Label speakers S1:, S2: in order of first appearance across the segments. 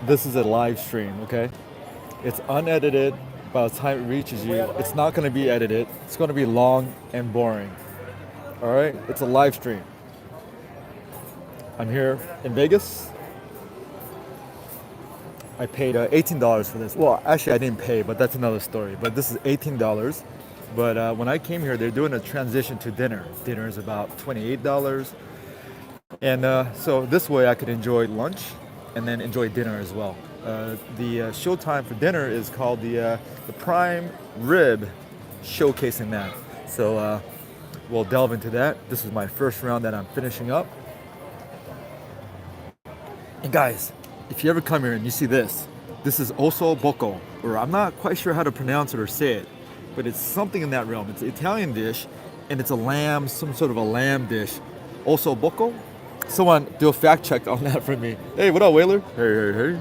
S1: this is a live stream, okay? It's unedited. By the time it reaches you, it's not going to be edited. It's going to be long and boring. All right? It's a live stream. I'm here in Vegas. I paid $18 for this. Well, actually, I didn't pay, but that's another story. But this is $18. But when I came here, they're doing a transition to dinner. Dinner is about $28. And so this way I could enjoy lunch and then enjoy dinner as well. The showtime for dinner is called the prime rib, showcasing that. So we'll delve into that. This is my first round that I'm finishing up. And guys, if you ever come here and you see this is osso buco, or I'm not quite sure how to pronounce it or say it, but it's something in that realm. It's an Italian dish, and it's a lamb, some sort of a lamb dish. Osso buco? Someone do a fact check on that for me. Hey, what up, Whaler? Hey.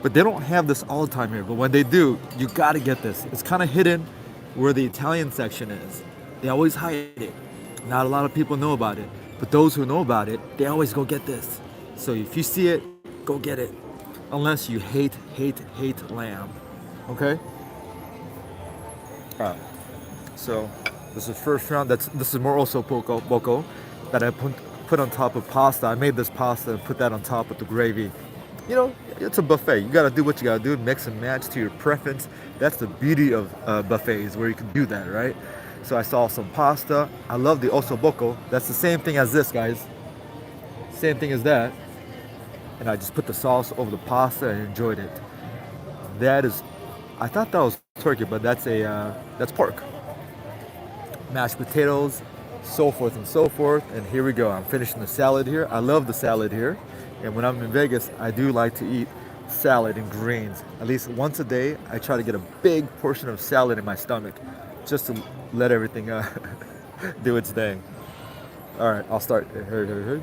S1: But they don't have this all the time here. But when they do, you gotta get this. It's kind of hidden where the Italian section is. They always hide it. Not a lot of people know about it. But those who know about it, they always go get this. So if you see it, go get it. Unless you hate lamb. Okay? Alright. So this is first round. This is more osso buco that I put on top of pasta. I made this pasta and put that on top with the gravy. You know, it's a buffet. You gotta do what you gotta do, mix and match to your preference. That's the beauty of buffets, where you can do that, right? So I saw some pasta. I love the osso buco. That's the same thing as this, guys. Same thing as that. And I just put the sauce over the pasta and enjoyed it. That is, I thought that was turkey, but that's pork. Mashed potatoes, so forth and so forth. And here we go. I'm finishing the salad here. I love the salad here. And when I'm in Vegas, I do like to eat salad and greens. At least once a day, I try to get a big portion of salad in my stomach, just to let everything do its thing. All right, I'll start. Here.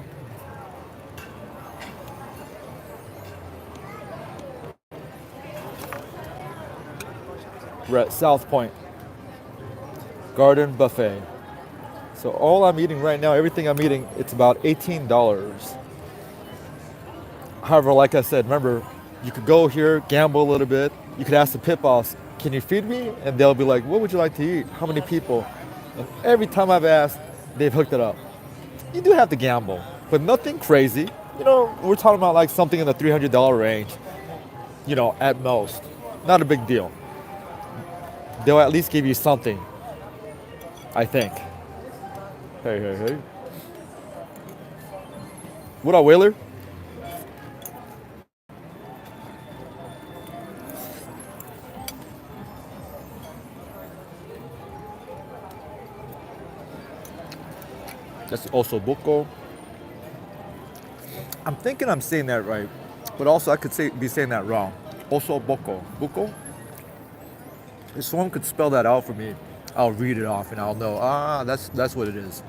S1: We're at South Point Garden Buffet. So all I'm eating right now, everything I'm eating, it's about $18. However, like I said, remember, you could go here, gamble a little bit. You could ask the pit boss, can you feed me? And they'll be like, what would you like to eat? How many people? And every time I've asked, they've hooked it up. You do have to gamble, but nothing crazy. You know, we're talking about like something in the $300 range, you know, at most. Not a big deal. They'll at least give you something, I think. Hey. What up, Whaler? That's osso buco. I'm thinking I'm saying that right, but also I could be saying that wrong. Osso buco. Buco? If someone could spell that out for me, I'll read it off and I'll know, that's what it is.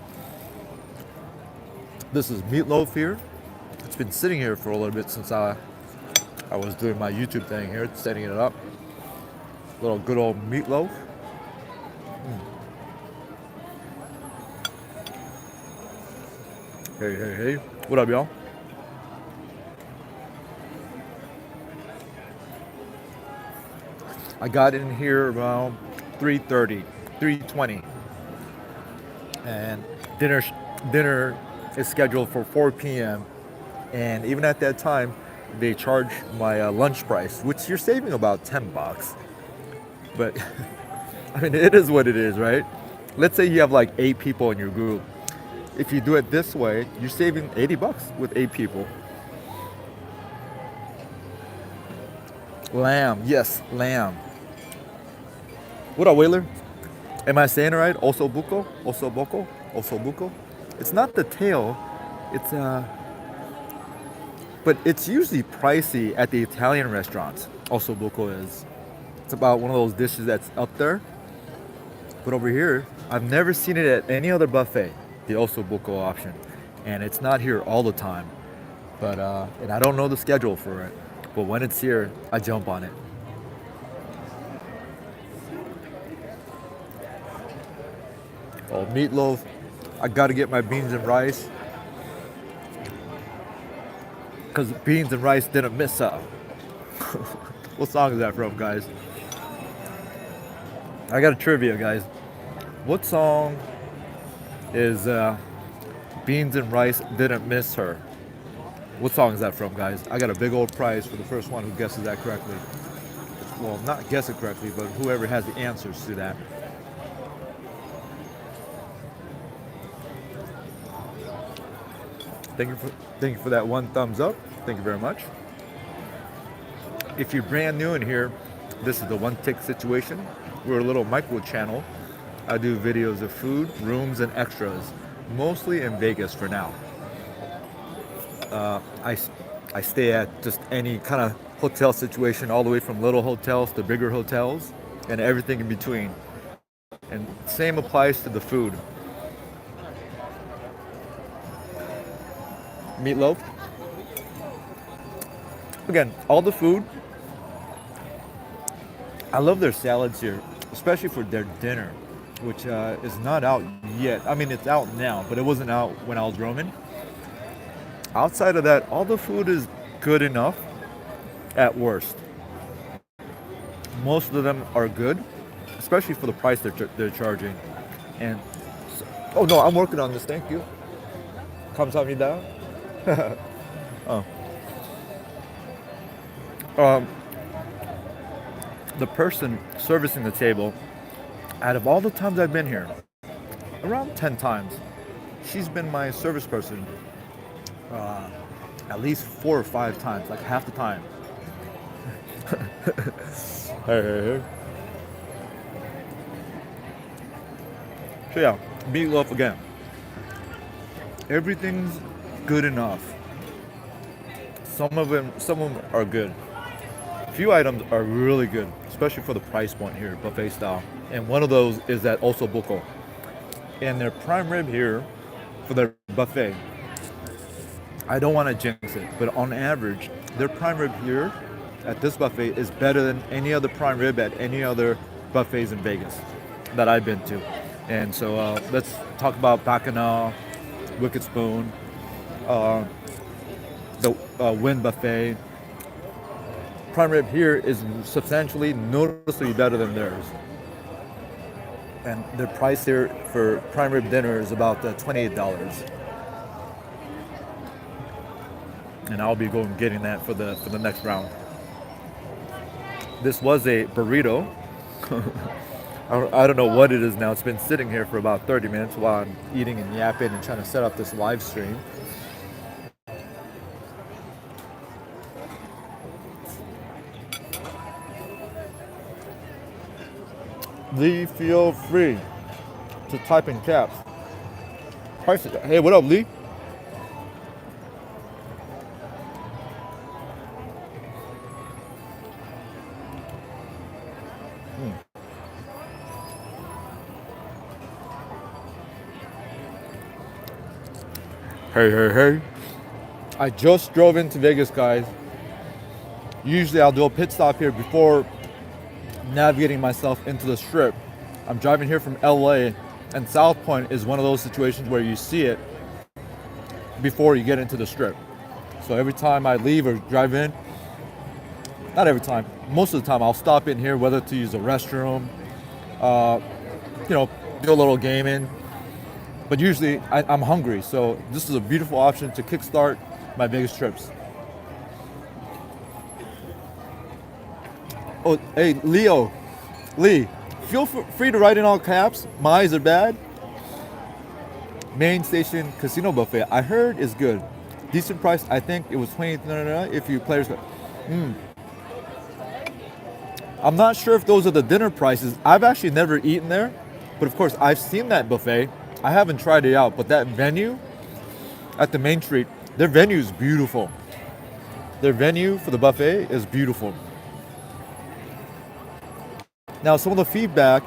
S1: This is meatloaf here. It's been sitting here for a little bit since I was doing my YouTube thing here, setting it up. Little good old meatloaf. Hey. What up, y'all? I got in here around 3:30, 3:20. And dinner is scheduled for 4 p.m. And even at that time, they charge my lunch price, which you're saving about $10. But I mean, it is what it is, right? Let's say you have like 8 people in your group. If you do it this way, you're saving $80 with 8 people. Lamb, yes, lamb. What up, Whaler? Am I saying it right? Osso buco? Osso buco? Osso buco? It's not the tail. It's but it's usually pricey at the Italian restaurants. Osso buco is. It's about one of those dishes that's up there. But over here, I've never seen it at any other buffet, the osso buco option. And it's not here all the time. But and I don't know the schedule for it. But when it's here, I jump on it. Oh, meatloaf. I gotta get my beans and rice. Because beans and rice didn't miss her. What song is that from, guys? I got a trivia, guys. What song is beans and rice didn't miss her? What song is that from, guys? I got a big old prize for the first one who guesses that correctly. Well, not guess it correctly, but whoever has the answers to that. Thank you for that one thumbs up. Thank you very much. If you're brand new in here, this is the one tick situation. We're a little micro channel. I do videos of food, rooms, and extras, mostly in Vegas for now. I stay at just any kind of hotel situation, all the way from little hotels to bigger hotels, and everything in between. And same applies to the food. Meatloaf. Again, all the food. I love their salads here, especially for their dinner, which is not out yet. I mean, it's out now, but it wasn't out when I was roaming. Outside of that, all the food is good enough at worst. Most of them are good, especially for the price they're charging. And so, oh no, I'm working on this. Thank you. 감사합니다. The person servicing the table, out of all the times I've been here, around 10 times, she's been my service person at least 4 or 5 times, like half the time. Hey. So yeah, meatloaf again. Everything's good enough. Some of them are good. A few items are really good, especially for the price point here, buffet style. And one of those is that osso buco. And their prime rib here for their buffet, I don't want to jinx it, but on average, their prime rib here at this buffet is better than any other prime rib at any other buffets in Vegas that I've been to. And so let's talk about Bacchanal, Wicked Spoon, the Wynn Buffet. Prime rib here is substantially, noticeably better than theirs. And the price here for prime rib dinner is about $28. And I'll be getting that for the next round. This was a burrito. I don't know what it is now. It's been sitting here for about 30 minutes while I'm eating and yapping and trying to set up this live stream. Lee, feel free to type in caps. Prices. Hey, what up, Lee? Hey. I just drove into Vegas, guys. Usually I'll do a pit stop here before navigating myself into the strip. I'm driving here from LA, and South Point is one of those situations where you see it before you get into the strip. So every time I leave or drive in, not every time, most of the time I'll stop in here, whether to use the restroom, do a little gaming. But usually I'm hungry, so this is a beautiful option to kickstart my Vegas trips. Oh, hey, Lee, feel free to write in all caps. My eyes are bad. Main Station Casino Buffet, I heard is good. Decent price, I think it was $20 if you players. I'm not sure if those are the dinner prices. I've actually never eaten there, but of course I've seen that buffet. I haven't tried it out, but that venue at the Main Street, their venue is beautiful. Their venue for the buffet is beautiful. Now, some of the feedback,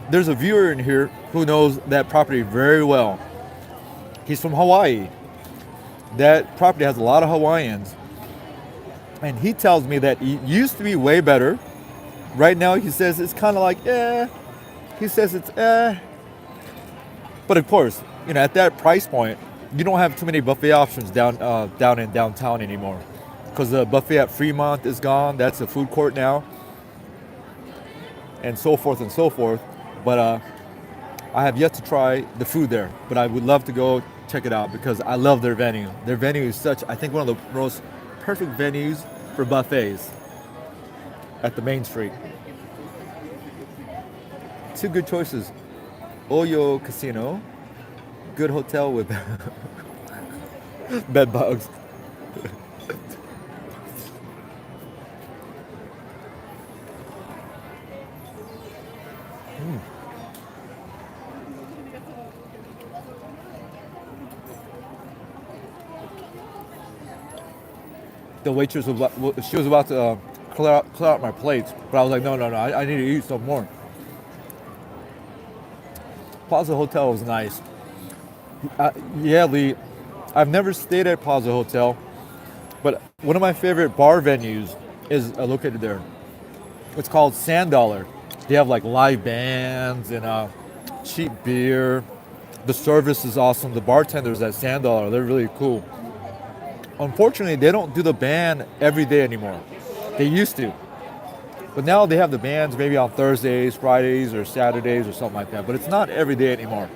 S1: there's a viewer in here who knows that property very well. He's from Hawaii. That property has a lot of Hawaiians. And he tells me that it used to be way better. Right now, he says it's kind of like, He says it's, But of course, at that price point, you don't have too many buffet options down in downtown anymore. because the buffet at Fremont is gone. That's a food court now, and so forth and so forth. But I have yet to try the food there, but I would love to go check it out because I love their venue. Their venue is such, I think, one of the most perfect venues for buffets at the main street. Two good choices. Oyo Casino, good hotel with bed bugs. The waitress she was about to clear out my plates, but I was like, no, I need to eat some more. Plaza Hotel was nice. Yeah, Lee, I've never stayed at Plaza Hotel, but one of my favorite bar venues is located there. It's called Sand Dollar. They have like live bands and cheap beer. The service is awesome. The bartenders at Sand Dollar, they're really cool. Unfortunately, they don't do the band every day anymore. They used to. But now they have the bands maybe on Thursdays, Fridays, or Saturdays or something like that. But it's not every day anymore.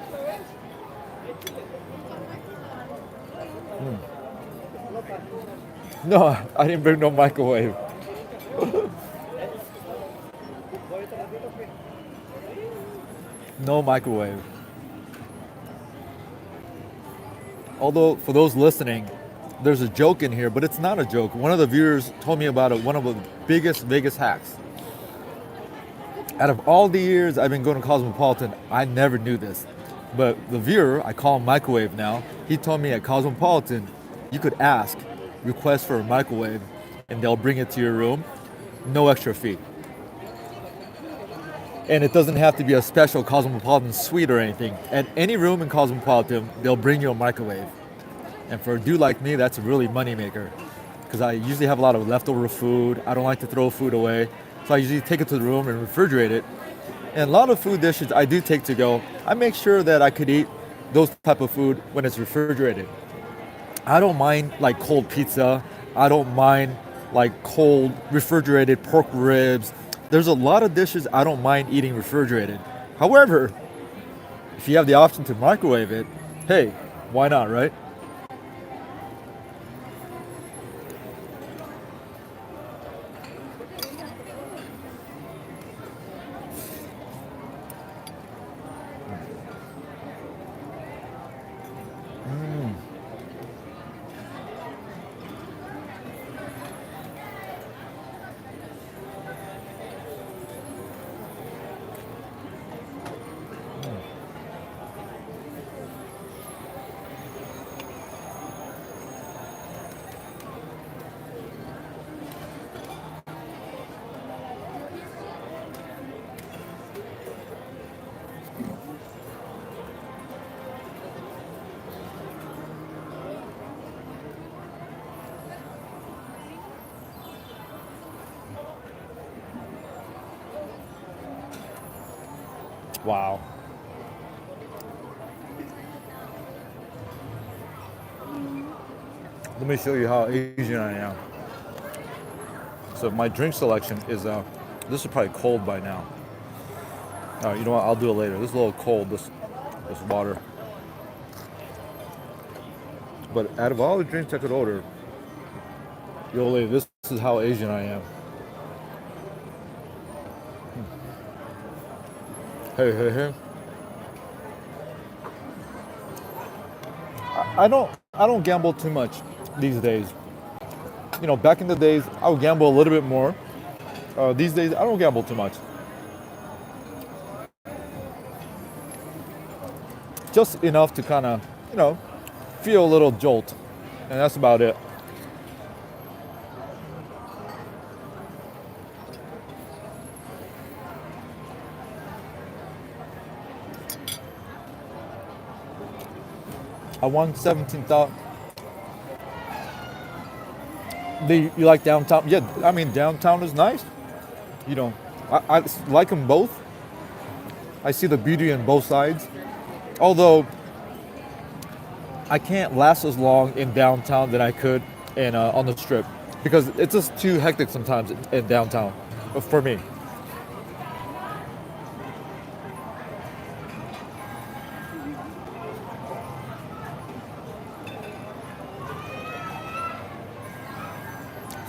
S1: No, I didn't bring no microwave. No microwave. Although, for those listening, there's a joke in here, but it's not a joke. One of the viewers told me about it, one of the biggest Vegas hacks. Out of all the years I've been going to Cosmopolitan, I never knew this. But the viewer, I call him Microwave now, he told me at Cosmopolitan, you could request for a microwave, and they'll bring it to your room, no extra fee. And it doesn't have to be a special Cosmopolitan suite or anything. At any room in Cosmopolitan, they'll bring you a microwave. And for a dude like me, that's a really moneymaker. Because I usually have a lot of leftover food. I don't like to throw food away. So I usually take it to the room and refrigerate it. And a lot of food dishes I do take to go. I make sure that I could eat those type of food when it's refrigerated. I don't mind like cold pizza. I don't mind like cold refrigerated pork ribs. There's a lot of dishes I don't mind eating refrigerated. However, if you have the option to microwave it, hey, why not, right? Wow. Let me show you how Asian I am. So my drink selection is, this is probably cold by now. All right, you know what, I'll do it later. This is a little cold, this water. But out of all the drinks I could order, yo, lady, this is how Asian I am. Hey. I don't gamble too much these days. You know, back in the days, I would gamble a little bit more. These days, I don't gamble too much. Just enough to kind of, you know, feel a little jolt. And that's about it. I won 17,000. You like downtown? Yeah, I mean, downtown is nice. You know, I like them both. I see the beauty in both sides. Although, I can't last as long in downtown than I could on the Strip. because it's just too hectic sometimes in downtown for me.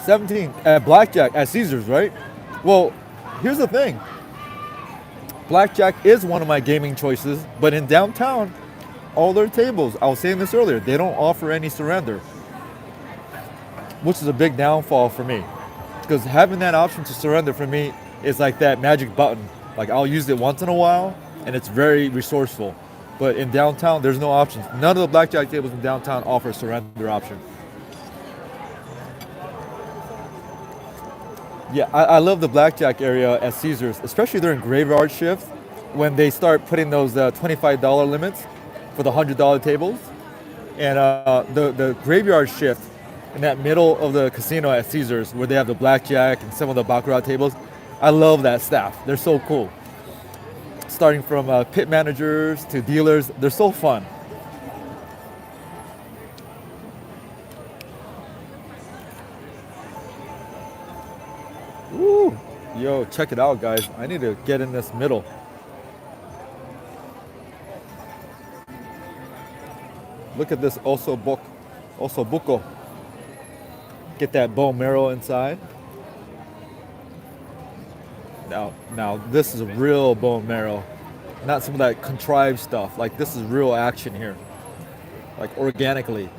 S1: $17 at blackjack at Caesars, right? Well, here's the thing. Blackjack is one of my gaming choices, but in downtown, all their tables, I was saying this earlier, they don't offer any surrender, which is a big downfall for me. Because having that option to surrender for me is like that magic button. Like I'll use it once in a while, and it's very resourceful. But in downtown, there's no options. None of the blackjack tables in downtown offer a surrender option. Yeah, I love the blackjack area at Caesars, especially during graveyard shift when they start putting those $25 limits for the $100 tables. And the graveyard shift in that middle of the casino at Caesars where they have the blackjack and some of the baccarat tables, I love that staff. They're so cool. Starting from pit managers to dealers, they're so fun. Woo! Yo, check it out, guys. I need to get in this middle. Look at this osobuco. Get that bone marrow inside. Now this is a real bone marrow, not some of that contrived stuff. Like this is real action here, like organically.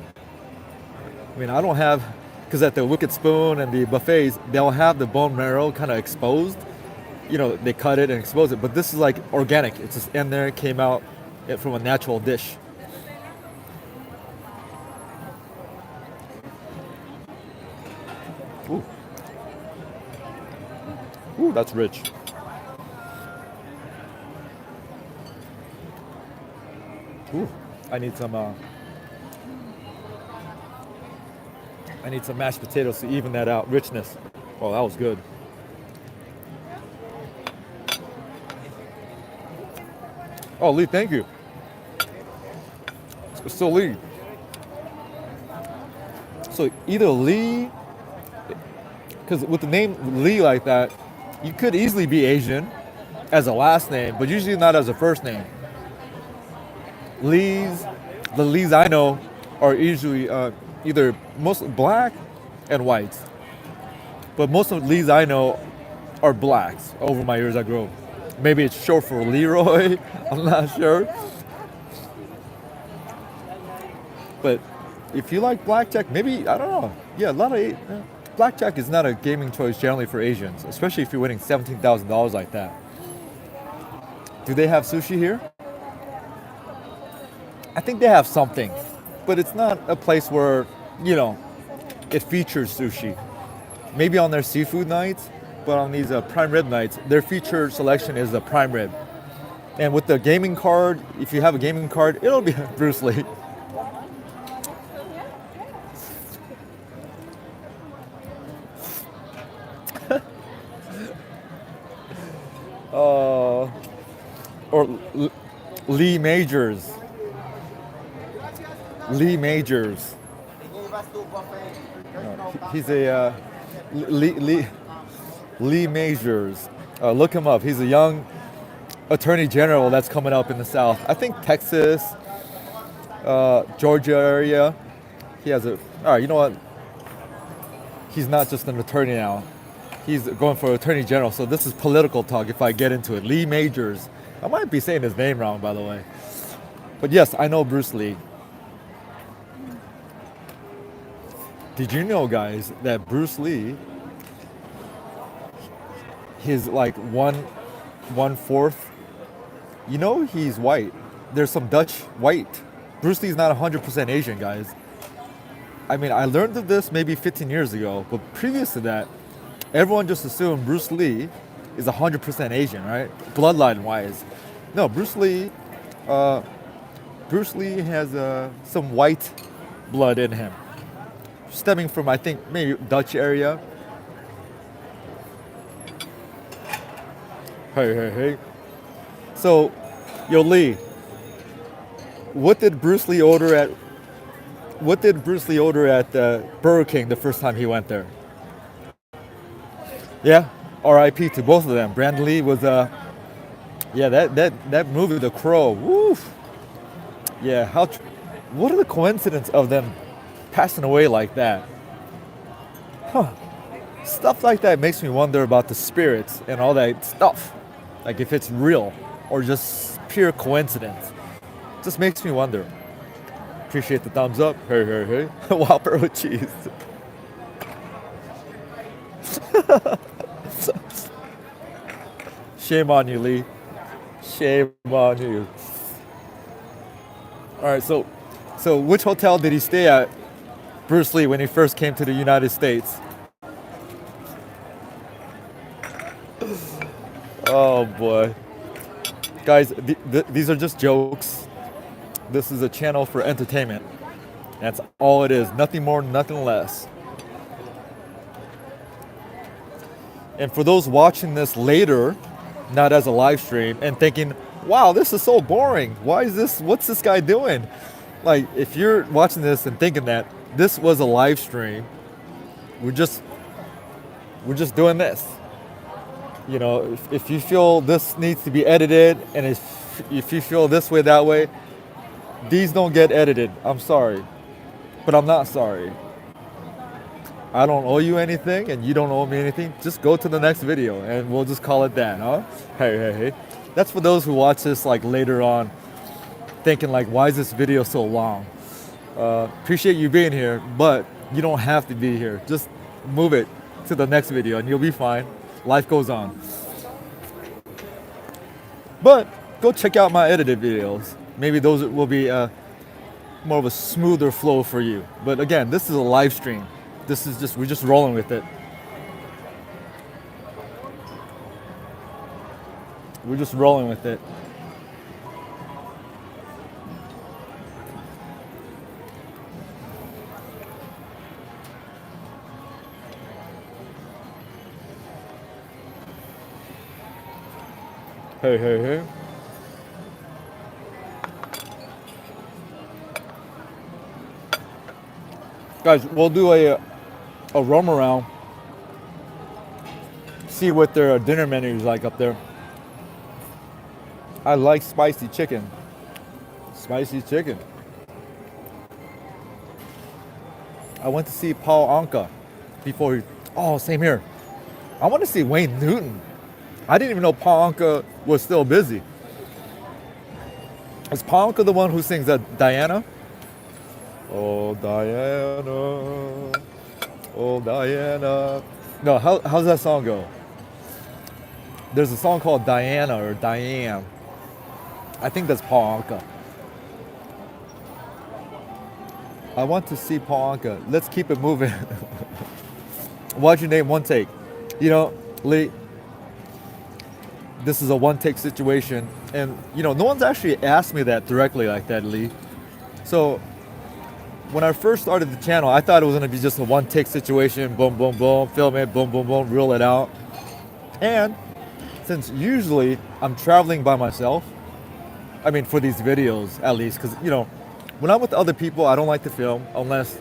S1: I mean, I don't have. Because at the Wicked Spoon and the buffets, they'll have the bone marrow kind of exposed. You know, they cut it and expose it. But this is like organic. It's just in there, came out from a natural dish. Ooh. Ooh, that's rich. Ooh, I need some mashed potatoes to even that out. Richness. Oh, that was good. Oh, Lee, thank you. So Lee. So either Lee, because with the name Lee like that, you could easily be Asian as a last name, but usually not as a first name. The Lees I know are usually either mostly black and whites. But most of the Lees I know are blacks over my years I grew up. Maybe it's short for Leroy, I'm not sure. But if you like blackjack, maybe, I don't know. Yeah, blackjack is not a gaming choice generally for Asians, especially if you're winning $17,000 like that. Do they have sushi here? I think they have something, but it's not a place where, you know, it features sushi. Maybe on their seafood nights, but on these prime rib nights, their featured selection is the prime rib. And with the gaming card, if you have a gaming card, it'll be Bruce Lee. Or Lee Majors. Lee Majors. He's a Lee Majors. Look him up. He's a young attorney general that's coming up in the South. I think Texas, Georgia area. He has a. All right, you know what? He's not just an attorney now. He's going for attorney general. So this is political talk. If I get into it, Lee Majors. I might be saying his name wrong, by the way. But yes, I know Bruce Lee. Did you know, guys, that Bruce Lee, his like 1/4, you know, he's white. There's some Dutch white. Bruce Lee's not 100% Asian, guys. I mean, I learned of this maybe 15 years ago, but previous to that, everyone just assumed Bruce Lee is 100% Asian, right? Bloodline-wise. No, Bruce Lee has some white blood in him. Stemming from, I think, maybe Dutch area. Hey. So, yo, Lee, what did Bruce Lee order at Burger King the first time he went there? Yeah, R.I.P. to both of them. Brandon Lee was yeah, that movie, The Crow. Woof. Yeah, what are the coincidence of them passing away like that? Huh. Stuff like that makes me wonder about the spirits and all that stuff. Like if it's real or just pure coincidence. Just makes me wonder. Appreciate the thumbs up. Hey, hey, hey. Whopper with cheese. Shame on you, Lee. Shame on you. All right, so which hotel did he stay at, Bruce Lee, when he first came to the United States? Oh boy. Guys, these are just jokes. This is a channel for entertainment. That's all it is. Nothing more, nothing less. And for those watching this later, not as a live stream, and thinking, wow, this is so boring. What's this guy doing? Like, if you're watching this and thinking that this was a live stream, we're just doing this. You know, if you feel this needs to be edited, and if you feel this way, that way, these don't get edited. I'm sorry, but I'm not sorry. I don't owe you anything, and you don't owe me anything. Just go to the next video, and we'll just call it that, huh? Hey, hey, hey. That's for those who watch this like later on, thinking like, why is this video so long? Appreciate you being here, but you don't have to be here. Just move it to the next video, and you'll be fine. Life goes on. But go check out my edited videos. Maybe those will be more of a smoother flow for you. But again, this is a live stream. We're just rolling with it. We're just rolling with it. Hey, hey, hey. Guys, we'll do a roam around, see what their dinner menu is like up there. I like spicy chicken. Spicy chicken. I went to see Paul Anka before he... Oh, same here. I want to see Wayne Newton. I didn't even know Paul Anka was still busy. Is Paul Anka the one who sings Diana? Oh, Diana. Oh, Diana. No, how's that song go? There's a song called Diana or Diane. I think that's Paul Anka. I want to see Paul Anka. Let's keep it moving. Why'd you name One Take? You know, Lee, this is a one take situation. And, you know, no one's actually asked me that directly like that, Lee. So, when I first started the channel, I thought it was going to be just a one take situation. Boom, boom, boom. Film it. Boom, boom, boom. Reel it out. And since usually I'm traveling by myself, I mean, for these videos at least, because, you know, when I'm with other people, I don't like to film unless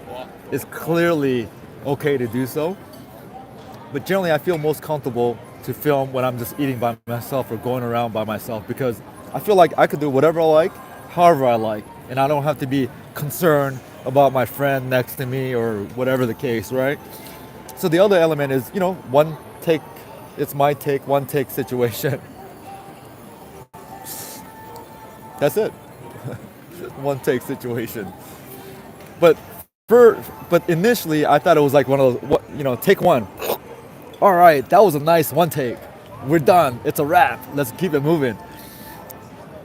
S1: it's clearly okay to do so. But generally, I feel most comfortable to film when I'm just eating by myself or going around by myself, because I feel like I could do whatever I like, however I like, and I don't have to be concerned about my friend next to me or whatever the case, right? So the other element is, you know, one take, it's my take, one take situation. That's it. One take situation. But initially I thought it was like one of those, you know, take one. All right, that was a nice one take. We're done. It's a wrap. Let's keep it moving.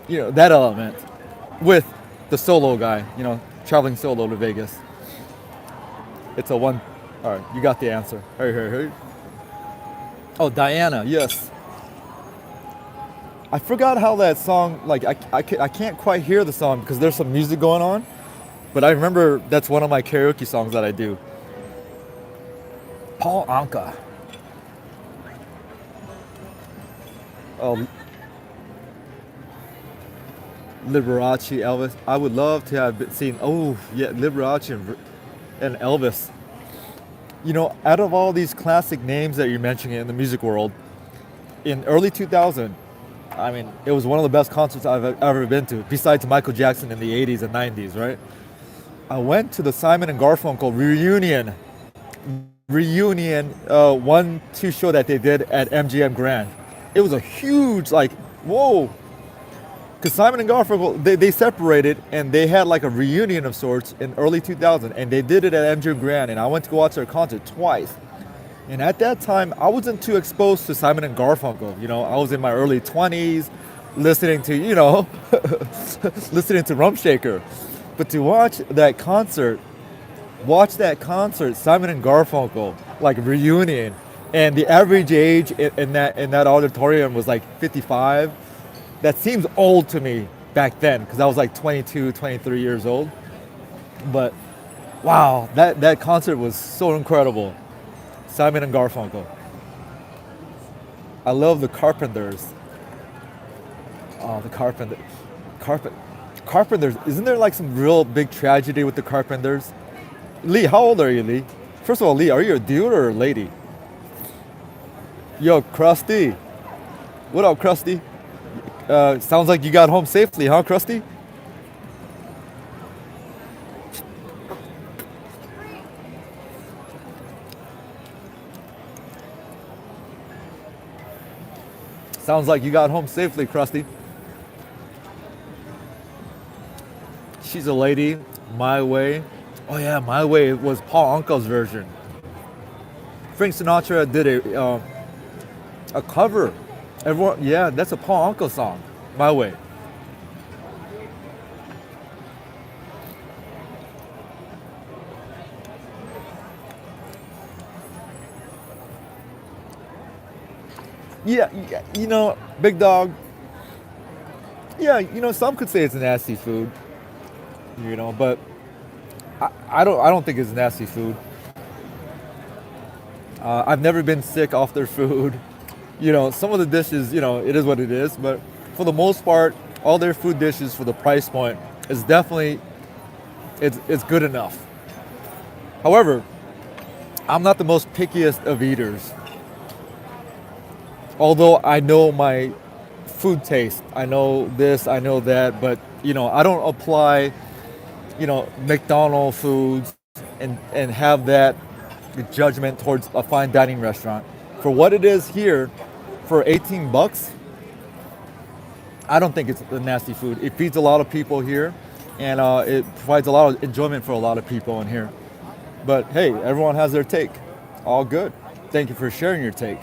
S1: You know, that element with the solo guy, you know, traveling solo to Vegas. It's a one. All right, you got the answer. Hey, hey, hey. Oh, Diana, yes. I forgot how that song, like, I can't quite hear the song because there's some music going on, but I remember that's one of my karaoke songs that I do. Paul Anka. Oh, Liberace, Elvis. I would love to have seen, oh, yeah, Liberace and Elvis. You know, out of all these classic names that you're mentioning in the music world, in early 2000, I mean, it was one of the best concerts I've ever been to, besides Michael Jackson in the 80s and 90s, right? I went to the Simon and Garfunkel reunion 1-2 show that they did at MGM Grand. It was a huge, like, whoa. Because Simon and Garfunkel, they separated and they had like a reunion of sorts in early 2000, and they did it at MGM Grand, and I went to go watch their concert twice. And at that time, I wasn't too exposed to Simon and Garfunkel. You know, I was in my early 20s, listening to, you know, listening to Rumshaker. But to watch that concert, Simon and Garfunkel, like reunion, and the average age in that auditorium was like 55. That seems old to me back then, because I was like 22, 23 years old. But wow, that concert was so incredible. Simon and Garfunkel. I love the Carpenters. Oh, the Carpenters. Isn't there like some real big tragedy with the Carpenters? Lee, how old are you, Lee? First of all, Lee, are you a dude or a lady? Yo, Krusty. What up, Krusty? Sounds like you got home safely, huh, Krusty? Sounds like you got home safely, Krusty. She's a Lady, My Way. Oh yeah, My Way was Paul Anka's version. Frank Sinatra did a cover. Everyone, yeah, that's a Paul Anka song, My Way. Yeah, you know, Big Dog. Yeah, you know, some could say it's nasty food. You know, but I don't think it's nasty food. I've never been sick off their food. You know, some of the dishes, you know, it is what it is. But for the most part, all their food dishes for the price point is definitely, it's good enough. However, I'm not the most pickiest of eaters. Although I know my food taste, I know this, I know that, but you know, I don't apply, you know, McDonald's foods and have that judgment towards a fine dining restaurant. For what it is here, for 18 bucks, I don't think it's a nasty food. It feeds a lot of people here, and it provides a lot of enjoyment for a lot of people in here. But hey, everyone has their take. All good. Thank you for sharing your take.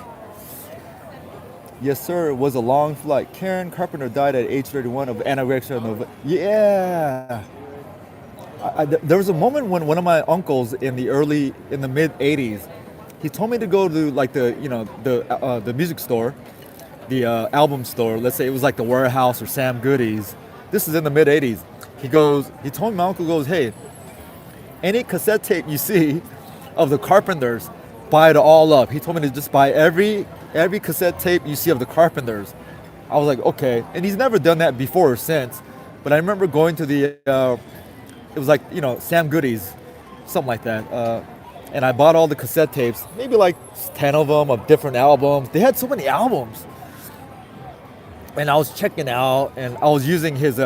S1: Yes, sir. It was a long flight. Karen Carpenter died at age 31 of anorexia. Yeah. There was a moment when one of my uncles in the mid 80s, he told me to go to like the music store, the album store. Let's say it was like the Warehouse or Sam Goody's. This is in the mid 80s. He told me, my uncle goes, hey, any cassette tape you see of the Carpenters, buy it all up. He told me to just buy every cassette tape you see of the Carpenters. I was like, okay. And he's never done that before or since. But I remember going to the, it was like, you know, Sam Goody's, something like that. And I bought all the cassette tapes, maybe like 10 of them of different albums. They had so many albums. And I was checking out, and I was using his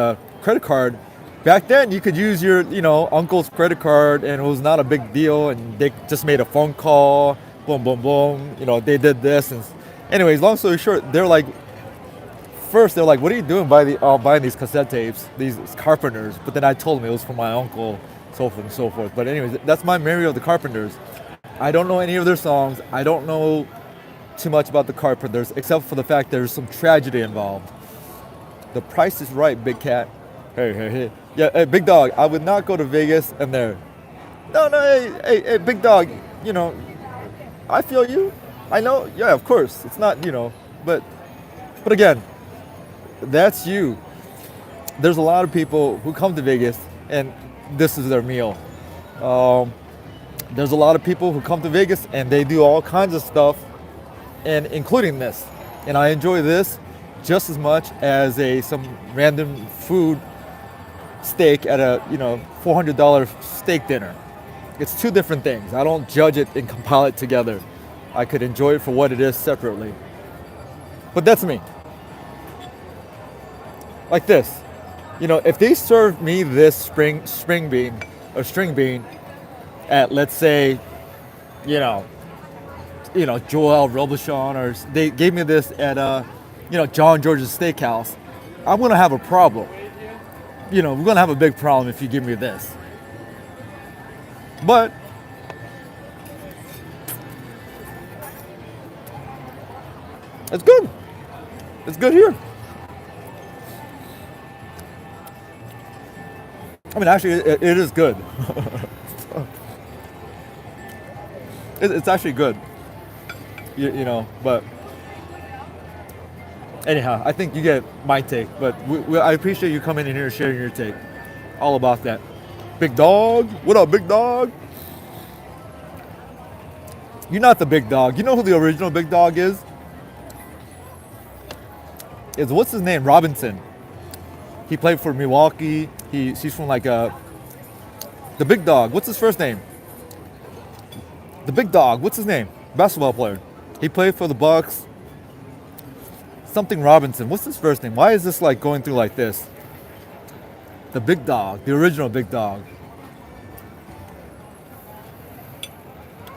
S1: credit card. Back then, you could use your, you know, uncle's credit card, and it was not a big deal. And they just made a phone call, boom, boom, boom. You know, they did this. And anyways, long story short, they're like, what are you doing buying these cassette tapes, these Carpenters? But then I told them it was for my uncle, so forth and so forth. But anyways, that's my memory of the Carpenters. I don't know any of their songs. I don't know too much about the Carpenters, except for the fact there's some tragedy involved. The Price is Right, Big Cat. Hey. Yeah, hey, Big Dog, I would not go to Vegas and there. No, hey, Big Dog, you know, I feel you. I know, yeah, of course. It's not, you know, but again, that's you. There's a lot of people who come to Vegas and this is their meal. There's a lot of people who come to Vegas and they do all kinds of stuff, and including this. And I enjoy this just as much as some random food steak at a $400 steak dinner. It's two different things. I don't judge it and compile it together. I could enjoy it for what it is separately. But that's me. Like this. You know, if they served me this string bean at, let's say, Joel Robuchon, or they gave me this at John George's Steakhouse, I'm gonna have a problem. We're gonna have a big problem if you give me this. But it's good. It's good here. I mean, actually, it is good. It's actually good. But anyhow, I think you get my take. But I appreciate you coming in here and sharing your take. All about that. Big dog? What up, big dog? You're not the big dog. You know who the original big dog is? What's his name? Robinson. He played for Milwaukee. She's from the big dog. What's his first name? The big dog. What's his name? Basketball player. He played for the Bucks. Something Robinson. What's his first name? Why is this going through like this? The big dog. The original big dog.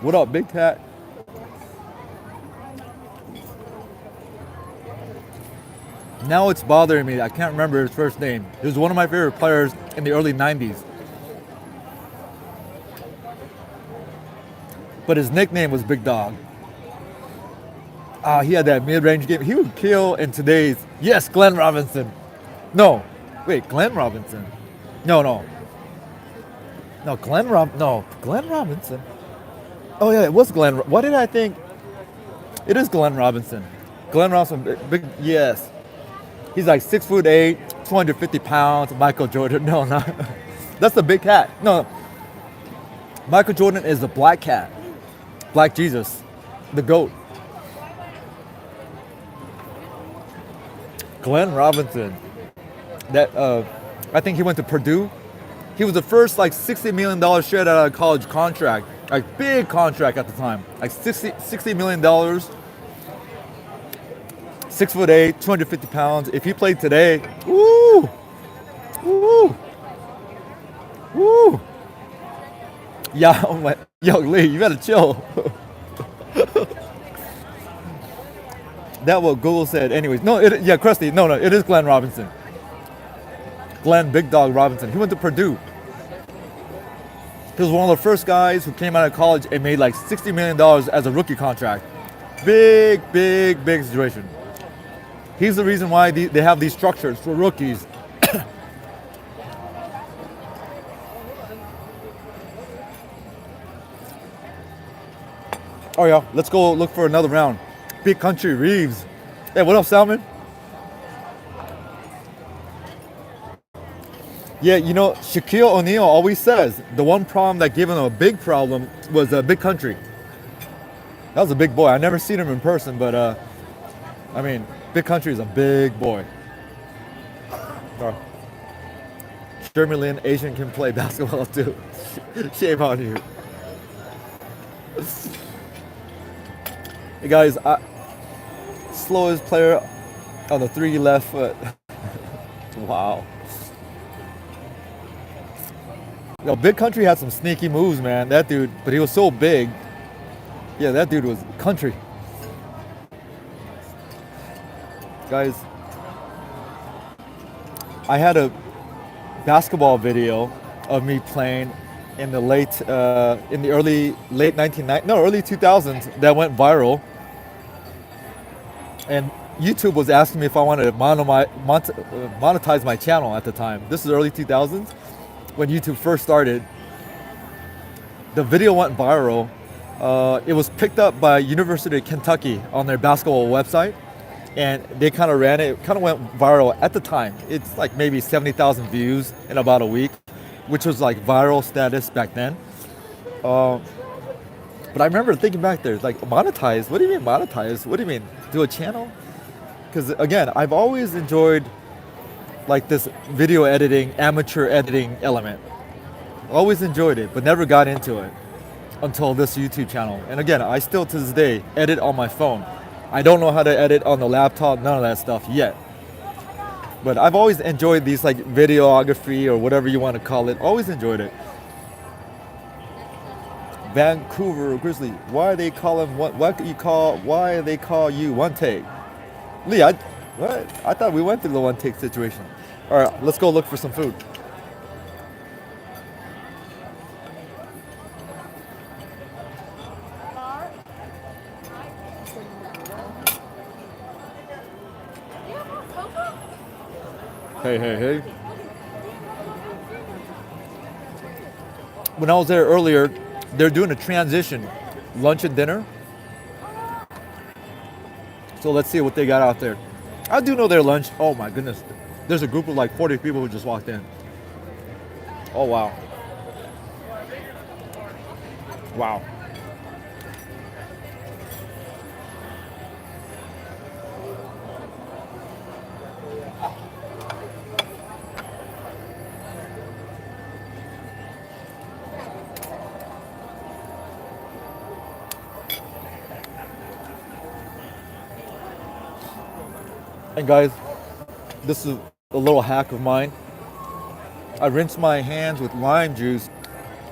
S1: What up, big cat? Now it's bothering me. I can't remember his first name. He was one of my favorite players in the early 90s. But his nickname was Big Dog. He had that mid-range game. He would kill in today's... Yes, Glenn Robinson. No. Wait, Glenn Robinson. No, Glenn Robinson. Oh, yeah, it was Glenn. What did I think? It is Glenn Robinson. Glenn Robinson, big, yes. He's 6'8", 250 pounds. Michael Jordan. No, not. That's the big cat. No. Michael Jordan is the black cat. Black Jesus. The GOAT. Glenn Robinson. I think he went to Purdue. He was the first $60 million straight out of college contract. Big contract at the time. $60 million. 6'8", 250 pounds. If he played today, woo! Yeah, yo, Lee, you gotta chill. That what Google said. Anyways, no, Krusty, no, it is Glenn Robinson. Glenn Big Dog Robinson. He went to Purdue. He was one of the first guys who came out of college and made $60 million as a rookie contract. Big situation. He's the reason why they have these structures for rookies. Oh yeah, let's go look for another round. Big Country Reeves. Hey, what up, Salmon? Yeah, Shaquille O'Neal always says the one problem that gave him a big problem was Big Country. That was a big boy. I never seen him in person, but Big Country is a big boy. Jeremy Lin, Asian, can play basketball too. Shame on you. Hey guys, slowest player on the 3 left foot. Wow. Big Country had some sneaky moves, man. That dude, but he was so big. Yeah, that dude was country. Guys, I had a basketball video of me playing in the late 2000s that went viral. And YouTube was asking me if I wanted to monetize my channel at the time. This is early 2000s when YouTube first started. The video went viral. It was picked up by University of Kentucky on their basketball website, and they kind of ran it. It kind of went viral at the time. It's maybe 70,000 views in about a week, which was viral status back then. But I remember thinking back there, monetize? What do you mean monetize? What do you mean, do a channel? Because again, I've always enjoyed this video editing, amateur editing element. Always enjoyed it, but never got into it until this YouTube channel. And again, I still to this day edit on my phone. I don't know how to edit on the laptop, none of that stuff yet. But I've always enjoyed these like videography or whatever you want to call it. Always enjoyed it. Vancouver Grizzly. Why they call him what? Why they call you one take? Lee, what? I thought we went through the one take situation. All right, let's go look for some food. Hey. When I was there earlier, they're doing a transition, lunch and dinner. So let's see what they got out there. I do know their lunch. Oh my goodness. There's a group of like 40 people who just walked in. Oh wow. Wow. And guys, this is a little hack of mine. I rinse my hands with lime juice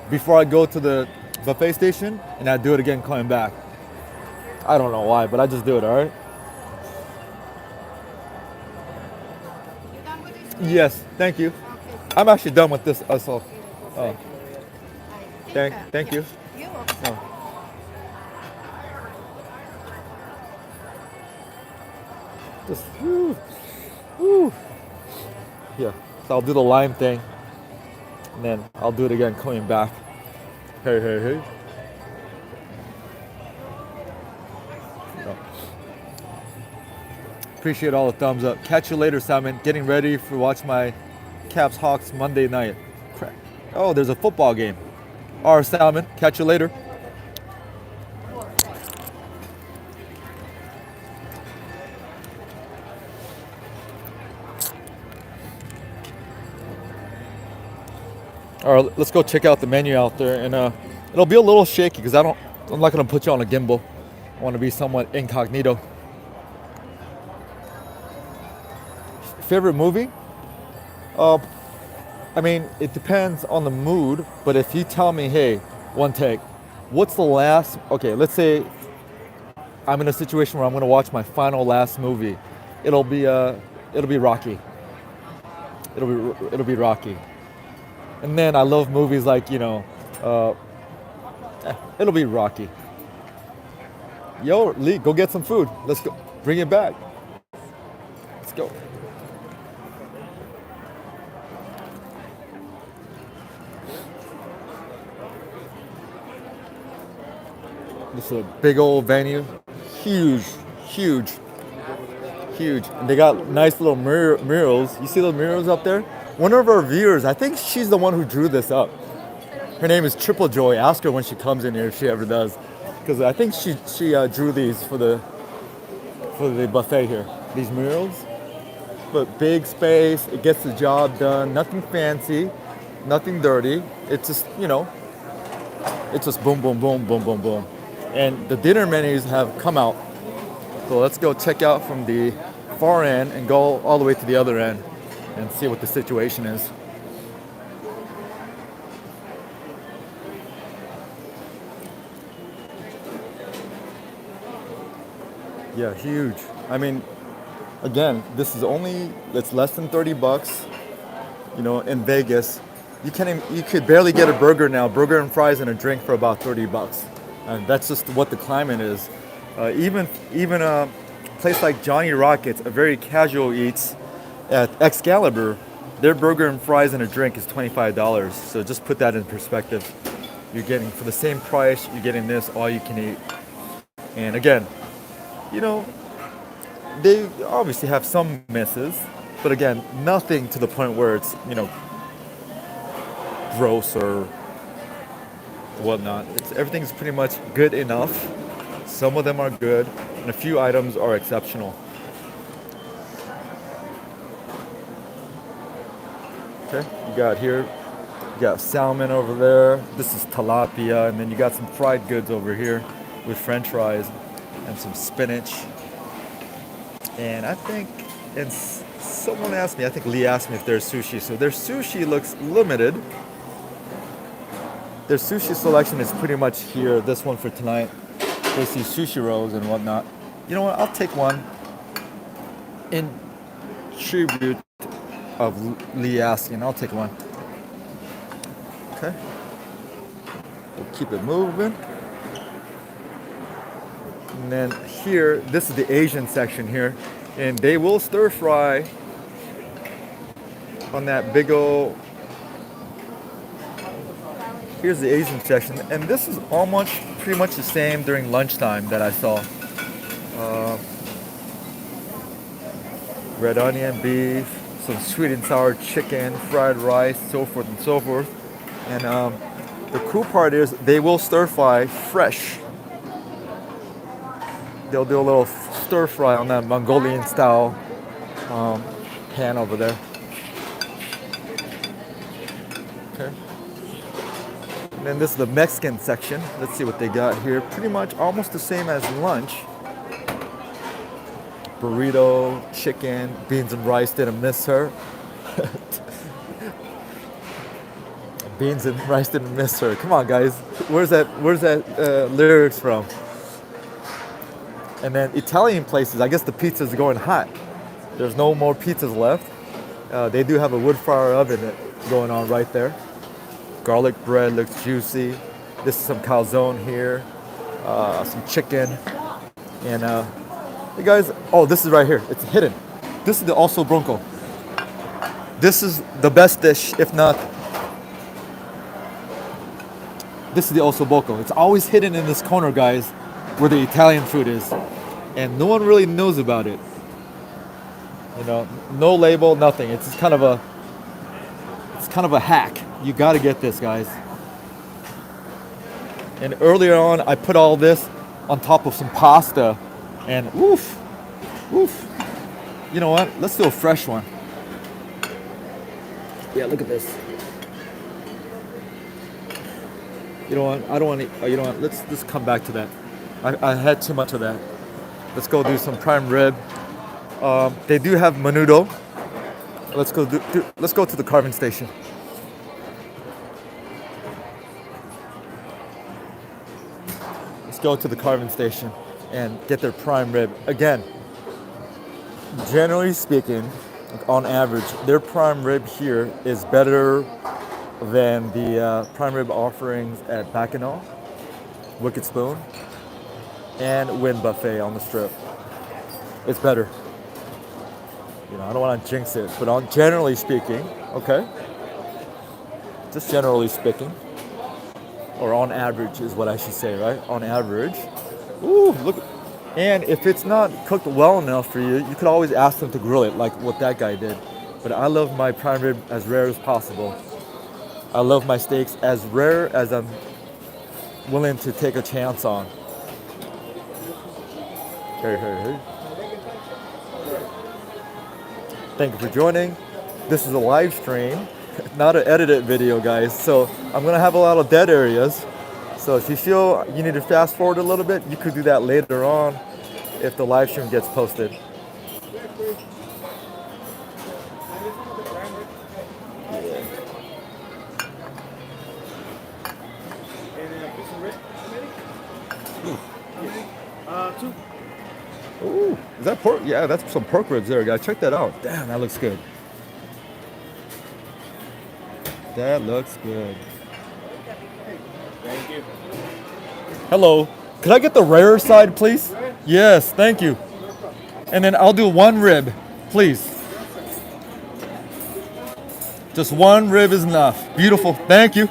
S1: before I go to the buffet station, and I do it again coming back. I don't know why, but I just do it, all right?
S2: You done with this?
S1: Yes, thank you.
S2: Okay.
S1: I'm actually done with this. So, thank you.
S2: You're welcome.
S1: Just, woo. Yeah, so I'll do the lime thing, and then I'll do it again coming back. Hey. Yeah. Appreciate all the thumbs up. Catch you later, Simon. Getting ready for watch my Caps Hawks Monday night. Crap. Oh, there's a football game. All right, Simon. Catch you later. All right, let's go check out the menu out there, and it'll be a little shaky because I'm not gonna put you on a gimbal. I want to be somewhat incognito. Favorite movie? I mean, it depends on the mood, but if you tell me, hey, one take, what's the last? Okay, let's say I'm in a situation where I'm gonna watch my final last movie. It'll be Rocky. It'll be Rocky. And then I love movies like, it'll be Rocky. Yo, Lee, go get some food. Let's go. Bring it back. Let's go. This is a big old venue. Huge. And they got nice little murals. You see those murals up there? One of our viewers, I think she's the one who drew this up. Her name is Triple Joy. Ask her when she comes in here if she ever does, because I think she drew these for the buffet here. These murals, but big space. It gets the job done. Nothing fancy, nothing dirty. It's just it's just boom, boom. And the dinner menus have come out. So let's go check out from the far end and go all the way to the other end and see what the situation is. Yeah, huge. I mean, again, it's less than 30 bucks. In Vegas, you could barely get a burger now, burger and fries and a drink for about 30 bucks. And that's just what the climate is. Even a place like Johnny Rockets, a very casual eats at Excalibur, their burger and fries and a drink is $25. So just put that in perspective. You're getting, for the same price, you're getting this all you can eat. And again, they obviously have some misses, but again, nothing to the point where it's, gross or whatnot. Everything's pretty much good enough. Some of them are good, and a few items are exceptional. Okay, you got here You got salmon over there. This is tilapia, and then you got some fried goods over here with French fries and some spinach. And I think, someone asked me, I think Lee asked me if there's sushi. So their sushi looks limited. Their sushi selection is pretty much here. This one for tonight. They see sushi rolls and whatnot. You know what? I'll take one in tribute of Lee asking. I'll take one. Okay. We'll keep it moving. And then here, this is the Asian section here. And they will stir fry on that big old... Here's the Asian section. And this is almost pretty much the same during lunchtime that I saw. Red onion, beef, some sweet and sour chicken, fried rice, so forth and so forth. And the cool part is they will stir fry fresh. They'll do a little stir fry on that Mongolian style pan over there. Okay. And then this is the Mexican section. Let's see what they got here. Pretty much almost the same as lunch. Burrito, chicken, beans and rice. Didn't miss her. Beans and rice didn't miss her. Come on, guys. Where's that lyrics from? And then Italian places, I guess the pizza's going hot. There's no more pizzas left. They do have a wood fire oven going on right there. Garlic bread looks juicy. This is some calzone here. Some chicken. And hey guys, oh, this is right here. It's hidden. This is the Osso Bronco. This is the best dish, if not. This is the Osso Bronco. It's always hidden in this corner, guys, where the Italian food is. And no one really knows about it. You know, no label, nothing. It's kind of a hack. You gotta get this, guys. And earlier on, I put all this on top of some pasta, and woof, woof. You know what? Let's do a fresh one. Yeah, look at this. You know what? I don't want to. You know what? Let's just come back to that. I had too much of that. Let's go do some prime rib. They do have menudo. Let's go to the carving station. Let's go to the carving station and get their prime rib. Again, generally speaking, on average, their prime rib here is better than the prime rib offerings at Bacchanal, Wicked Spoon, and Wynn Buffet on the Strip. It's better. You know, I don't want to jinx it, but generally speaking, okay? Just generally speaking, or on average is what I should say, right? On average. Ooh, look. And if it's not cooked well enough for you, you could always ask them to grill it like what that guy did. But I love my prime rib as rare as possible. I love my steaks as rare as I'm willing to take a chance on. Hey. Thank you for joining. This is a live stream, not an edited video, guys. So I'm gonna have a lot of dead areas. So if you feel you need to fast forward a little bit, you could do that later on if the live stream gets posted.
S3: Two.
S1: Ooh, is that pork? Yeah, that's some pork ribs there, guys. Check that out. Damn, that looks good. That looks good.
S3: Thank you.
S1: Hello. Could I get the rare side, please? Yes, thank you. And then I'll do one rib, please. Just one rib is enough. Beautiful. Thank you.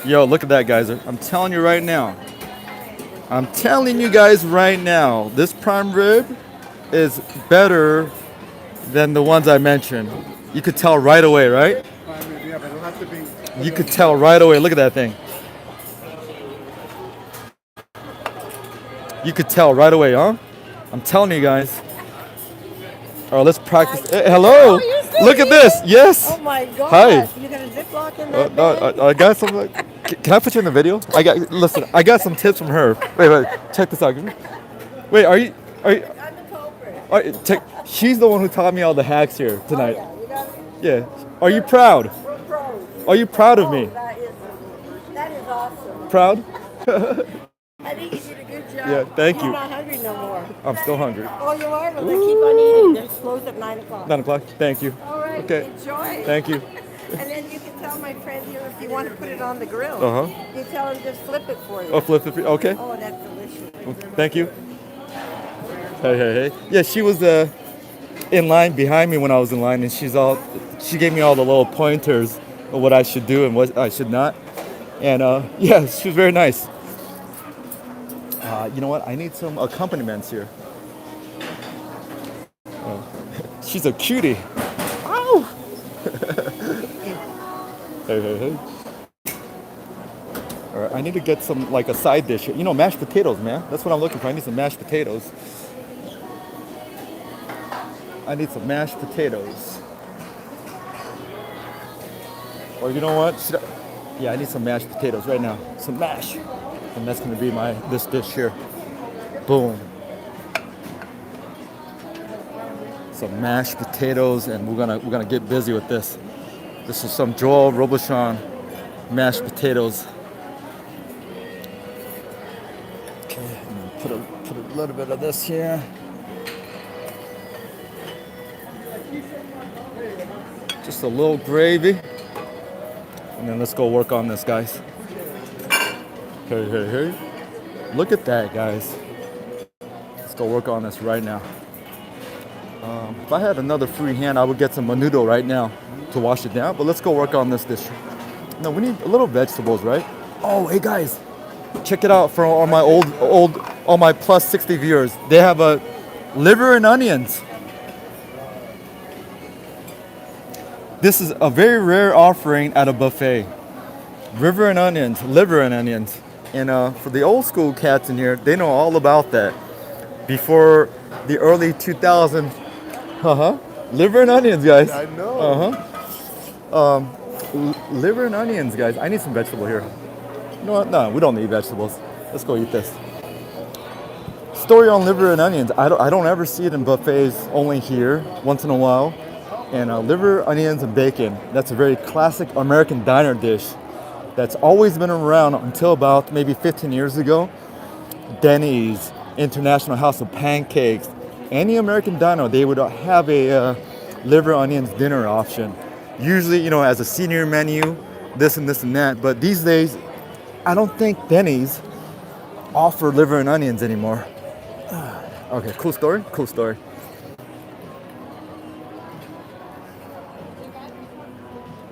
S1: Yo, look at that, guys. I'm telling you right now. I'm telling you guys right now, this prime rib is better than the ones I mentioned. You could tell right away, right?
S3: Yeah, but it'll have to be.
S1: You could tell right away. Look at that thing. You could tell right away, huh? I'm telling you guys. All right, let's practice. Hello.
S4: Oh, you still
S1: Look at
S4: eat
S1: this.
S4: it?
S1: Yes.
S4: Oh my God.
S1: Hi.
S4: You got a Ziploc in that bag?
S1: I got some. Can I put you in the video? Listen. I got some tips from her. Wait. Check this out. Wait, are you?
S4: I'm the culprit.
S1: Check. She's the one who taught me all the hacks here tonight.
S4: Oh, yeah, you got it?
S1: Yeah. Are you proud?
S4: We're pros.
S1: Are you proud of me?
S4: That is awesome.
S1: Proud?
S4: I think you did a good job.
S1: Yeah, thank you.
S4: You're not hungry no more.
S1: I'm still hungry.
S4: Oh, you are? Well, then keep on eating. They're closed at 9 o'clock.
S1: 9 o'clock. Thank you.
S4: All right.
S1: Okay.
S4: Enjoy.
S1: Thank you.
S4: And then you can tell my friend here if you want to put it on the grill.
S1: Uh-huh.
S4: You tell him just flip it for you.
S1: Oh, flip it. Okay.
S4: Oh, that's delicious.
S1: Thank you. Hey. Yeah, she was in line behind me when I was in line, and she gave me all the little pointers of what I should do and what I should not. And yeah, she was very nice. You know what? I need some accompaniments here. She's a cutie. Ow! Hey. All right, I need to get some, like a side dish here. You know, mashed potatoes, man. That's what I'm looking for. I need some mashed potatoes. I need some mashed potatoes. Or you know what? Yeah, I need some mashed potatoes right now. Some mash. And that's gonna be this dish here. Boom. Some mashed potatoes, and we're gonna get busy with this. This is some Joel Robuchon mashed potatoes. Okay, and put a little bit of this here. Just a little gravy. And then let's go work on this, guys. Hey. Look at that, guys. Let's go work on this right now. If I had another free hand, I would get some menudo right now to wash it down. But let's go work on this dish. No, we need a little vegetables, right? Oh, hey guys, check it out for all my all my plus 60 viewers. They have a liver and onions. This is a very rare offering at a buffet. Liver and onions. And for the old school cats in here, they know all about that. Before the early 2000s, liver and onions, guys.
S3: I know.
S1: Liver and onions, guys. I need some vegetable here. You know what? No, we don't need vegetables. Let's go eat this. Story on liver and onions. I don't ever see it in buffets, only here, once in a while. And liver, onions, and bacon. That's a very classic American diner dish that's always been around until about maybe 15 years ago. Denny's, International House of Pancakes, any American diner, they would have a liver, onions dinner option. Usually, you know, as a senior menu, this and that. But these days, I don't think Denny's offer liver and onions anymore. Okay, cool story.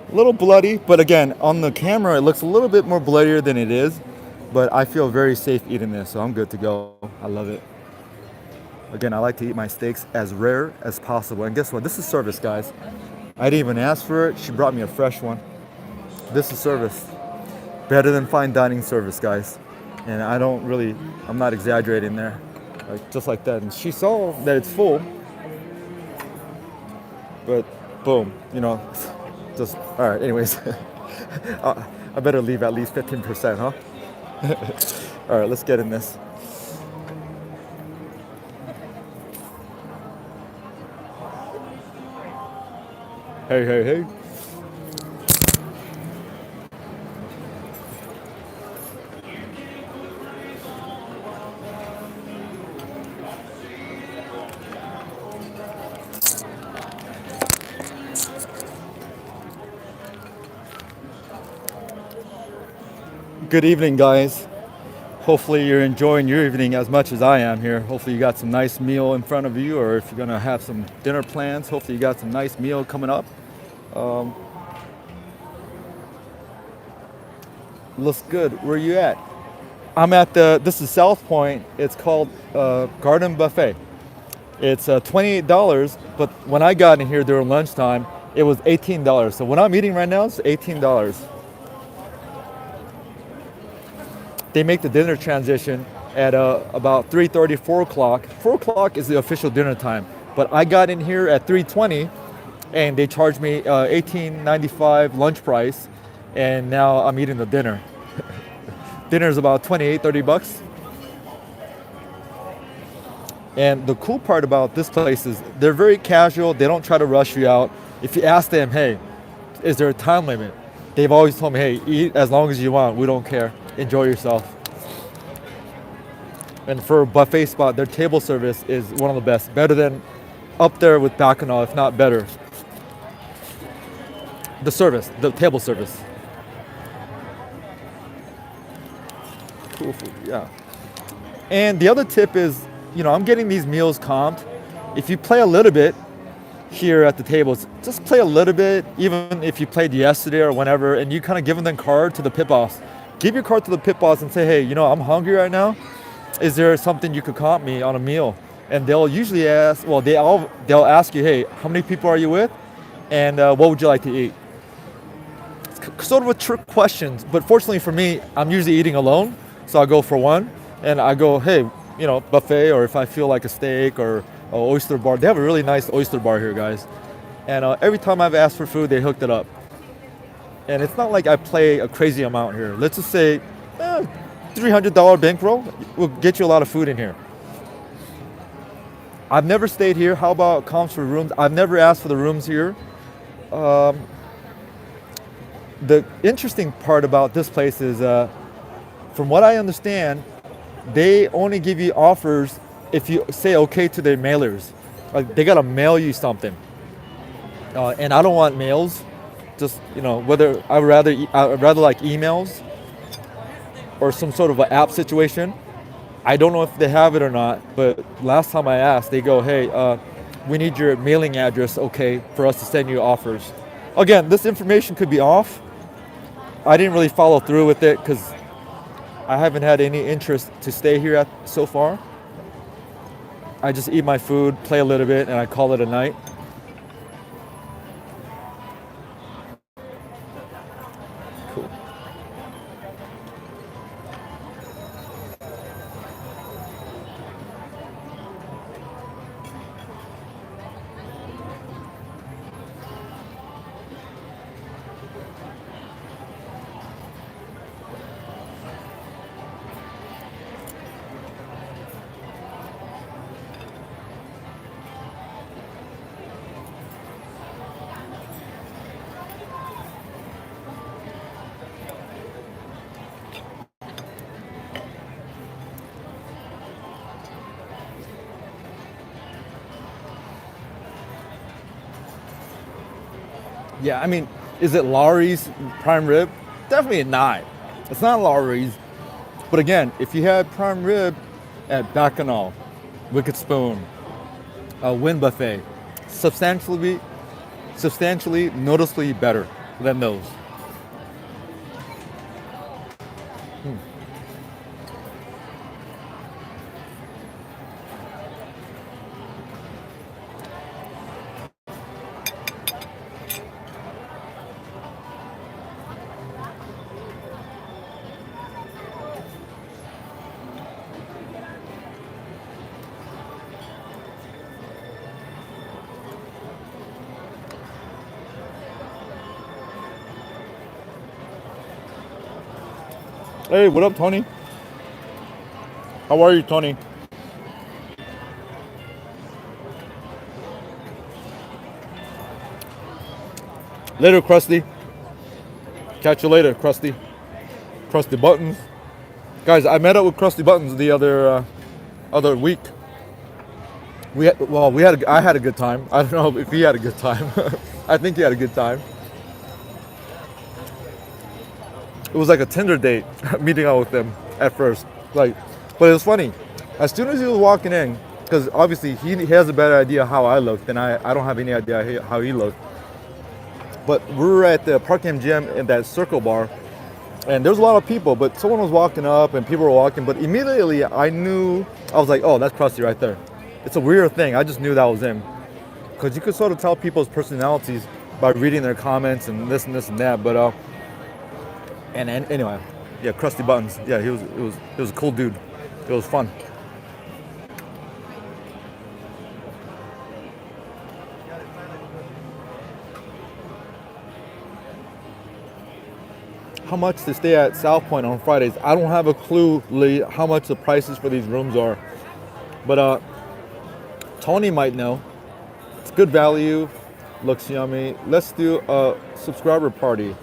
S1: A little bloody, but again, on the camera, it looks a little bit more bloodier than it is. But I feel very safe eating this, so I'm good to go. I love it. Again, I like to eat my steaks as rare as possible. And guess what? This is service, guys. I didn't even ask for it. She brought me a fresh one. This is service. Better than fine dining service, guys. And I'm not exaggerating there. Like, just like that. And she saw that it's full. But boom, you know, just, all right, anyways. I better leave at least 15%, huh? All right, let's get in this. Hey. Good evening, guys. Hopefully you're enjoying your evening as much as I am here. Hopefully you got some nice meal in front of you, or if you're gonna have some dinner plans, hopefully you got some nice meal coming up. Looks good. Where are you at? I'm at this is South Point. It's called Garden Buffet. It's $28, but when I got in here during lunchtime, it was $18. So when I'm eating right now, it's $18. They make the dinner transition at about 3:30, 4 o'clock. 4 o'clock is the official dinner time, but I got in here at 3:20, and they charged me $18.95 lunch price, and now I'm eating the dinner. Dinner is about 28, 30 bucks. And the cool part about this place is they're very casual. They don't try to rush you out. If you ask them, hey, is there a time limit? They've always told me, hey, eat as long as you want. We don't care. Enjoy yourself. And for a buffet spot, their table service is one of the best. Better than up there with Bacchanal, if not better. The service, the table service. Cool food, yeah. And the other tip is, you know, I'm getting these meals comped. If you play a little bit here at the tables, just play a little bit, even if you played yesterday or whenever, and you kind of give them the card to the pit boss. Give your card to the pit boss and say, hey, you know, I'm hungry right now. Is there something you could comp me on a meal? And they'll usually ask, well, they'll ask you, hey, how many people are you with? And what would you like to eat? It's sort of a trick question, but fortunately for me, I'm usually eating alone. So I go for one, and I go, hey, you know, buffet, or if I feel like a steak or an oyster bar. They have a really nice oyster bar here, guys. And every time I've asked for food, they hooked it up. And it's not like I play a crazy amount here. Let's just say $300 bankroll will get you a lot of food in here. I've never stayed here. How about comps for rooms? I've never asked for the rooms here. The interesting part about this place is, from what I understand, they only give you offers if you say okay to their mailers. Like they gotta mail you something. And I don't want mails. Just, you know, whether I'd rather like emails or some sort of an app situation. I don't know if they have it or not, but last time I asked, they go, hey, we need your mailing address, okay, for us to send you offers. Again, this information could be off. I didn't really follow through with it because I haven't had any interest to stay here so far. I just eat my food, play a little bit, and I call it a night. Cool. Yeah, I mean, is it Lowry's prime rib? Definitely not. It's not Lowry's. But again, if you had prime rib at Bacchanal, Wicked Spoon, Wynn Buffet, substantially, noticeably better than those. Hey, what up, Tony? How are you, Tony? Later, Krusty. Catch you later, Krusty. Krusty Buttons. Guys, I met up with Krusty Buttons the other week. I had a good time. I don't know if he had a good time. I think he had a good time. It was like a Tinder date, meeting out with them at first. But it was funny. As soon as he was walking in, because obviously he has a better idea how I looked, and I don't have any idea how he looked. But we were at the Park MGM in that Circle bar, and there was a lot of people, but someone was walking up and people were walking, but immediately I was like, oh, that's Krusty right there. It's a weird thing. I just knew that was him. Because you could sort of tell people's personalities by reading their comments and this and that, but and anyway, yeah, Krusty Buttons. Yeah, he was a cool dude. It was fun. How much to stay at South Point on Fridays? I don't have a clue, Lee, how much the prices for these rooms are. But Tony might know. It's good value. Looks yummy. Let's do a subscriber party.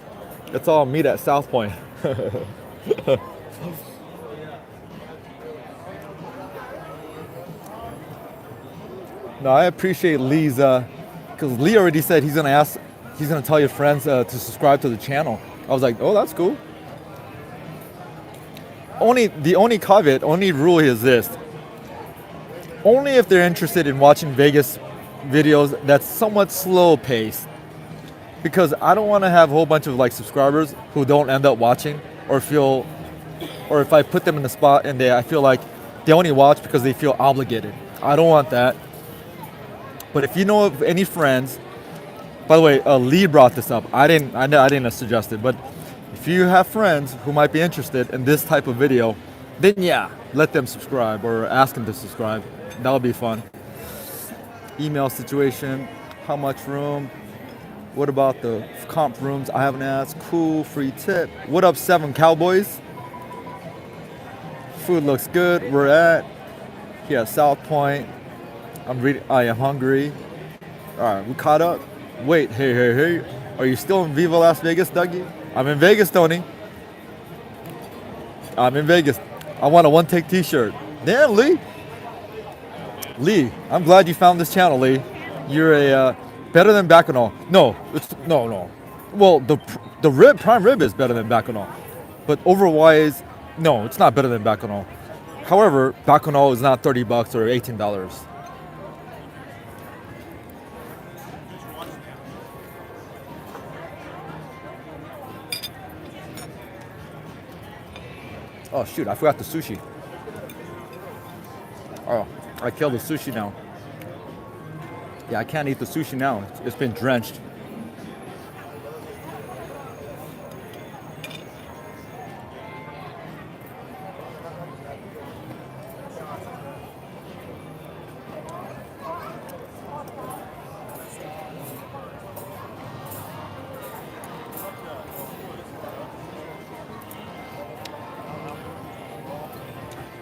S1: Let's all meet at South Point. No, I appreciate Lee's, because Lee already said he's gonna tell your friends to subscribe to the channel. I was like, oh, that's cool. The only caveat, only rule is this. Only if they're interested in watching Vegas videos that's somewhat slow paced. Because I don't want to have a whole bunch of like subscribers who don't end up watching or if I put them in the spot and I feel like they only watch because they feel obligated. I don't want that. But if you know of any friends, by the way, Lee brought this up. I didn't suggest it, but if you have friends who might be interested in this type of video, then yeah, let them subscribe or ask them to subscribe. That would be fun. Email situation, how much room? What about the comp rooms? I haven't asked. Cool, free tip. What up, 7 Cowboys? Food looks good. We're at here at South Point. I am hungry. All right, we caught up. Wait, hey. Are you still in Viva Las Vegas, Dougie? I'm in Vegas, Tony. I'm in Vegas. I want a one-take t-shirt. Damn, Lee. Lee, I'm glad you found this channel, Lee. You're a better than Bacchanal. No. Well, the rib, prime rib is better than Bacchanal. But otherwise, no, it's not better than Bacchanal. However, Bacchanal is not $30 or $18. Oh shoot, I forgot the sushi. Oh, I killed the sushi now. Yeah, I can't eat the sushi now. It's been drenched.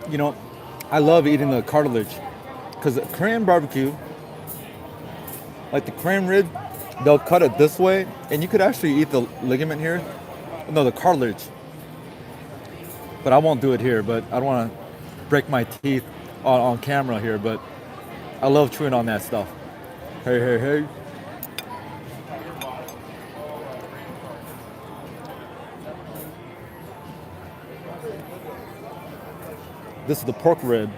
S1: You know, I love eating the cartilage because Korean barbecue, like the Korean rib, they'll cut it this way and you could actually eat the ligament here. No, the cartilage. But I won't do it here, but I don't want to break my teeth on camera here, but I love chewing on that stuff. Hey. This is the pork rib,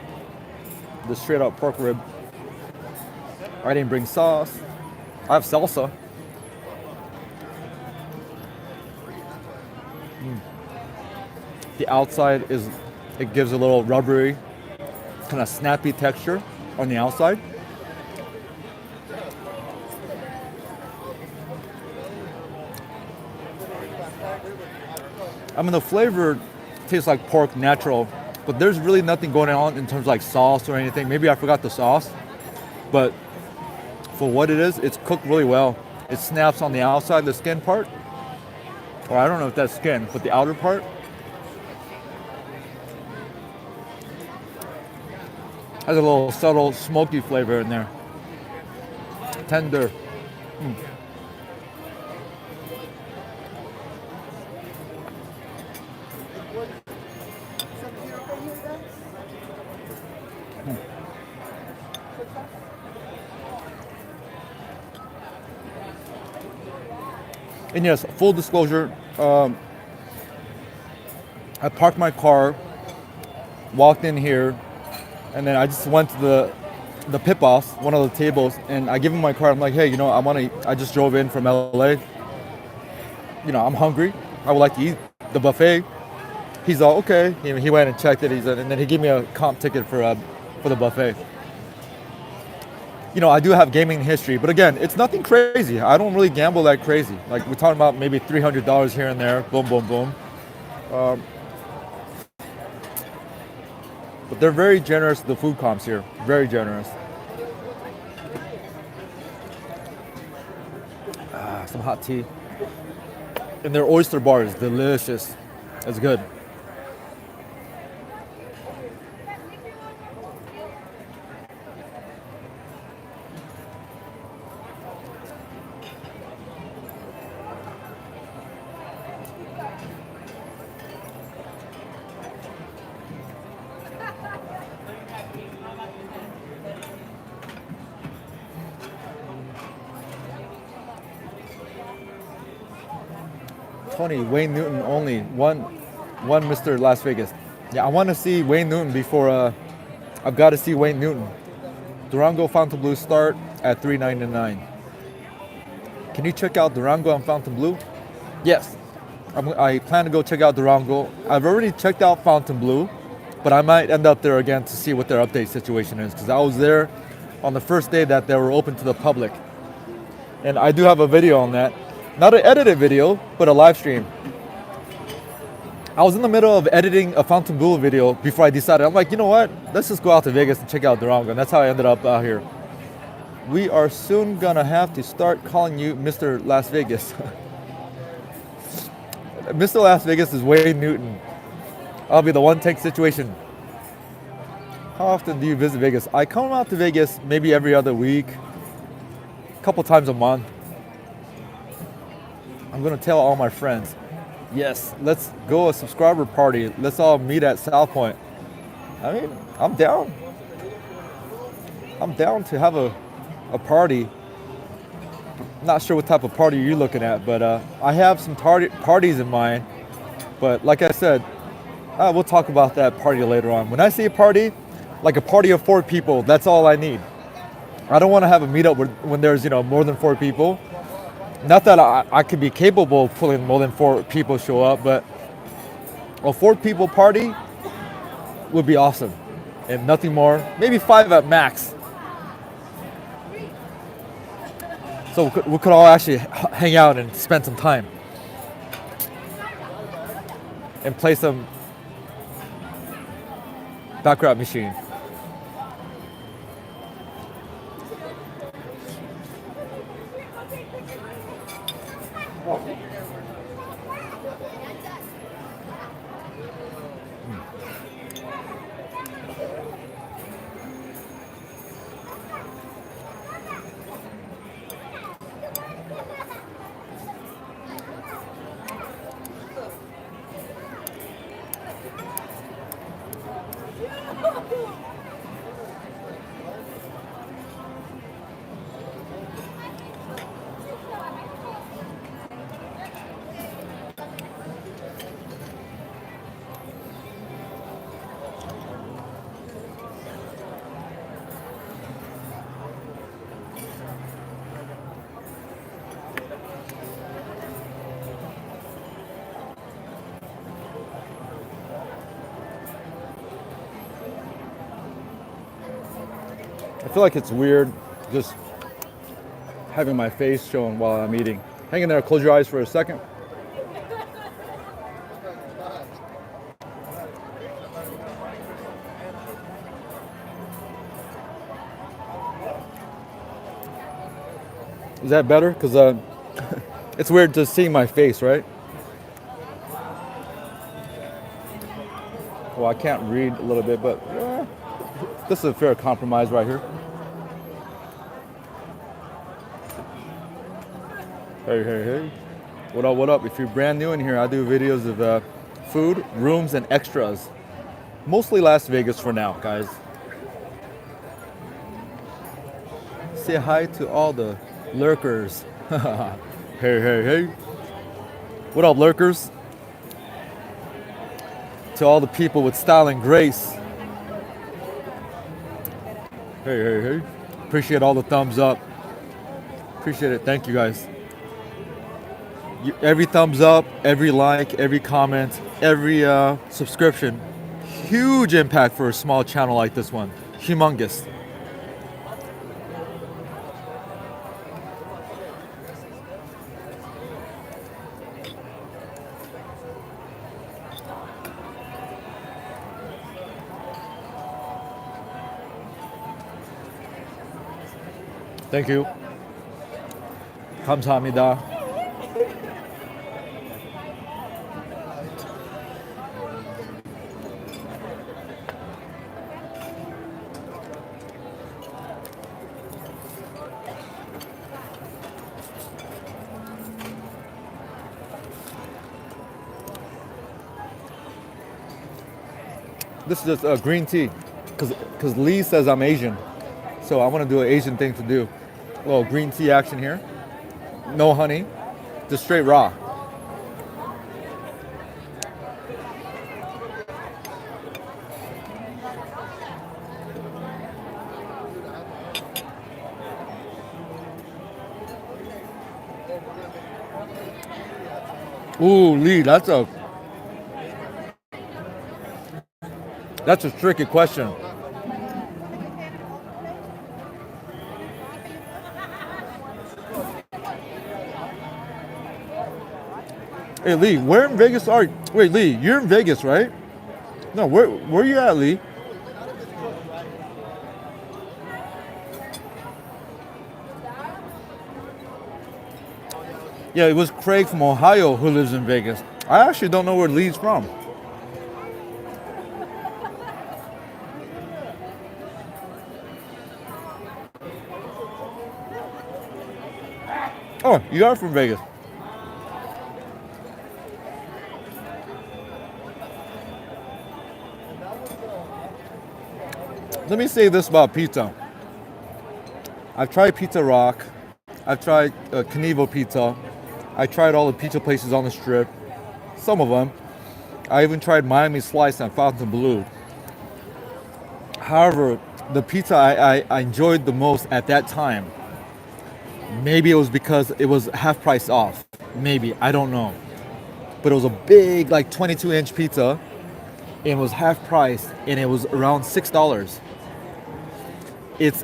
S1: the straight up pork rib. I didn't bring sauce. I have salsa. The outside it gives a little rubbery, kind of snappy texture on the outside. I mean, the flavor tastes like pork natural. But there's really nothing going on in terms of like sauce or anything. Maybe I forgot the sauce. But for what it is, it's cooked really well. It snaps on the outside, the skin part. Or I don't know if that's skin, but the outer part. Has a little subtle smoky flavor in there. Tender. And yes, full disclosure, I parked my car, walked in here, and then I just went to the pit boss, one of the tables, and I give him my card. I'm like, hey, you know, I just drove in from LA. You know, I'm hungry. I would like to eat the buffet. He's all, okay. He went and checked it. And then he gave me a comp ticket for the buffet. You know, I do have gaming history, but again, it's nothing crazy. I don't really gamble that crazy. Like, we're talking about maybe $300 here and there. Boom, boom, boom. But they're very generous, the food comps here. Very generous. Some hot tea. And their oyster bar is delicious. It's good. Funny, Wayne Newton only one Mr. Las Vegas. Yeah, I want to see Wayne Newton before. I've got to see Wayne Newton. Durango Fontainebleau start at $3.99. Can you check out Durango and Fontainebleau? Yes, I plan to go check out Durango. I've already checked out Fontainebleau, but I might end up there again to see what their update situation is because I was there on the first day that they were open to the public, and I do have a video on that. Not an edited video, but a live stream. I was in the middle of editing a Fontainebleau video before I decided, I'm like, you know what? Let's just go out to Vegas and check out Durango. And that's how I ended up out here. We are soon gonna have to start calling you Mr. Las Vegas. Mr. Las Vegas is Wayne Newton. I'll be the one take situation. How often do you visit Vegas? I come out to Vegas maybe every other week, a couple times a month. I'm gonna tell all my friends, yes, let's go a subscriber party. Let's all meet at South Point. I mean, I'm down. I'm down to have a party. Not sure what type of party you're looking at, but I have some parties in mind. But like I said, we'll talk about that party later on. When I say a party, like a party of 4 people, that's all I need. I don't want to have a meetup when there's more than 4 people. Not that I could be capable of pulling more than 4 people show up, but a 4 people party would be awesome. And nothing more, maybe 5 at max. So we could all actually hang out and spend some time. And play some baccarat machine. I feel like it's weird just having my face shown while I'm eating. Hang in there, close your eyes for a second. Is that better? Because it's weird just seeing my face, right? Well, I can't read a little bit, but this is a fair compromise right here. Hey, hey, hey. What up, what up? If you're brand new in here, I do videos of food, rooms, and extras. Mostly Las Vegas for now, guys. Say hi to all the lurkers. Hey, hey, hey. What up, lurkers? To all the people with style and grace. Hey, hey, hey. Appreciate all the thumbs up. Appreciate it. Thank you, guys. Every thumbs up, every like, every comment, every subscription. Huge impact for a small channel like this one. Humongous. Thank you. 감사합니다. This is just green tea, because Lee says I'm Asian, so I want to do an Asian thing to do. A little green tea action here. No honey, just straight raw. Ooh, Lee, that's a tricky question. Hey Lee, where in Vegas are you? Wait, Lee, you're in Vegas, right? No, where you at, Lee? Yeah, it was Craig from Ohio who lives in Vegas. I actually don't know where Lee's from. Oh, you are from Vegas. Let me say this about pizza. I've tried Pizza Rock. I've tried Knievel Pizza. I tried all the pizza places on the strip. Some of them. I even tried Miami Slice and Fontainebleau. However, the pizza I enjoyed the most at that time, maybe it was because it was half price off. Maybe, I don't know. But it was a big, like 22-inch pizza, and it was half price, and it was around $6. It's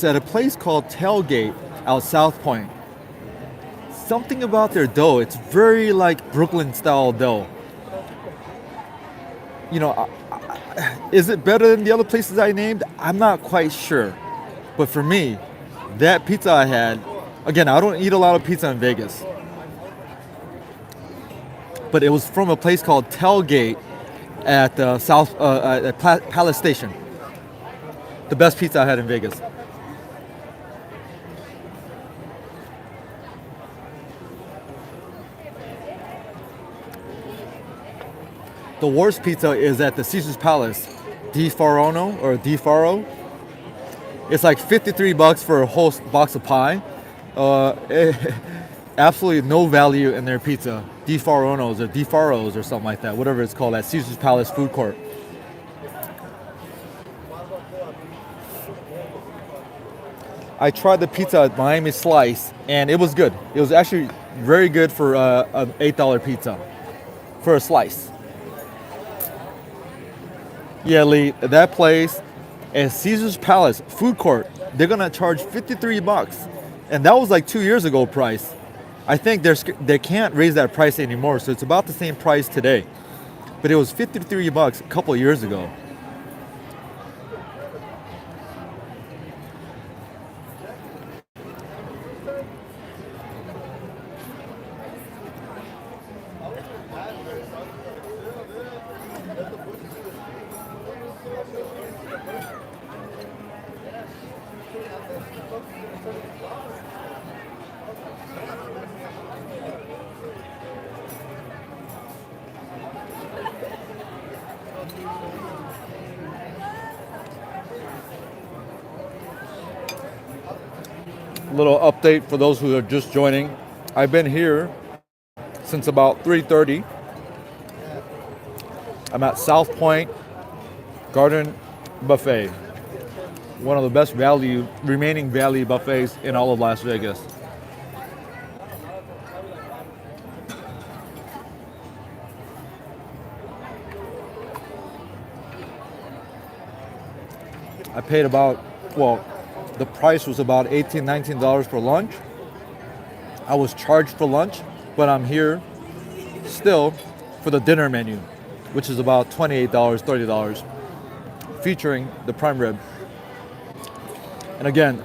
S1: at a place called Tailgate out South Point. Something about their dough, it's very like Brooklyn style dough. You know, is it better than the other places I named? I'm not quite sure. But for me, that pizza I had, again, I don't eat a lot of pizza in Vegas, but it was from a place called Tailgate at Palace Station. The best pizza I had in Vegas. The worst pizza is at the Caesar's Palace, Di Farano or Di Faro. It's like $53 for a whole box of pie. Absolutely no value in their pizza. Di Faronos or Di Faros or something like that, whatever it's called, at Caesar's Palace food court. I tried the pizza at Miami Slice, and it was good. It was actually very good for an $8 pizza for a slice. Yeah, Lee, that place at Caesar's Palace food court, they're gonna charge $53, and that was like 2 years ago price. I think they can't raise that price anymore, so it's about the same price today. But it was $53 a couple of years ago. Little update for those who are just joining. I've been here since about 3:30. I'm at South Point Garden Buffet, one of the best remaining value buffets in all of Las Vegas. I paid the price was about $18, $19 for lunch. I was charged for lunch, but I'm here still for the dinner menu, which is about $28, $30, featuring the prime rib. And again,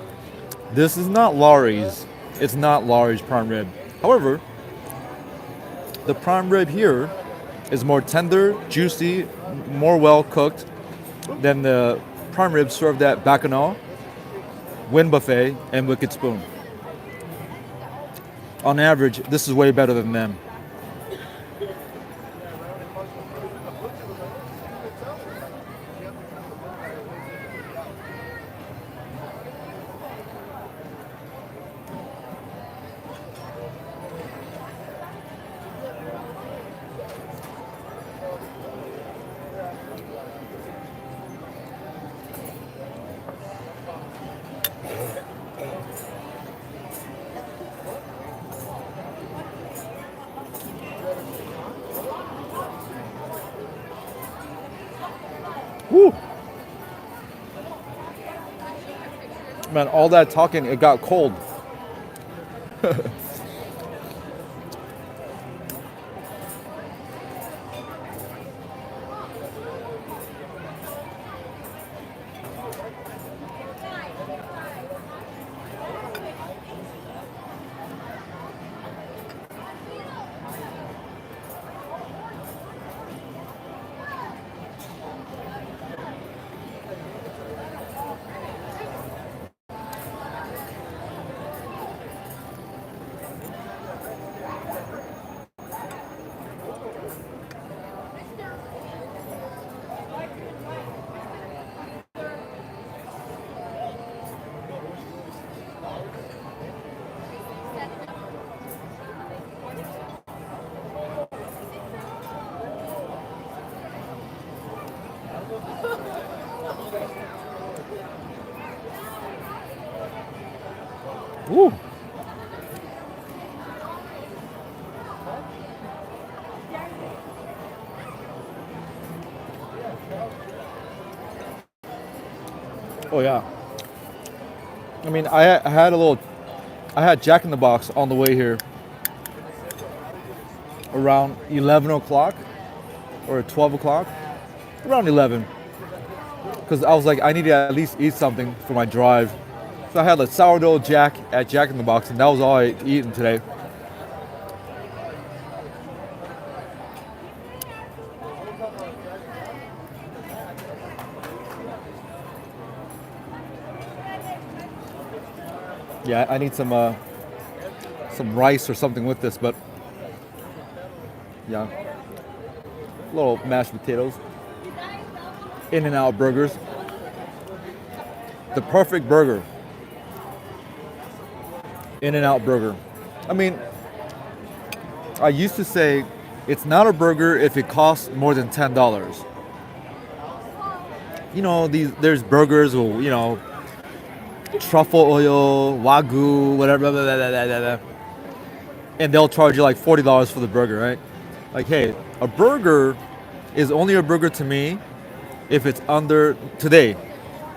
S1: This is not Laurie's. It's not Laurie's prime rib. However, the prime rib here is more tender, juicy, more well cooked than the prime rib served at Bacchanal, Wynn Buffet, and Wicked Spoon. On average, this is way better than them. Woo! Man, all that talking, it got cold. Woo! Oh yeah. I mean, I had Jack in the Box on the way here around 11 o'clock or 12 o'clock, around 11. Because I was like, I need to at least eat something for my drive. So I had a sourdough Jack at Jack in the Box, and that was all I eaten today. Yeah, I need some rice or something with this, but yeah, little mashed potatoes. In-N-Out burgers, the perfect burger. In-N-Out burger. I mean, I used to say it's not a burger if it costs more than $10. You know, there's burgers with, you know, truffle oil, wagyu, whatever, blah, blah, blah, blah, blah, blah. And they'll charge you like $40 for the burger, right? Like, hey, a burger is only a burger to me if it's under, today,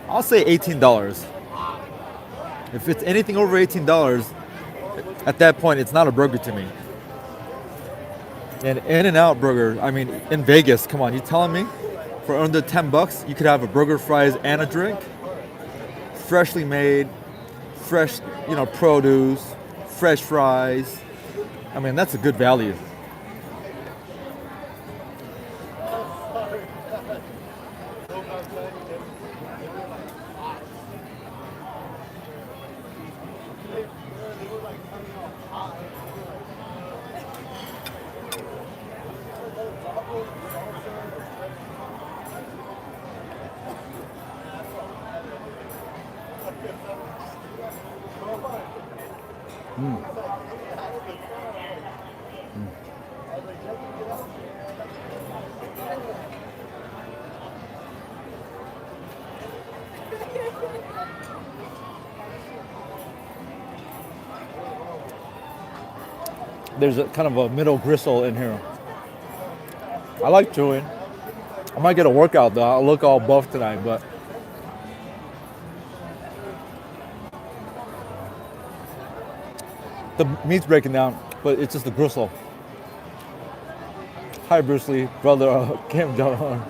S1: I'll say $18. If it's anything over $18, at that point, it's not a burger to me. An In-N-Out burger, I mean, in Vegas, come on, you telling me? For under $10, you could have a burger, fries, and a drink? Freshly made, fresh, you know, produce, fresh fries. I mean, that's a good value. There's a kind of a middle gristle in here. I like chewing. I might get a workout though. I'll look all buff tonight, but the meat's breaking down, but it's just the gristle. Hi, Bruce Lee, brother Kim Jong-un.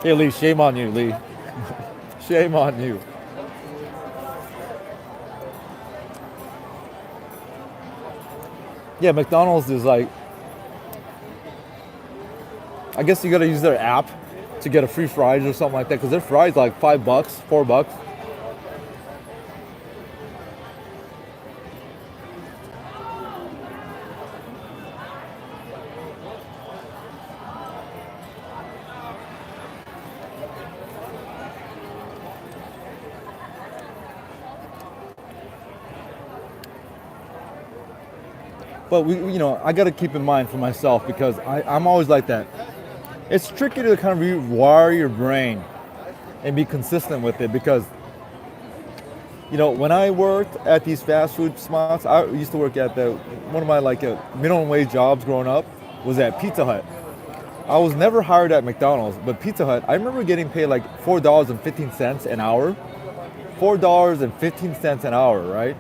S1: Hey, Lee, shame on you, Lee. Shame on you. Yeah, McDonald's is like, I guess you gotta use their app to get a free fries or something like that, because their fries like $5, $4. But I got to keep in mind for myself, because I'm always like that. It's tricky to kind of rewire your brain and be consistent with it, because, when I worked at these fast food spots, I used to work at one of my minimum wage jobs growing up was at Pizza Hut. I was never hired at McDonald's, but Pizza Hut, I remember getting paid like $4.15 an hour. $4.15 an hour, right?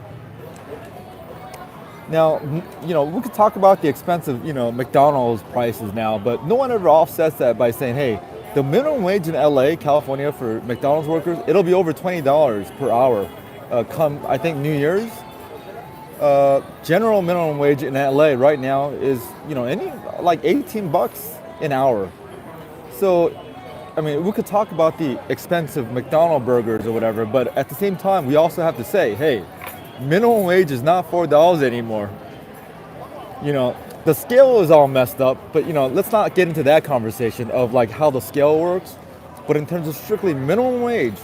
S1: Now, we could talk about the expensive, McDonald's prices now, but no one ever offsets that by saying, hey, the minimum wage in LA, California for McDonald's workers, it'll be over $20 per hour come, I think, New Year's. General minimum wage in LA right now is, like $18 an hour. So, I mean, we could talk about the expensive McDonald's burgers or whatever, but at the same time, we also have to say, hey, minimum wage is not $4 anymore. The scale is all messed up, but let's not get into that conversation of like how the scale works. But in terms of strictly minimum wage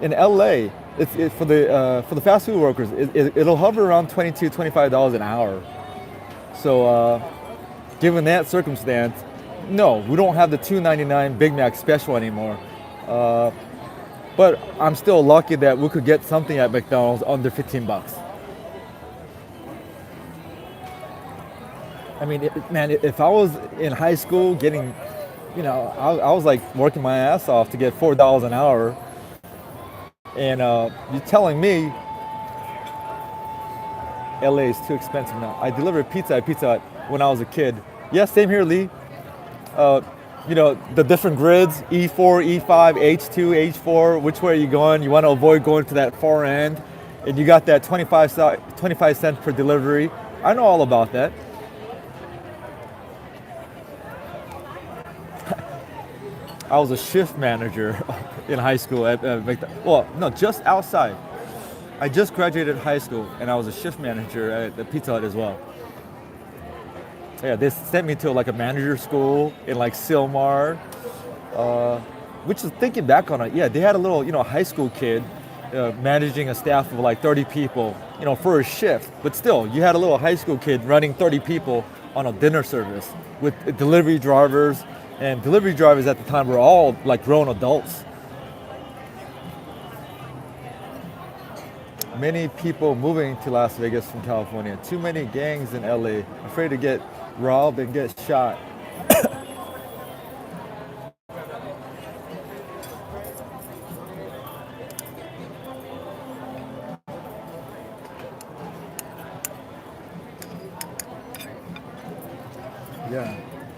S1: in LA, it's for the fast food workers, it'll hover around $22, $25 an hour. So given that circumstance, no, we don't have the $2.99 Big Mac special anymore. But I'm still lucky that we could get something at McDonald's under $15. I mean, man, if I was in high school getting, I was like working my ass off to get $4 an hour. And you're telling me LA is too expensive now. I delivered pizza at Pizza Hut when I was a kid. Yeah, same here, Lee. The different grids, E4, E5, H2, H4, which way are you going? You want to avoid going to that far end. And you got that 25 cents per delivery. I know all about that. I was a shift manager in high school at McDonald's. Well, no, just outside. I just graduated high school and I was a shift manager at the Pizza Hut as well. Yeah, they sent me to like a manager school in like Silmar, which is thinking back on it. Yeah, they had a little, high school kid managing a staff of like 30 people, for a shift. But still, you had a little high school kid running 30 people on a dinner service with delivery drivers. And delivery drivers at the time were all like grown adults. Many people moving to Las Vegas from California. Too many gangs in LA. Afraid to get robbed and get shot.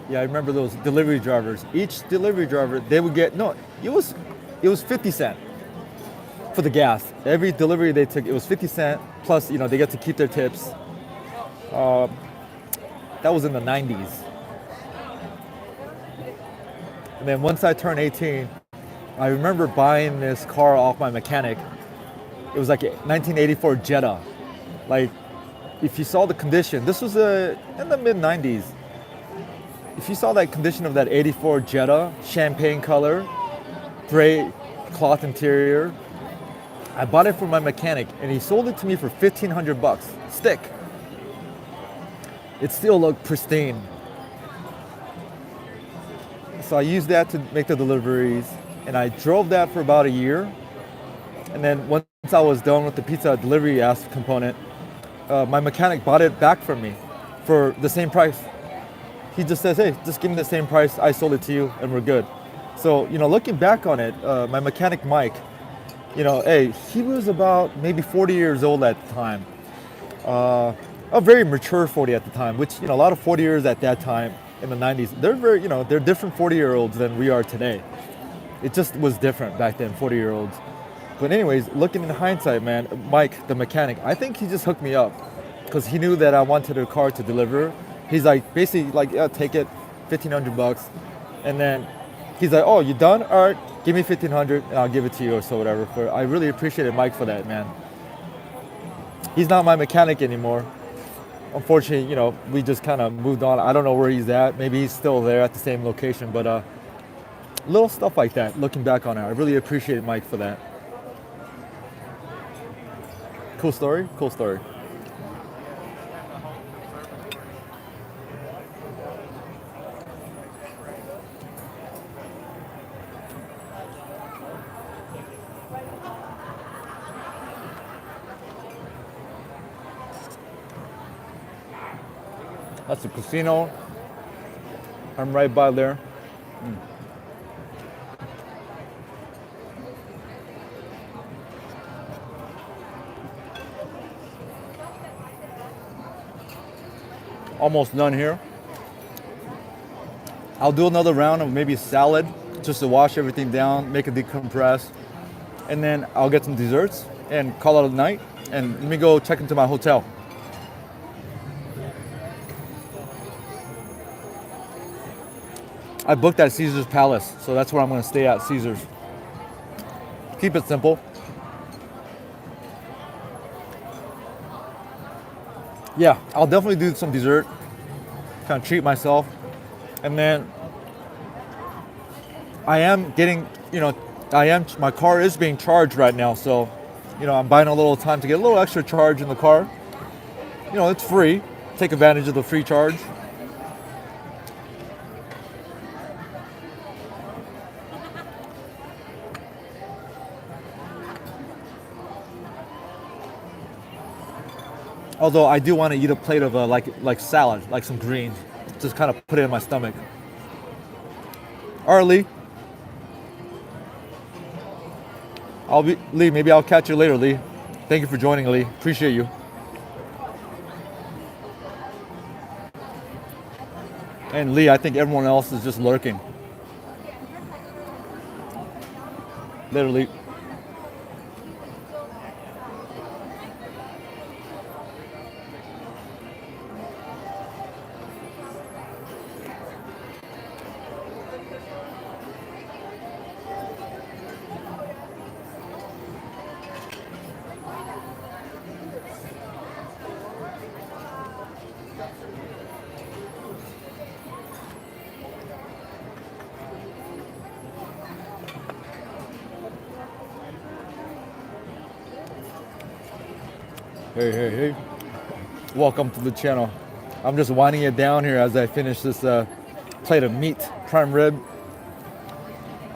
S1: Yeah, I remember those delivery drivers. Each delivery driver, they would get, it was 50 cents for the gas. Every delivery they took, it was 50 cents, plus, they get to keep their tips. That was in the 90s. And then once I turned 18, I remember buying this car off my mechanic. It was like a 1984 Jetta. Like, if you saw the condition, this was in the mid-90s. If you saw that condition of that 84 Jetta, champagne color, gray cloth interior, I bought it from my mechanic and he sold it to me for $1,500, stick. It still looked pristine. So I used that to make the deliveries and I drove that for about a year. And then once I was done with the pizza delivery component, my mechanic bought it back from me for the same price. He just says, hey, just give me the same price, I sold it to you, and we're good. So, looking back on it, my mechanic, Mike, he was about maybe 40 years old at the time. A very mature 40 at the time, which, a lot of 40 years at that time in the 90s, they're very, they're different 40-year-olds than we are today. It just was different back then, 40-year-olds. But anyways, looking in hindsight, man, Mike, the mechanic, I think he just hooked me up because he knew that I wanted a car to deliver. He's like, basically like, yeah, take it, $1,500. And then he's like, oh, you done? All right, give me $1,500 and I'll give it to you or so, whatever. I really appreciated Mike for that, man. He's not my mechanic anymore. Unfortunately, you know, we just kind of moved on. I don't know where he's at. Maybe he's still there at the same location, but little stuff like that, looking back on it, I really appreciate Mike for that. Cool story? Cool story. That's the casino. I'm right by there. Almost done here. I'll do another round of maybe salad just to wash everything down, make it decompress. And then I'll get some desserts and call it a night. And let me go check into my hotel. I booked at Caesar's Palace, so that's where I'm gonna stay at, Caesar's. Keep it simple. Yeah, I'll definitely do some dessert, kind of treat myself. And then I am getting, my car is being charged right now, so, I'm buying a little time to get a little extra charge in the car. It's free. Take advantage of the free charge. Although I do want to eat a plate of like salad, like some greens, just kind of put it in my stomach. All right, Lee. Lee, maybe I'll catch you later, Lee. Thank you for joining, Lee. Appreciate you. And Lee, I think everyone else is just lurking. Later, Lee. Hey. Welcome to the channel. I'm just winding it down here as I finish this plate of meat, prime rib.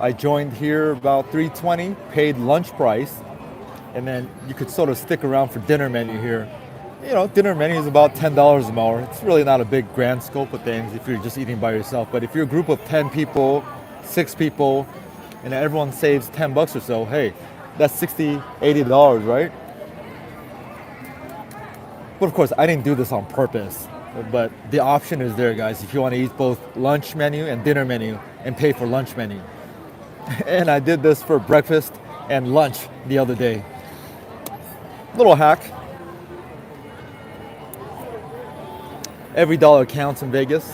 S1: I joined here about 3:20, paid lunch price, and then you could sort of stick around for dinner menu here. Dinner menu is about $10 an hour. It's really not a big grand scope of things if you're just eating by yourself. But if you're a group of 10 people, 6 people, and everyone saves $10 or so, hey, that's $60, $80, right? But of course, I didn't do this on purpose. But the option is there, guys, if you want to eat both lunch menu and dinner menu and pay for lunch menu. And I did this for breakfast and lunch the other day. Little hack. Every dollar counts in Vegas.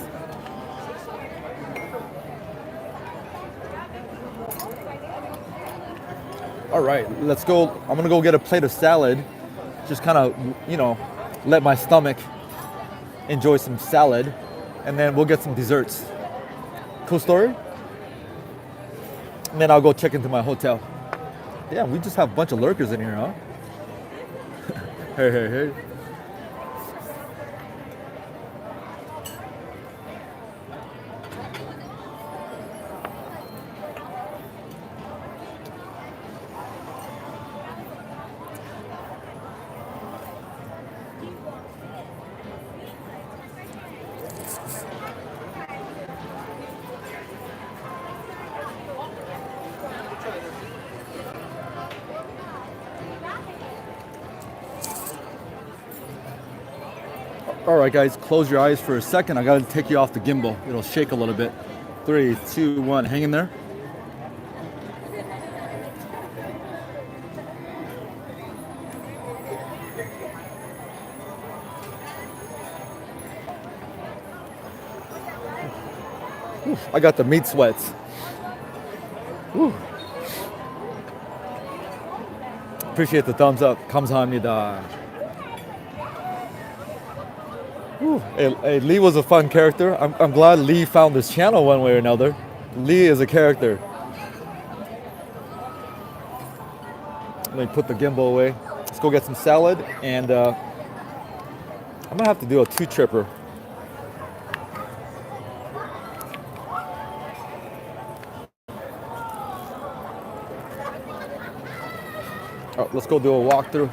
S1: All right, let's go. I'm gonna go get a plate of salad. Just kind of, let my stomach enjoy some salad, and then we'll get some desserts. Cool story? And then I'll go check into my hotel. Yeah, we just have a bunch of lurkers in here, huh? Hey. All right, guys, close your eyes for a second. I gotta take you off the gimbal. It'll shake a little bit. 3, 2, 1, hang in there. I got the meat sweats. Whew. Appreciate the thumbs up. 감사합니다. Hey, Lee was a fun character. I'm glad Lee found this channel one way or another. Lee is a character. Let me put the gimbal away. Let's go get some salad, and I'm gonna have to do a 2-tripper. Oh, let's go do a walkthrough.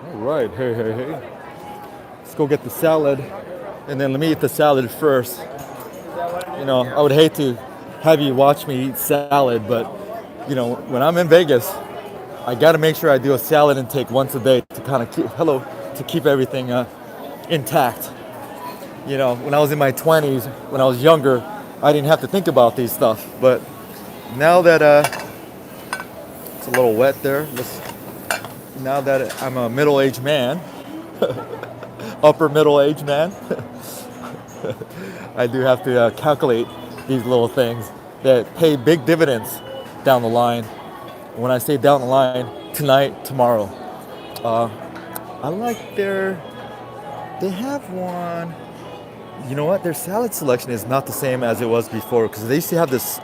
S1: All right, hey. Let's go get the salad, and then let me eat the salad first. You know, I would hate to have you watch me eat salad, but you know, when I'm in Vegas, I got to make sure I do a salad intake once a day to kind of keep everything intact. You know, when I was in my 20s, when I was younger, I didn't have to think about these stuff. But now that it's a little wet there, now that I'm a middle-aged man, upper middle-aged man, I do have to calculate these little things that pay big dividends down the line. When I say down the line, tonight, tomorrow. I like they have one. You know what? Their salad selection is not the same as it was before, because they used to have this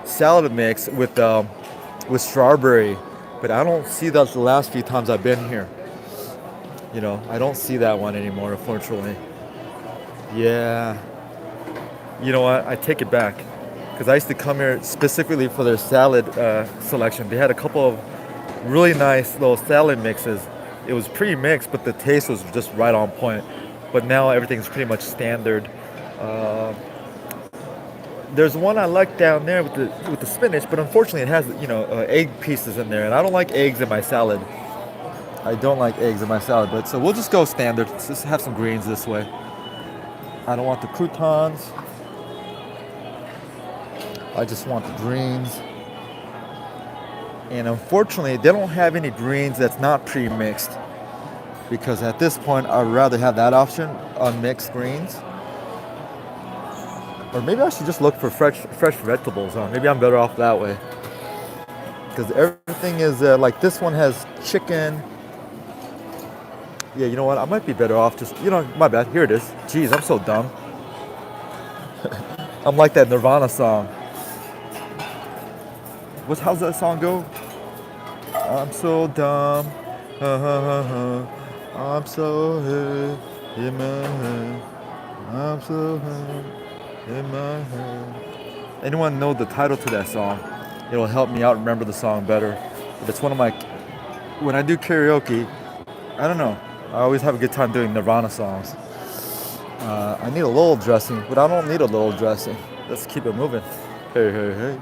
S1: salad mix with strawberry, but I don't see that the last few times I've been here. You know, I don't see that one anymore, unfortunately. Yeah. You know what? I take it back, because I used to come here specifically for their salad selection. They had a couple of really nice little salad mixes. It was pre-mixed, but the taste was just right on point. But now everything's pretty much standard. There's one I like down there with the spinach, but unfortunately it has, you know, egg pieces in there, and I don't like eggs in my salad. I don't like eggs in my salad, but so we'll just go standard. Let's just have some greens this way. I don't want the croutons. I just want the greens. And unfortunately, they don't have any greens that's not pre-mixed, because at this point, I'd rather have that option, unmixed greens. Or maybe I should just look for fresh vegetables. Maybe I'm better off that way. Because everything is, like this one has chicken. Yeah, you know what? I might be better off just, you know, my bad. Here it is. Jeez, I'm so dumb. I'm like that Nirvana song. How's that song go? I'm so dumb. I'm so high in my head. I'm so high in my head. Anyone know the title to that song? It'll help me out remember the song better. But it's one of my, when I do karaoke, I don't know, I always have a good time doing Nirvana songs. I need a little dressing, but I don't need a little dressing. Let's keep it moving. Hey.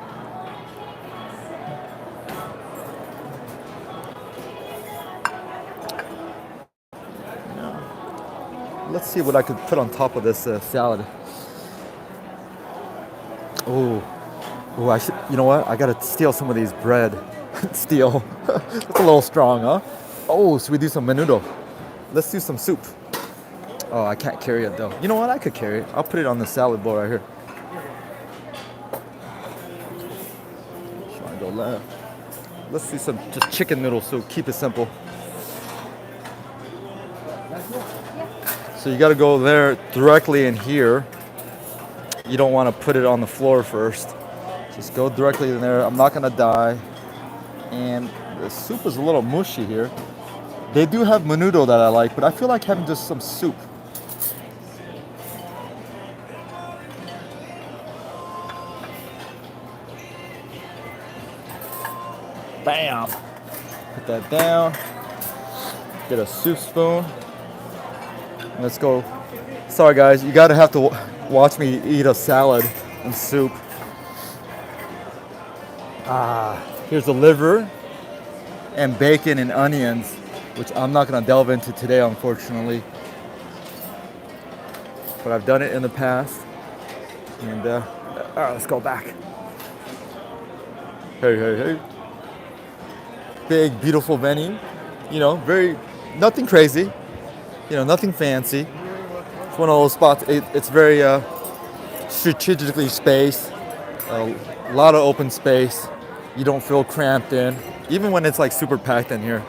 S1: Let's see what I could put on top of this salad. Oh, I should. You know what? I gotta steal some of these bread. Steal. That's a little strong, huh? Oh, should we do some menudo? Let's do some soup. Oh, I can't carry it though. You know what? I could carry it. I'll put it on the salad bowl right here. Try and go left. Let's do some just chicken noodle soup. Keep it simple. So you got to go there directly in here. You don't want to put it on the floor first. Just go directly in there. I'm not going to die. And the soup is a little mushy here. They do have menudo that I like, but I feel like having just some soup. Bam! Put that down. Get a soup spoon. Let's go. Sorry guys, you gotta have to watch me eat a salad and soup. Here's the liver and bacon and onions. which I'm not gonna delve into today, unfortunately. But I've done it in the past. And all right, let's go back. Hey. Big, beautiful venue. You know, nothing crazy. You know, nothing fancy. It's one of those spots. It's very strategically spaced. A lot of open space. You don't feel cramped in, even when it's like super packed in here.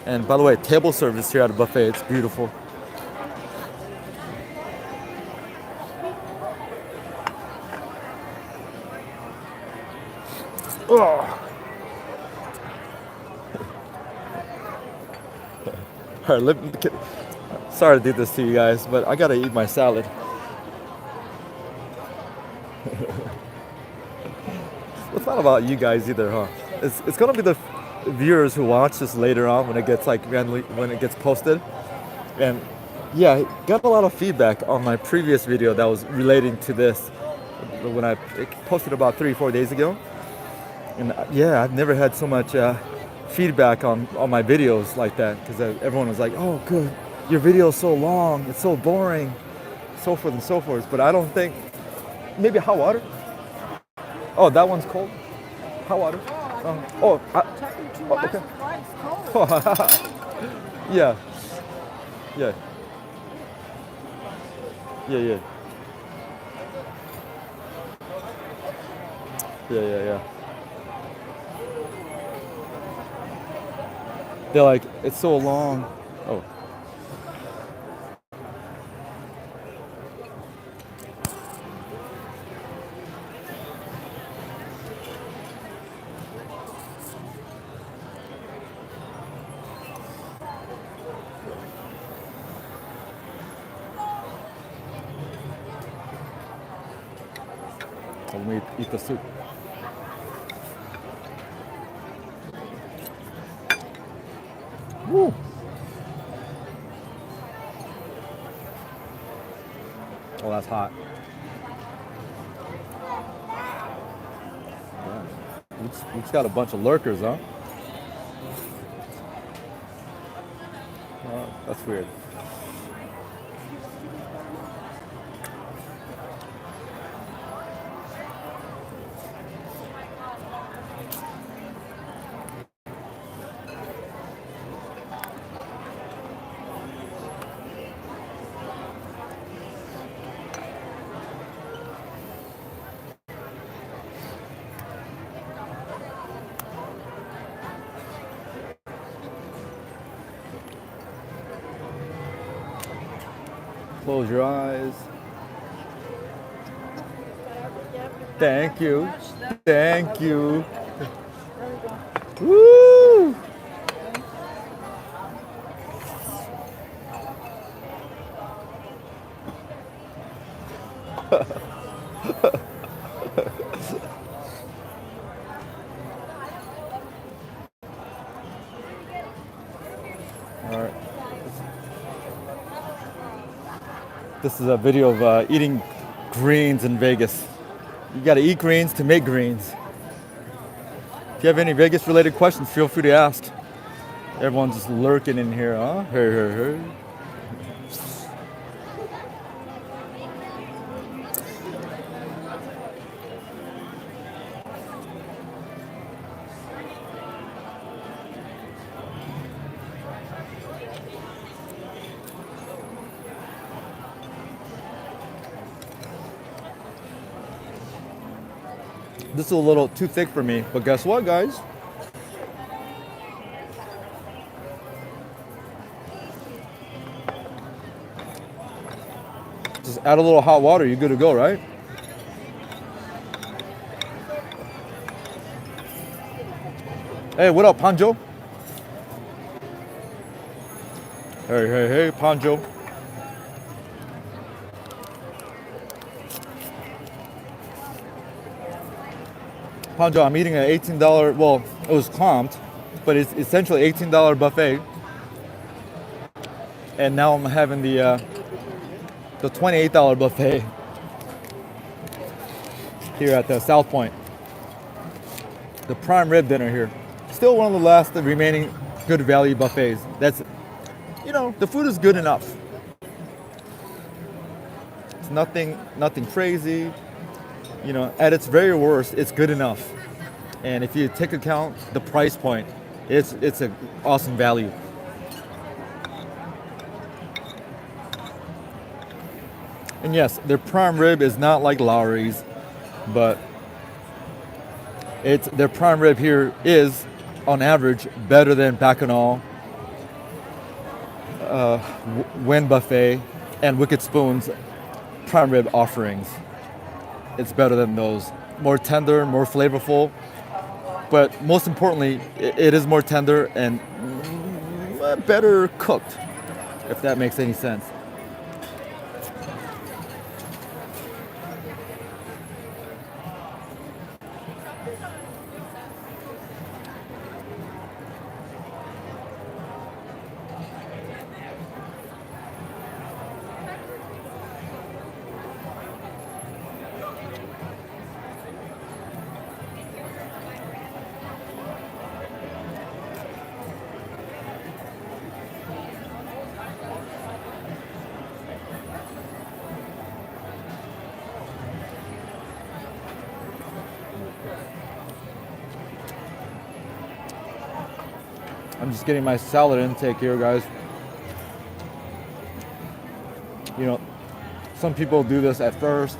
S1: And by the way, table service here at a buffet, it's beautiful. Oh. All right, sorry to do this to you guys, but I gotta eat my salad. It's not about you guys either, huh? It's gonna be the viewers who watch this later on when it gets when it gets posted. And yeah, I got a lot of feedback on my previous video that was relating to this when I posted about 3-4 days ago. And yeah, I've never had so much feedback on my videos like that, because everyone was like, "Oh, good, your video is so long, it's so boring," so forth and so forth. But I don't think, maybe hot water. Oh, that one's cold. Hot water. Okay. Yeah. They're like, it's so long. Oh. Let me eat the soup. Woo. Oh, that's hot. Yeah. It's got a bunch of lurkers, huh? Oh, that's weird. Close your eyes. Thank you. Thank you. Woo! All right. This is a video of eating greens in Vegas. You gotta eat greens to make greens. If you have any Vegas related questions, feel free to ask. Everyone's just lurking in here, huh? Hey. This is a little too thick for me, but guess what, guys? Just add a little hot water, you're good to go, right? Hey, what up, Panjo? Hey, Panjo. Panjo, I'm eating an $18, well, it was comped, but it's essentially $18 buffet. And now I'm having the $28 buffet here at the South Point. The prime rib dinner here. Still one of the last remaining good value buffets. That's, you know, the food is good enough. It's nothing crazy. You know, at its very worst, it's good enough. And if you take account the price point, it's an awesome value. And yes, their prime rib is not like Lowry's, but their prime rib here is, on average, better than Bacchanal, Wynn Buffet, and Wicked Spoon's prime rib offerings. It's better than those. More tender, more flavorful, but most importantly, it is more tender and better cooked, if that makes any sense. I'm just getting my salad intake here, guys. You know, some people do this at first.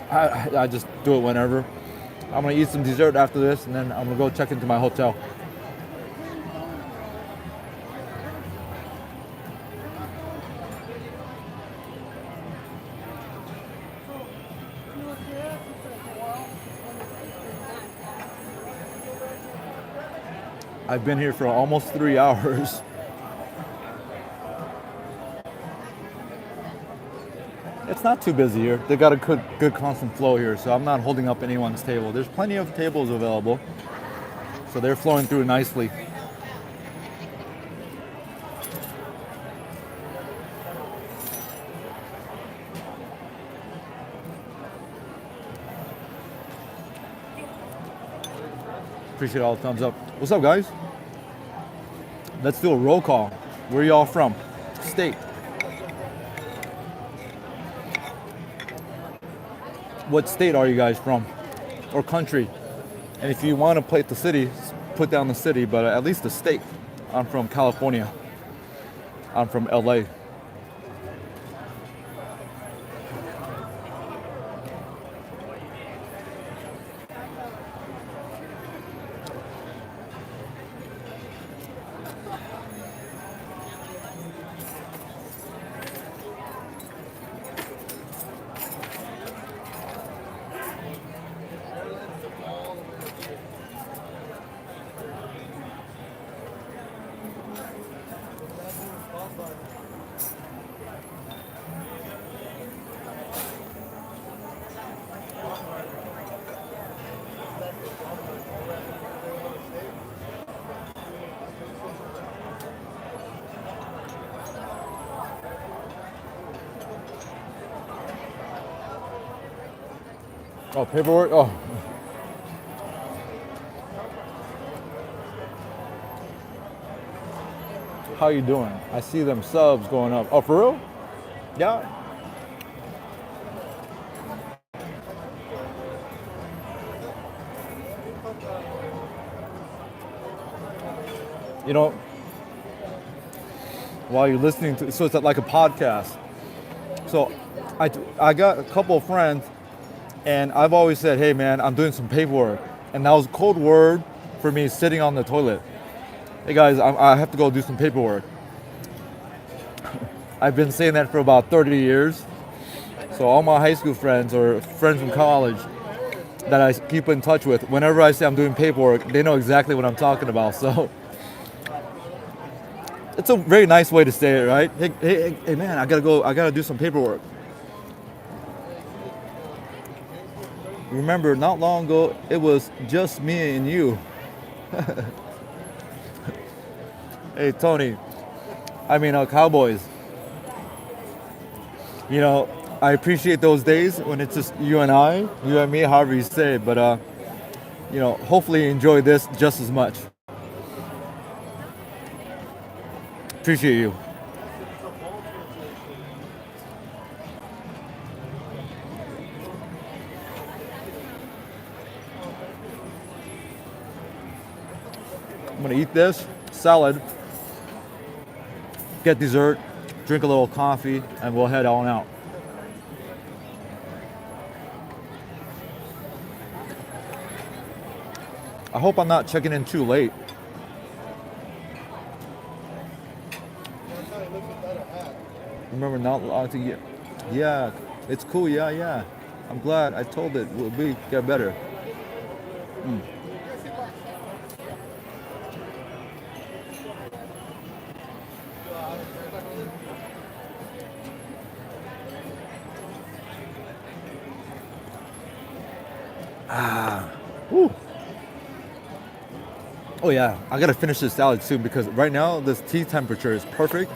S1: I just do it whenever. I'm gonna eat some dessert after this, and then I'm gonna go check into my hotel. I've been here for almost 3 hours. It's not too busy here. They got a good constant flow here, so I'm not holding up anyone's table. There's plenty of tables available, so they're flowing through nicely. Appreciate all the thumbs up. What's up, guys? Let's do a roll call. Where y'all from? State. What state are you guys from? Or country? And if you want to play the city, put down the city, but at least the state. I'm from California. I'm from LA. Oh, paperwork? Oh. How you doing? I see them subs going up. Oh, for real? Yeah. You know, while you're listening to, so it's like a podcast. So I got a couple of friends, and I've always said, hey man, I'm doing some paperwork. And that was a code word for me sitting on the toilet. Hey guys, I have to go do some paperwork. I've been saying that for about 30 years. So all my high school friends or friends from college that I keep in touch with, whenever I say I'm doing paperwork, they know exactly what I'm talking about. So it's a very nice way to say it, right? Hey man, I gotta do some paperwork. Remember, not long ago, it was just me and you. Hey, Tony. Cowboys. You know, I appreciate those days when it's just you and me, however you say it. But, hopefully you enjoy this just as much. appreciate you. I'm gonna eat this salad, get dessert, drink a little coffee, and we'll head on out. I hope I'm not checking in too late. Remember, not allowed to get. Yeah, it's cool. Yeah. I'm glad I told it will get better. Woo. Oh yeah, I gotta finish this salad soon because right now this tea temperature is perfect.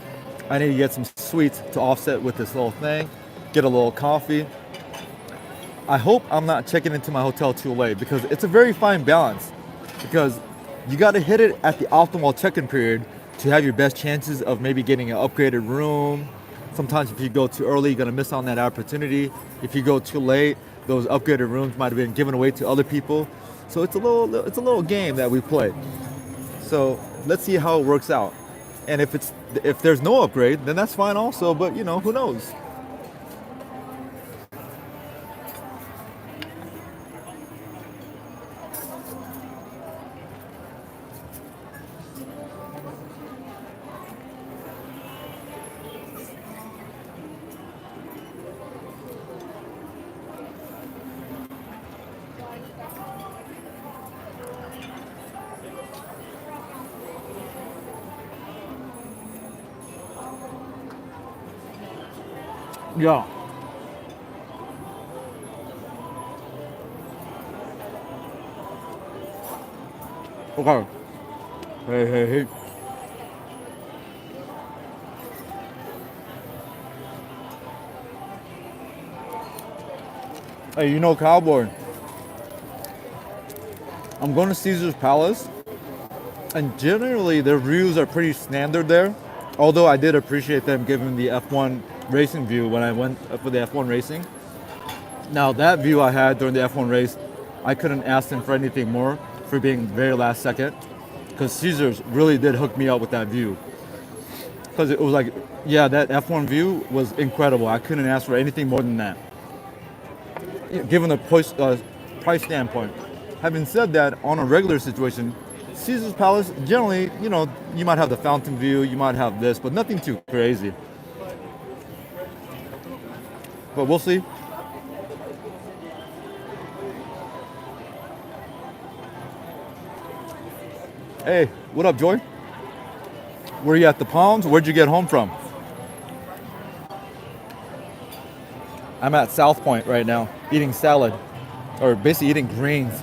S1: I need to get some sweets to offset with this little thing. Get a little coffee. I hope I'm not checking into my hotel too late because it's a very fine balance. Because you gotta hit it at the optimal check-in period to have your best chances of maybe getting an upgraded room. Sometimes if you go too early, you're gonna miss on that opportunity. If you go too late, those upgraded rooms might have been given away to other people. So it's a little game that we play. So let's see how it works out. And if there's no upgrade, then that's fine also. But you know, who knows? Yeah. Okay. Hey. Hey, you know, Cowboy. I'm going to Caesar's Palace, and generally their views are pretty standard there. Although I did appreciate them giving the F1 racing view when I went for the F1 racing. Now that view I had during the F1 race, I couldn't ask them for anything more for being very last second, because Caesar's really did hook me up with that view. Because it was like, yeah, that F1 view was incredible. I couldn't ask for anything more than that, given the price standpoint. Having said that, on a regular situation, Caesar's Palace, generally, you know, you might have the fountain view, you might have this, but nothing too crazy. But we'll see. Hey, what up, Joy? Were you at the Palms? Where'd you get home from? I'm at South Point right now, eating salad, or basically eating greens.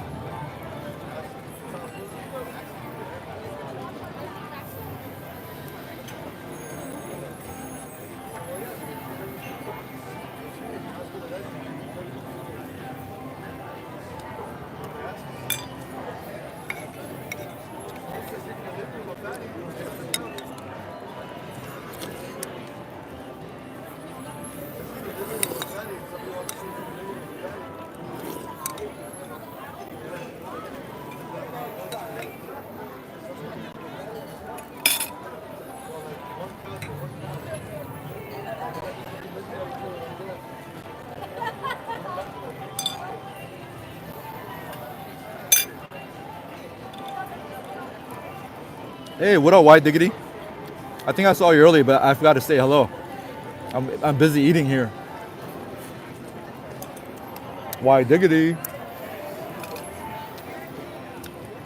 S1: Hey, what up, White Diggity? I think I saw you earlier, but I forgot to say hello. I'm busy eating here. White Diggity.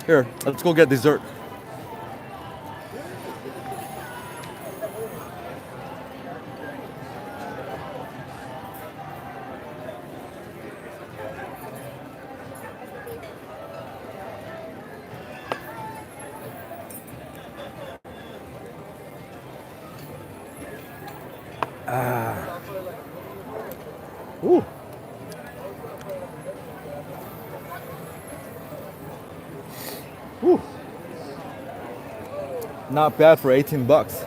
S1: Here, let's go get dessert. Ooh. Ooh. Not bad for 18 bucks.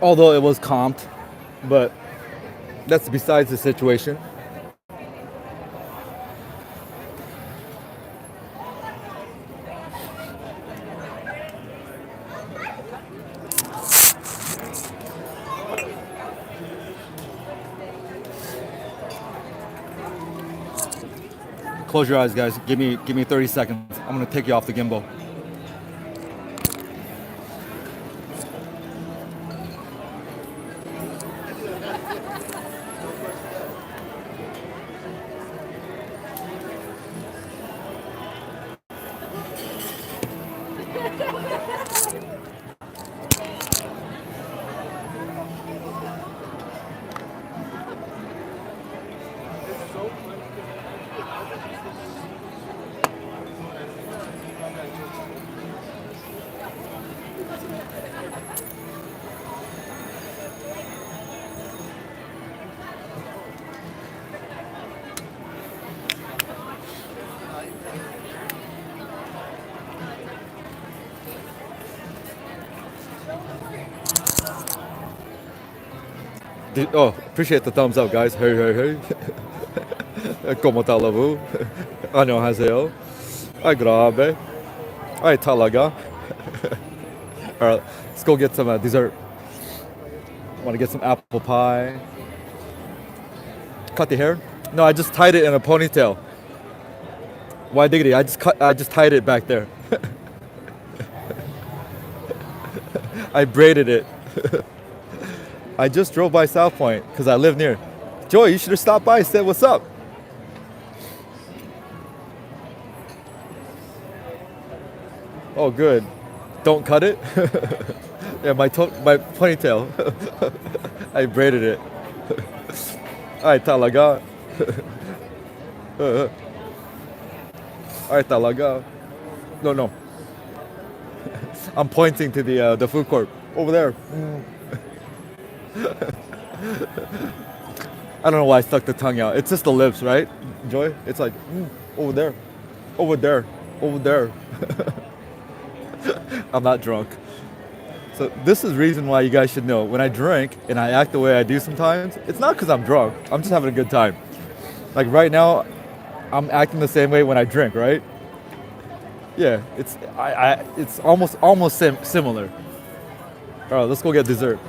S1: Although it was comped, but that's besides the situation. Close your eyes, guys. Give me 30 seconds. I'm gonna take you off the gimbal. Oh, appreciate the thumbs up, guys. Hey, hey, hey. ¿Cómo está la vu? 안녕하세요. Ay, grabe. Ay, talaga. All right, let's go get some dessert. Want to get some apple pie. Cut the hair? No, I just tied it in a ponytail. Why diggity? I just tied it back there. I braided it. I just drove by South Point because I live near. Joy, you should have stopped by and said what's up. Oh, good. Don't cut it. Yeah, my ponytail. I braided it. Ay, talaga. Ay, talaga. No. I'm pointing to the food court over there. I don't know why I stuck the tongue out. It's just the lips, right, Joy? It's like over there, over there, over there. I'm not drunk. So this is the reason why you guys should know. When I drink and I act the way I do sometimes, it's not because I'm drunk. I'm just having a good time. Like right now, I'm acting the same way when I drink, right? Yeah, it's almost similar. All right, let's go get dessert.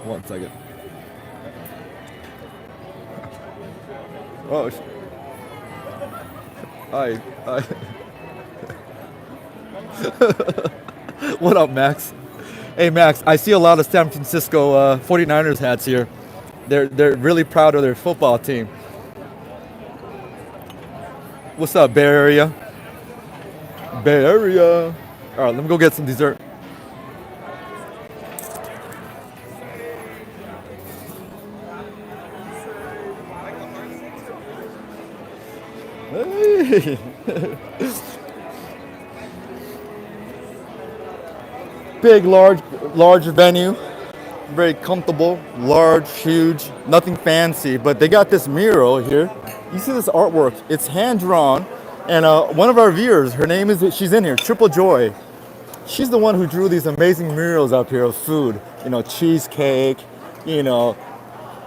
S1: One second. Oh, I. What up, Max? Hey, Max, I see a lot of San Francisco 49ers hats here. They're really proud of their football team. What's up, Bay Area? Bay Area. All right, let me go get some dessert. Hey. Big, large venue. Very comfortable, large, huge, nothing fancy, but they got this mural here. You see this artwork? It's hand drawn, and one of our viewers, she's in here, Triple Joy. She's the one who drew these amazing murals up here of food. You know, cheesecake,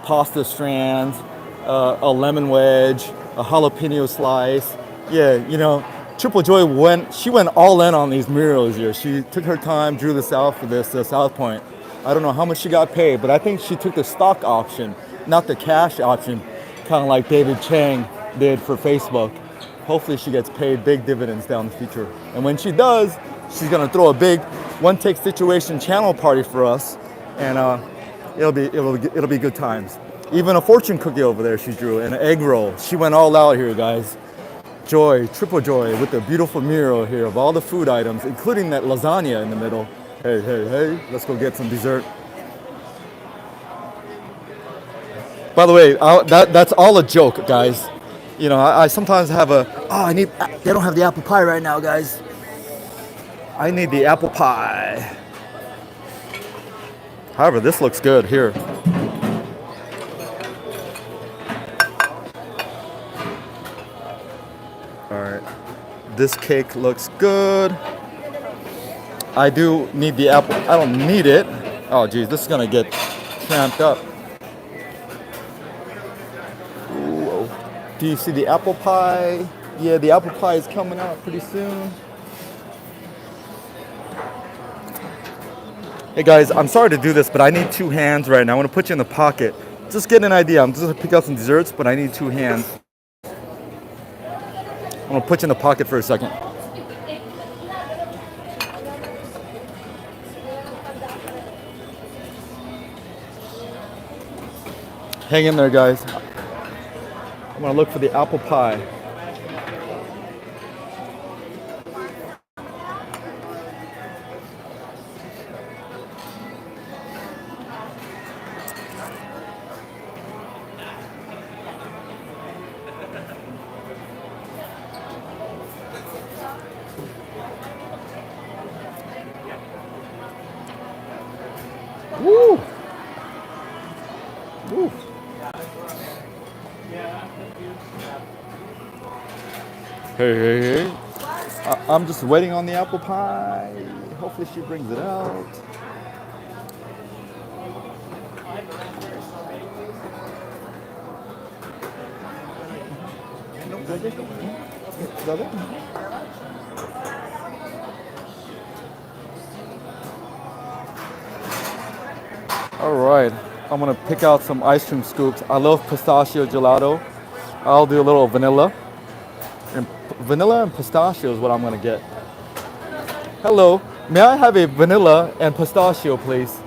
S1: pasta strands, a lemon wedge, a jalapeno slice. Yeah, Triple Joy went all in on these murals here. She took her time, drew this out for this South Point. I don't know how much she got paid, but I think she took the stock option, not the cash option, kind of like David Chang did for Facebook. Hopefully she gets paid big dividends down the future. And when she does, she's gonna throw a big one take situation channel party for us, and it'll be good times. Even a fortune cookie over there she drew, and an egg roll. She went all out here, guys. Joy, Triple Joy, with the beautiful mural here of all the food items, including that lasagna in the middle. Hey, let's go get some dessert. By the way, that's all a joke, guys. I sometimes have they don't have the apple pie right now, guys. I need the apple pie. However, this looks good here. All right, this cake looks good. I do need the apple. I don't need it. Oh geez, this is gonna get tramped up. Ooh. Do you see the apple pie? Yeah, the apple pie is coming out pretty soon. Hey guys, I'm sorry to do this, but I need 2 hands right now. I want to put you in the pocket. Just get an idea. I'm just gonna pick out some desserts, but I need 2 hands. I'm gonna put you in the pocket for a second. Hang in there, guys. I'm gonna look for the apple pie. Woo! Woo! Hey. I'm just waiting on the apple pie. Hopefully she brings it out. All right, I'm gonna pick out some ice cream scoops. I love pistachio gelato. I'll do a little vanilla. And vanilla and pistachio is what I'm gonna get. Hello, may I have a vanilla and pistachio, please?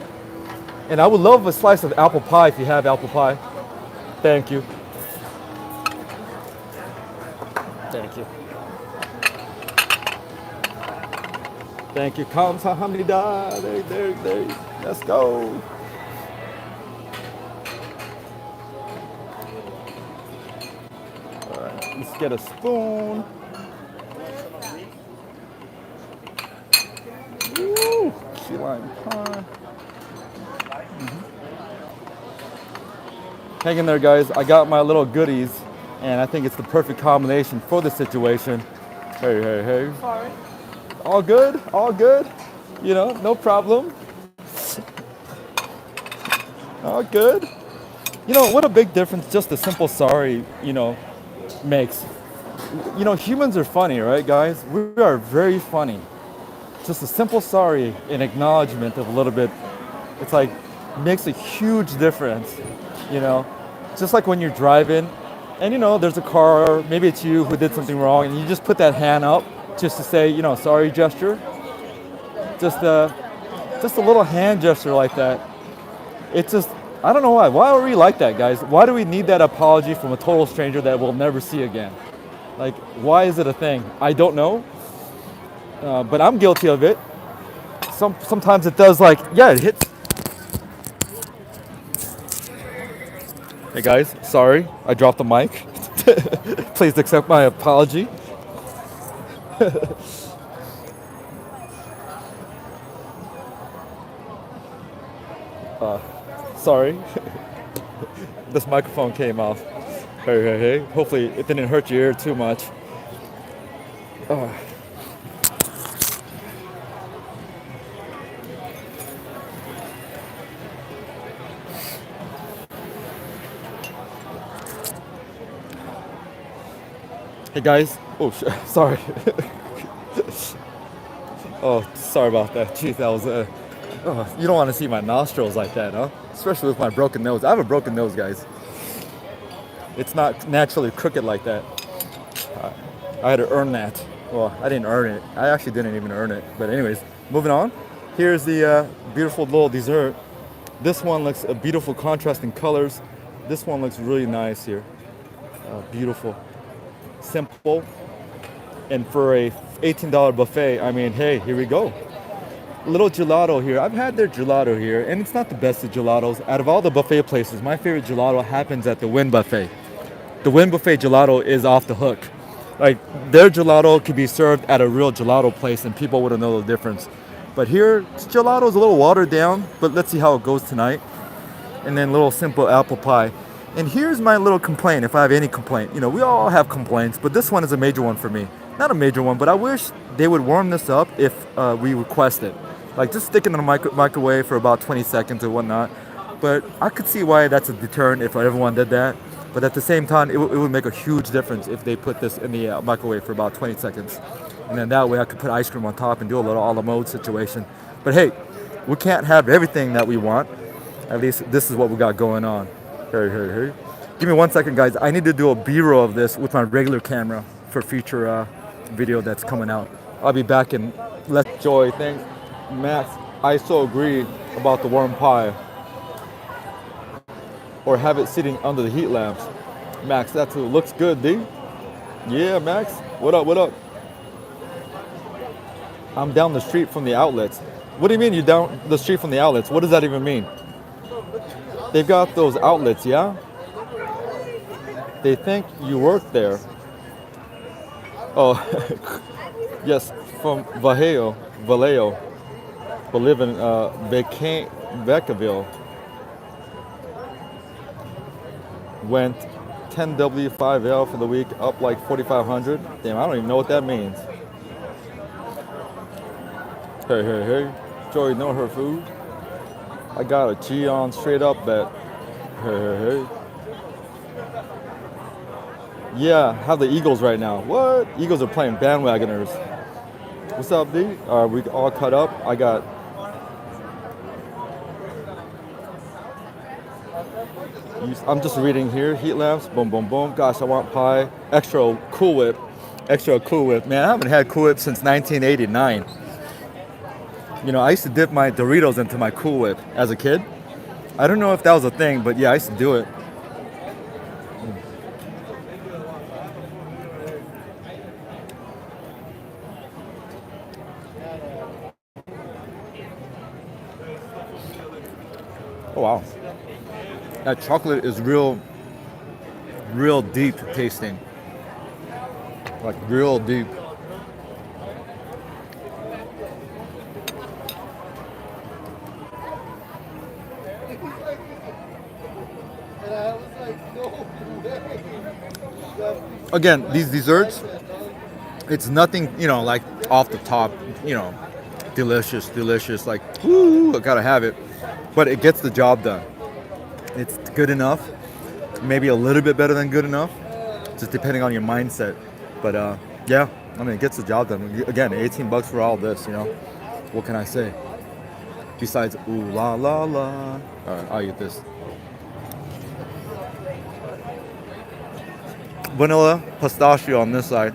S1: And I would love a slice of apple pie if you have apple pie. Thank you. Thank you. Thank you. Kamsahamnida. There. Let's go. All right, let's get a spoon. Woo, key lime pie. Hang in there, guys. I got my little goodies, and I think it's the perfect combination for the situation. Hey.
S4: Sorry.
S1: All good. You know, no problem. All good. You know, what a big difference just a simple sorry, makes. You know, humans are funny, right, guys? We are very funny. Just a simple sorry, an acknowledgement of a little bit, it's like, makes a huge difference, Just like when you're driving and, there's a car, maybe it's you who did something wrong, and you just put that hand up just to say, sorry gesture. Just a little hand gesture like that. It's just, I don't know why. Why are we like that, guys? Why do we need that apology from a total stranger that we'll never see again? Like, why is it a thing? I don't know. But I'm guilty of it. Sometimes it does, it hits. Hey guys, sorry, I dropped the mic. Please accept my apology. Sorry. This microphone came off. Hey. Hopefully it didn't hurt your ear too much. Hey guys. Oh, sorry. Oh, sorry about that. Jeez, that was you don't want to see my nostrils like that, huh? Especially with my broken nose. I have a broken nose, guys. It's not naturally crooked like that. I had to earn that. Well, I didn't earn it. I actually didn't even earn it. But anyways, moving on. Here's the beautiful little dessert. This one looks a beautiful contrast in colors. This one looks really nice here. Beautiful. Simple. And for a $18 buffet, I mean, hey, here we go. Little gelato here. I've had their gelato here, and it's not the best of gelatos. Out of all the buffet places, my favorite gelato happens at the Wynn Buffet. The Wynn Buffet gelato is off the hook. Like, their gelato could be served at a real gelato place, and people wouldn't know the difference. But here, gelato is a little watered down, but let's see how it goes tonight. And then little simple apple pie. And here's my little complaint, if I have any complaint. We all have complaints, but this one is a major one for me. not a major one, but I wish they would warm this up if we request it. Like just stick it in the microwave for about 20 seconds or whatnot. But I could see why that's a deterrent if everyone did that. But at the same time, it would make a huge difference if they put this in the microwave for about 20 seconds. And then that way I could put ice cream on top and do a little a la mode situation. But hey, we can't have everything that we want. At least this is what we got going on. Hey. Give me 1 second, guys. I need to do a B-roll of this with my regular camera for future video that's coming out. I'll be back in less. Joy, thanks. Max, I so agree about the warm pie. Or have it sitting under the heat lamps. Max, that too looks good, D. Yeah, Max. What up? I'm down the street from the outlets. What do you mean you're down the street from the outlets? What does that even mean? They've got those outlets, yeah? They think you work there. Oh, yes, from Vallejo. But live in Vacaville. Went 10W5L for the week, up like 4,500. Damn, I don't even know what that means. Hey. Joey, know her food. I got a G-on straight up bet. Hey. Yeah, have the Eagles right now. What? Eagles are playing bandwagoners. What's up, D? Are we all cut up? I got... I'm just reading here. Heat lamps, boom. Gosh, I want pie. Extra Cool Whip. Man, I haven't had Cool Whip since 1989. You know, I used to dip my Doritos into my Cool Whip as a kid. I don't know if that was a thing, but yeah, I used to do it. Oh, wow. That chocolate is real deep tasting. Like real deep. Again, these desserts, it's nothing, you know, like off the top, you know, delicious, like, woo, I gotta have it. But it gets the job done. It's good enough, maybe a little bit better than good enough, just depending on your mindset. But yeah, I mean, it gets the job done. Again, 18 bucks for all this, you know. What can I say? Besides, ooh la la la. All right, I'll eat this. Vanilla pistachio on this side.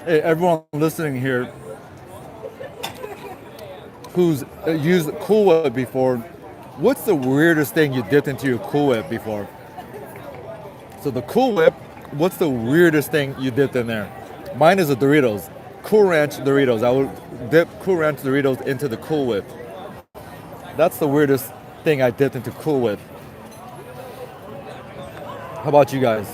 S1: Hey, everyone listening here who's used Cool Whip before, what's the weirdest thing you dipped into your Cool Whip before? So the Cool Whip, what's the weirdest thing you dipped in there? Mine is the Doritos. Cool Ranch Doritos. I would dip Cool Ranch Doritos into the Cool Whip. That's the weirdest thing I dipped into Cool Whip. How about you guys?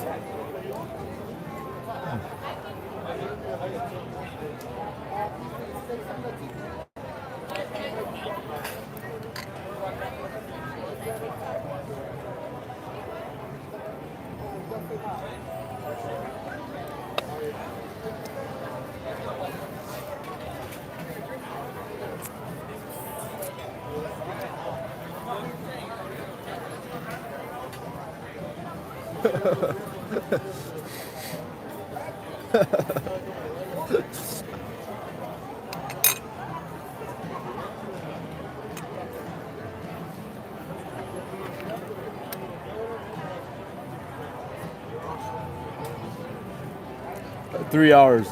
S1: $3.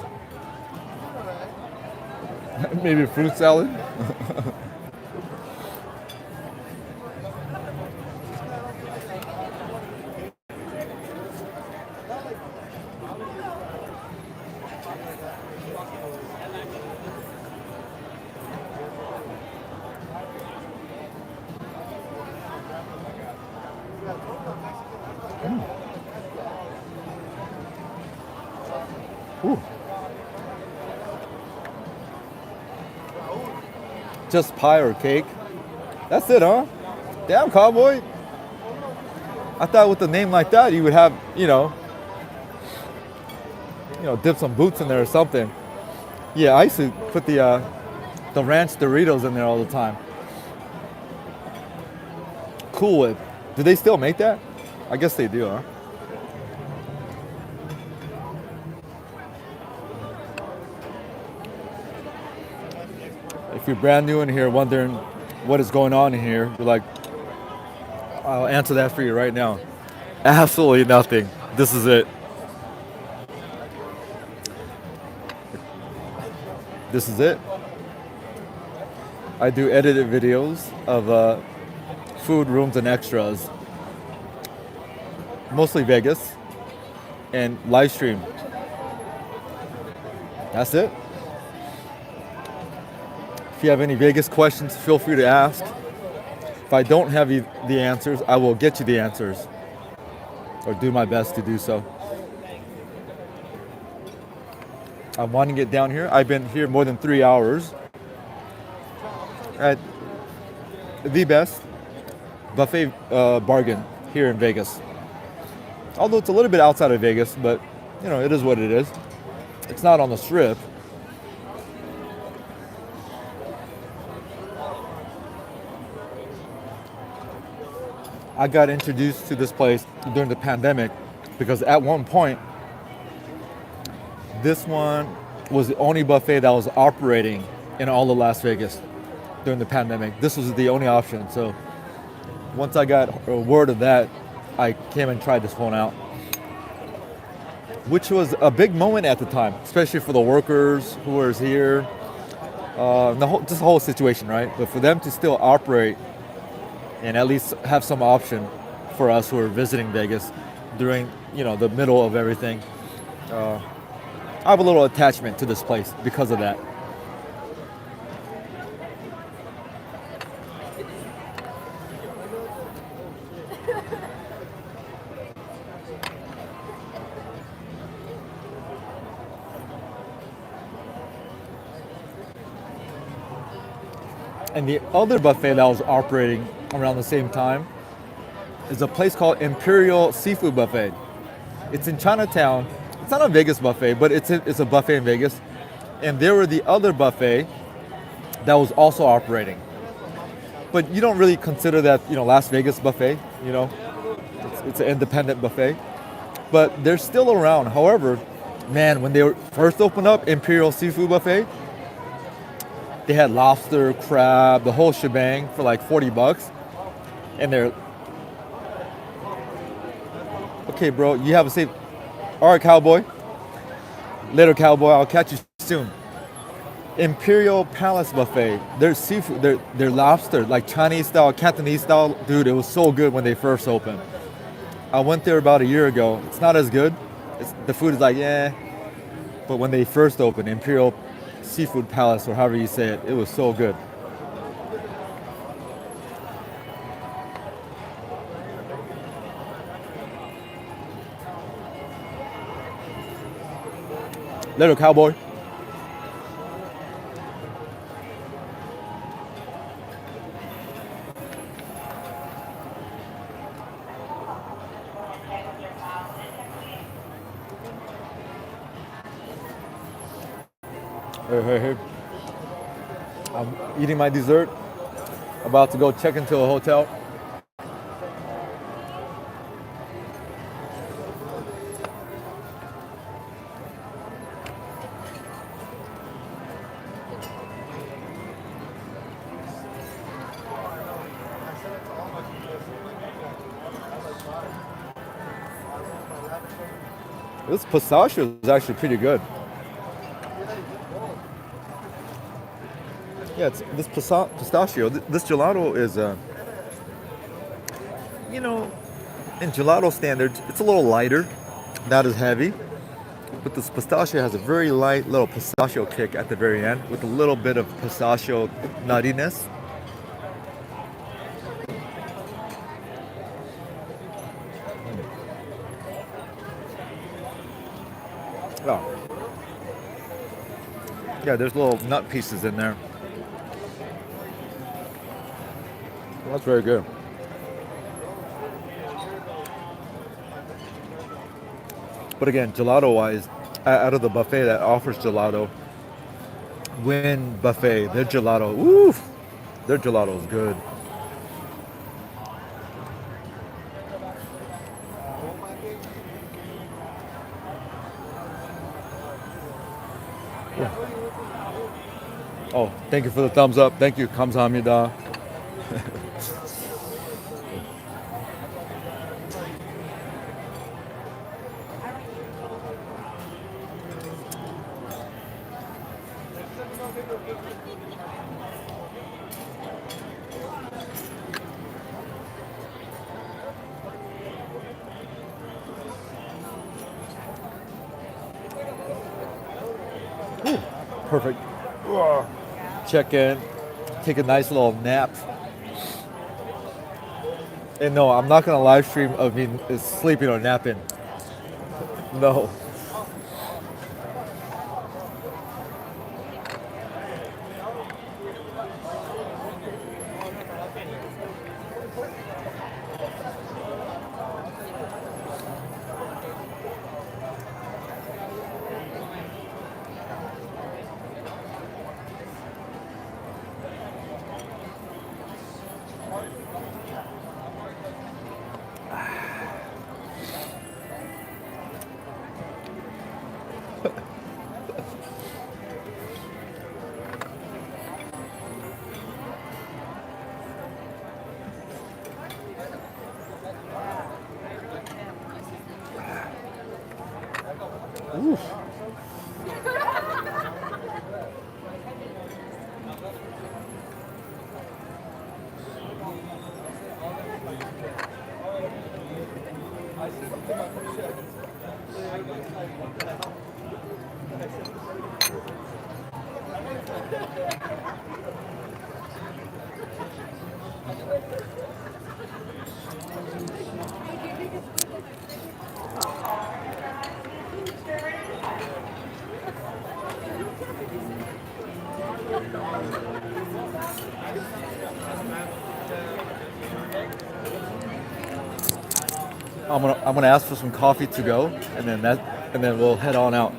S1: Maybe a fruit salad. Ooh. Just pie or cake. That's it, huh? Damn, cowboy. I thought with a name like that, you would have, dip some boots in there or something. Yeah, I used to put the ranch Doritos in there all the time. Cool Whip. Do they still make that? I guess they do, huh? If you're brand new in here wondering what is going on in here, you're like, I'll answer that for you right now. Absolutely nothing. This is it. This is it. I do edited videos of food, rooms, and extras. Mostly Vegas. And live stream. That's it. If you have any Vegas questions, feel free to ask. If I don't have the answers, I will get you the answers. Or do my best to do so. I'm wanting to get down here. I've been here more than 3 hours. At the best buffet bargain here in Vegas. Although it's a little bit outside of Vegas, but it is what it is. It's not on the strip. I got introduced to this place during the pandemic because at one point, this one was the only buffet that was operating in all of Las Vegas during the pandemic. This was the only option. So once I got a word of that, I came and tried this one out, which was a big moment at the time, especially for the workers who were here, just the whole situation, right? But for them to still operate and at least have some option for us who are visiting Vegas during, the middle of everything. I have a little attachment to this place because of that. And the other buffet that was operating around the same time is a place called Imperial Seafood Buffet. It's in Chinatown. It's not a Vegas buffet, but it's a buffet in Vegas. And there were the other buffet that was also operating. But you don't really consider that, Las Vegas buffet, It's an independent buffet. But they're still around. However, man, when they were first opened up, Imperial Seafood Buffet, they had lobster, crab, the whole shebang for like $40. And they're, okay, bro, you have a safe, all right, cowboy. Later, cowboy, I'll catch you soon. Imperial Palace Buffet, their seafood, their lobster, like Chinese style, Cantonese style, dude, it was so good when they first opened. I went there about a year ago. It's not as good. The food is like, yeah. But when they first opened, Imperial Seafood Palace, or however you say it, it was so good. Little cowboy. Hey. I'm eating my dessert. About to go check into a hotel. This pistachio is actually pretty good. Yeah, it's this pistachio. This gelato is, in gelato standards, it's a little lighter, not as heavy. But this pistachio has a very light little pistachio kick at the very end with a little bit of pistachio nuttiness. Oh, Yeah, there's little nut pieces in there. That's very good. But again, gelato-wise, out of the buffet that offers gelato, Win Buffet, their gelato, oof, their gelato is good. Oh, thank you for the thumbs up. Thank you. 감사합니다. Perfect. Check in, take a nice little nap. And no, I'm not gonna live stream of me sleeping or napping. No. Oof. I'm gonna ask for some coffee to go, and then we'll head on out.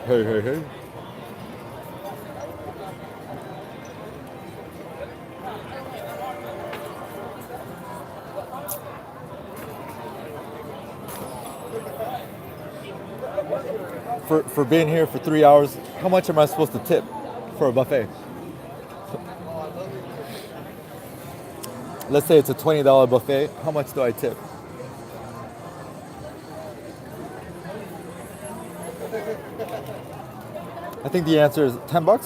S1: Hey, hey, hey. For being here for 3 hours, how much am I supposed to tip for a buffet? Let's say it's a $20 buffet. How much do I tip? I think the answer is $10.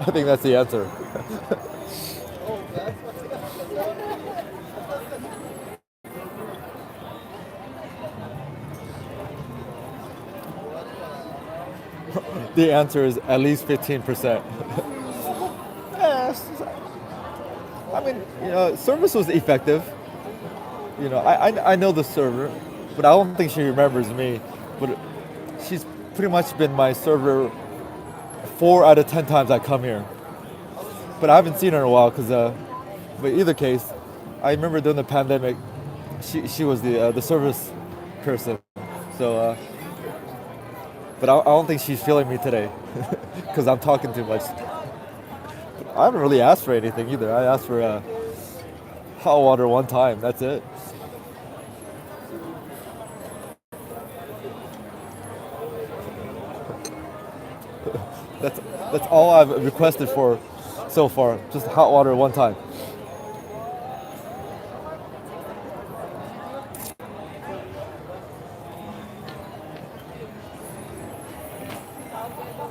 S1: I think that's the answer. The answer is at least 15%. You know, service was effective. You know, I know the server, but I don't think she remembers me. But she's pretty much been my server 4 out of 10 times I come here. But I haven't seen her in a while because, but either case, I remember during the pandemic, she was the service person. So, but I don't think she's feeling me today because I'm talking too much. I haven't really asked for anything either. I asked for hot water one time. That's it. That's all I've requested for so far. Just hot water one time.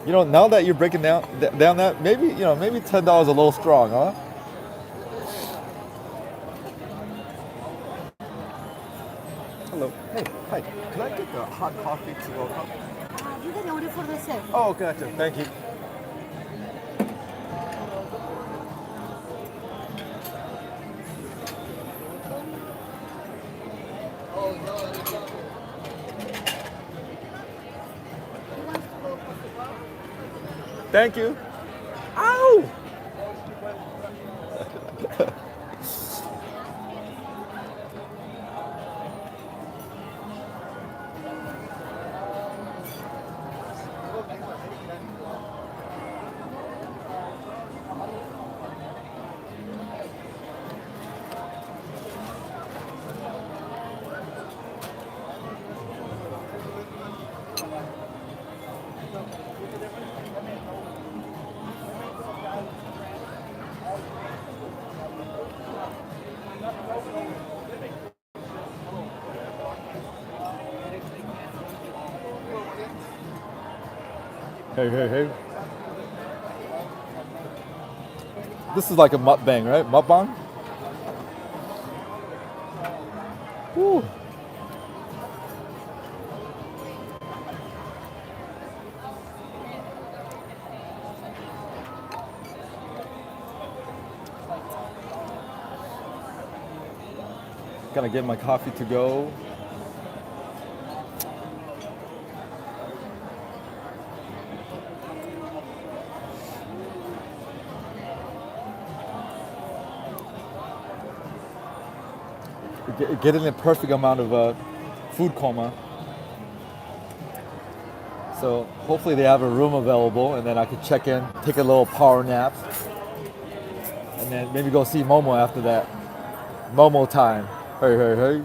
S1: You know, now that you're breaking down that, maybe maybe $10 a little strong, huh? Hello. Hey, hi. Can I get the hot coffee to go cup?
S2: You can order for the chef.
S1: Oh, gotcha. Thank you. Thank you. Ow! Hey. This is like a mukbang, right? Mukbang? Woo. Gotta get my coffee to go. Getting the perfect amount of food coma. So hopefully they have a room available and then I could check in, take a little power nap, and then maybe go see Momo after that. Momo time. Hey.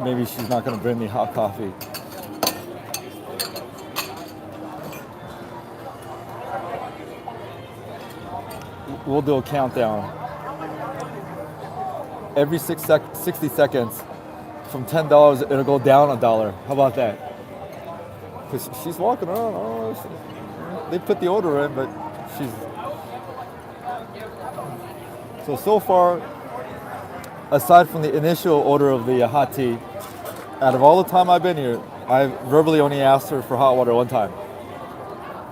S1: Maybe she's not gonna bring me hot coffee. We'll do a countdown. Every 60 seconds, from $10, it'll go down $1. How about that? Because she's walking around. Oh, they put the order in, but she's... So far, aside from the initial order of the hot tea, out of all the time I've been here, I've verbally only asked her for hot water one time.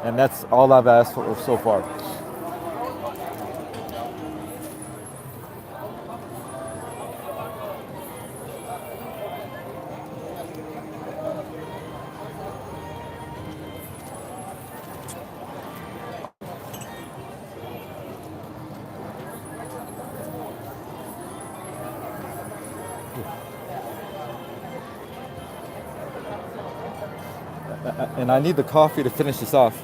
S1: And that's all I've asked for so far. And I need the coffee to finish this off.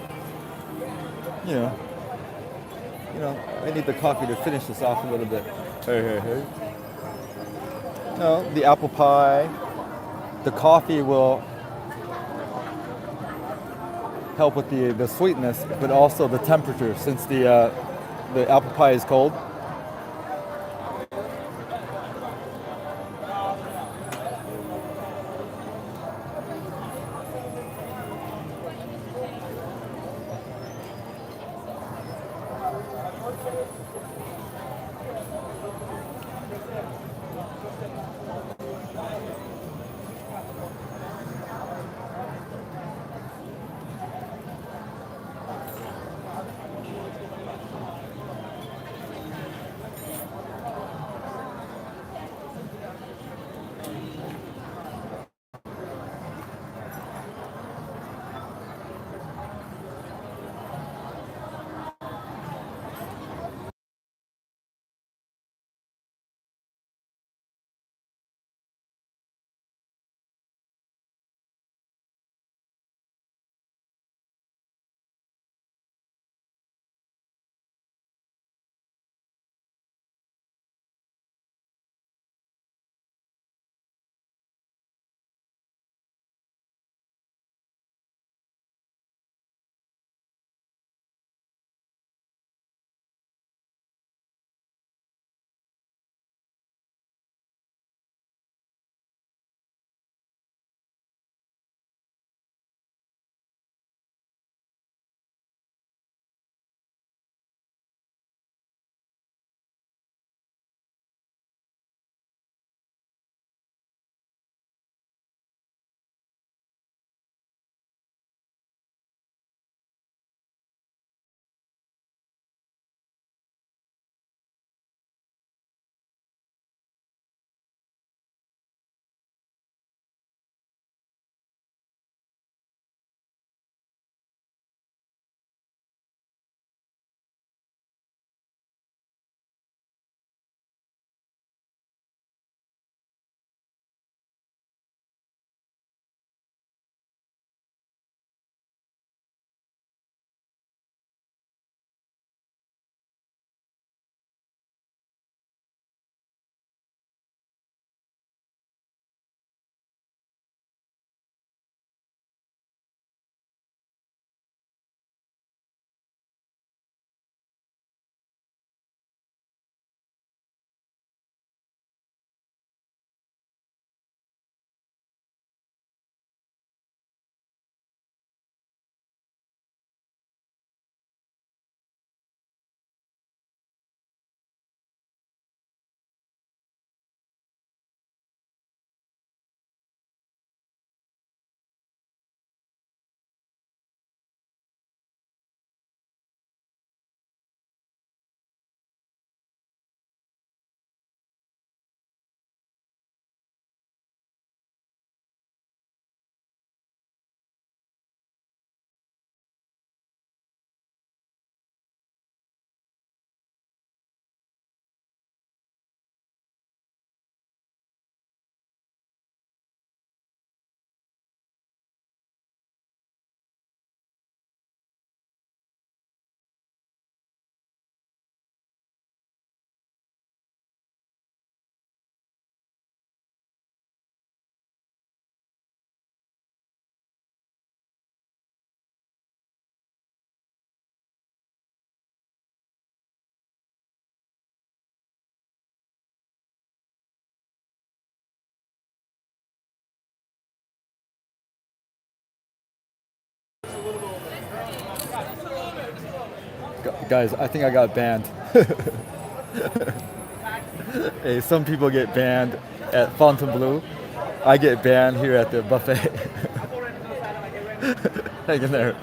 S1: You know, I need the coffee to finish this off a little bit. Hey. No, the apple pie, the coffee will help with the sweetness, but also the temperature since the apple pie is cold. Guys, I think I got banned. Hey, some people get banned at Fontainebleau. I get banned here at the buffet. Hang in there.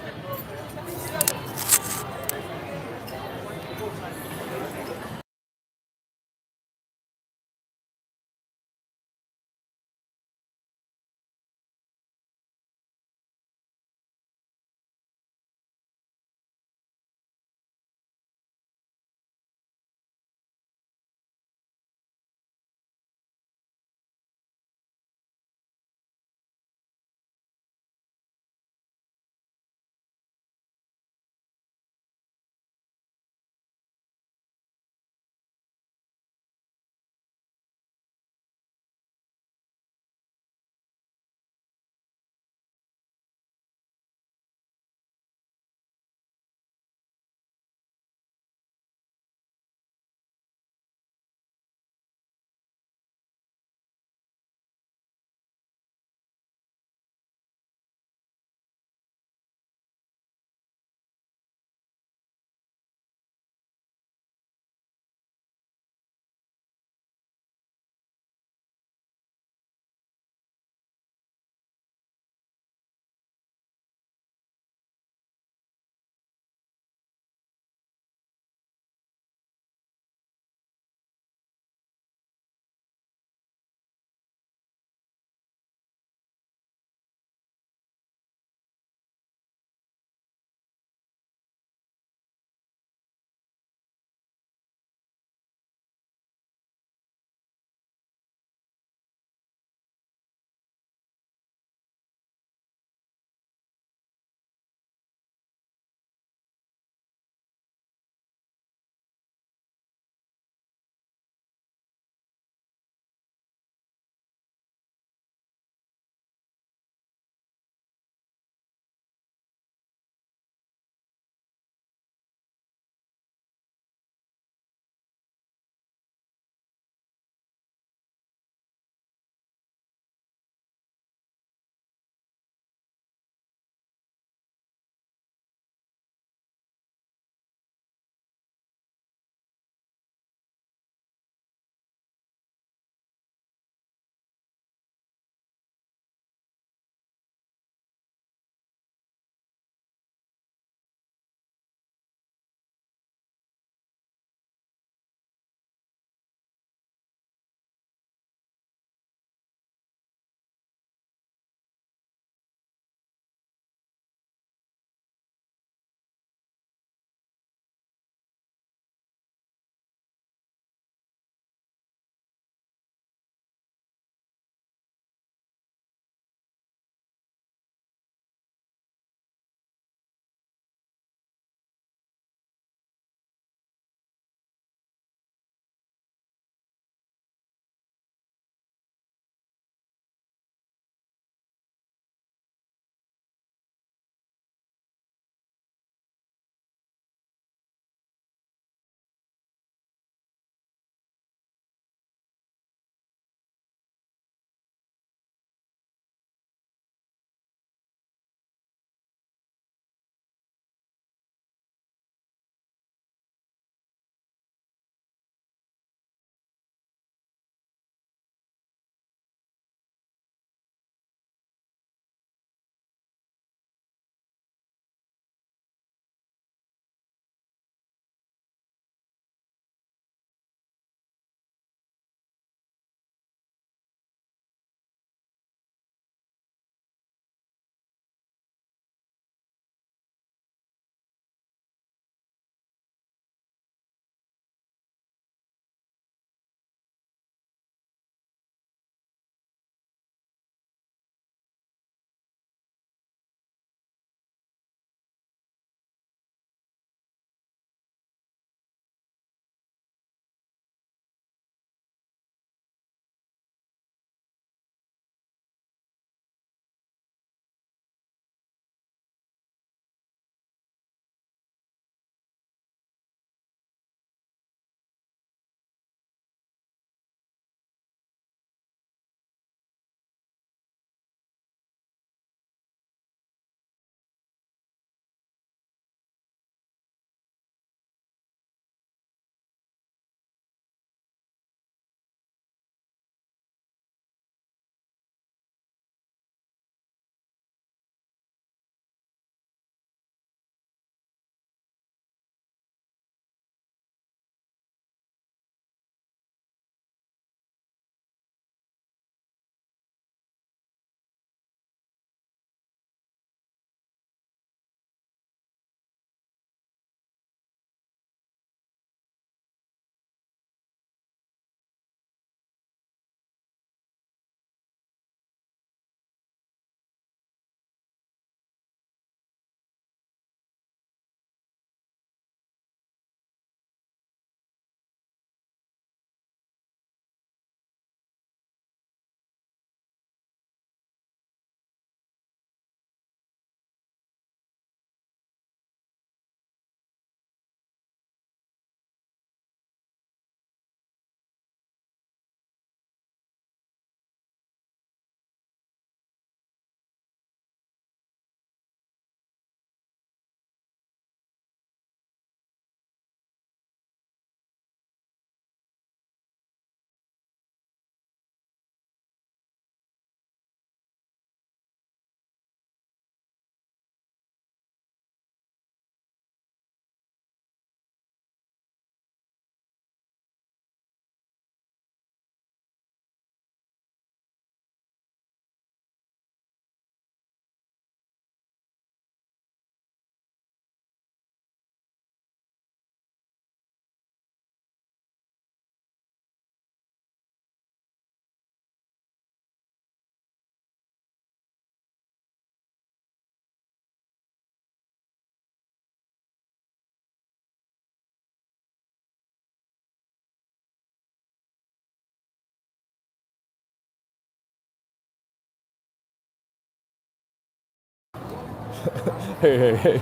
S1: Hey, hey, hey.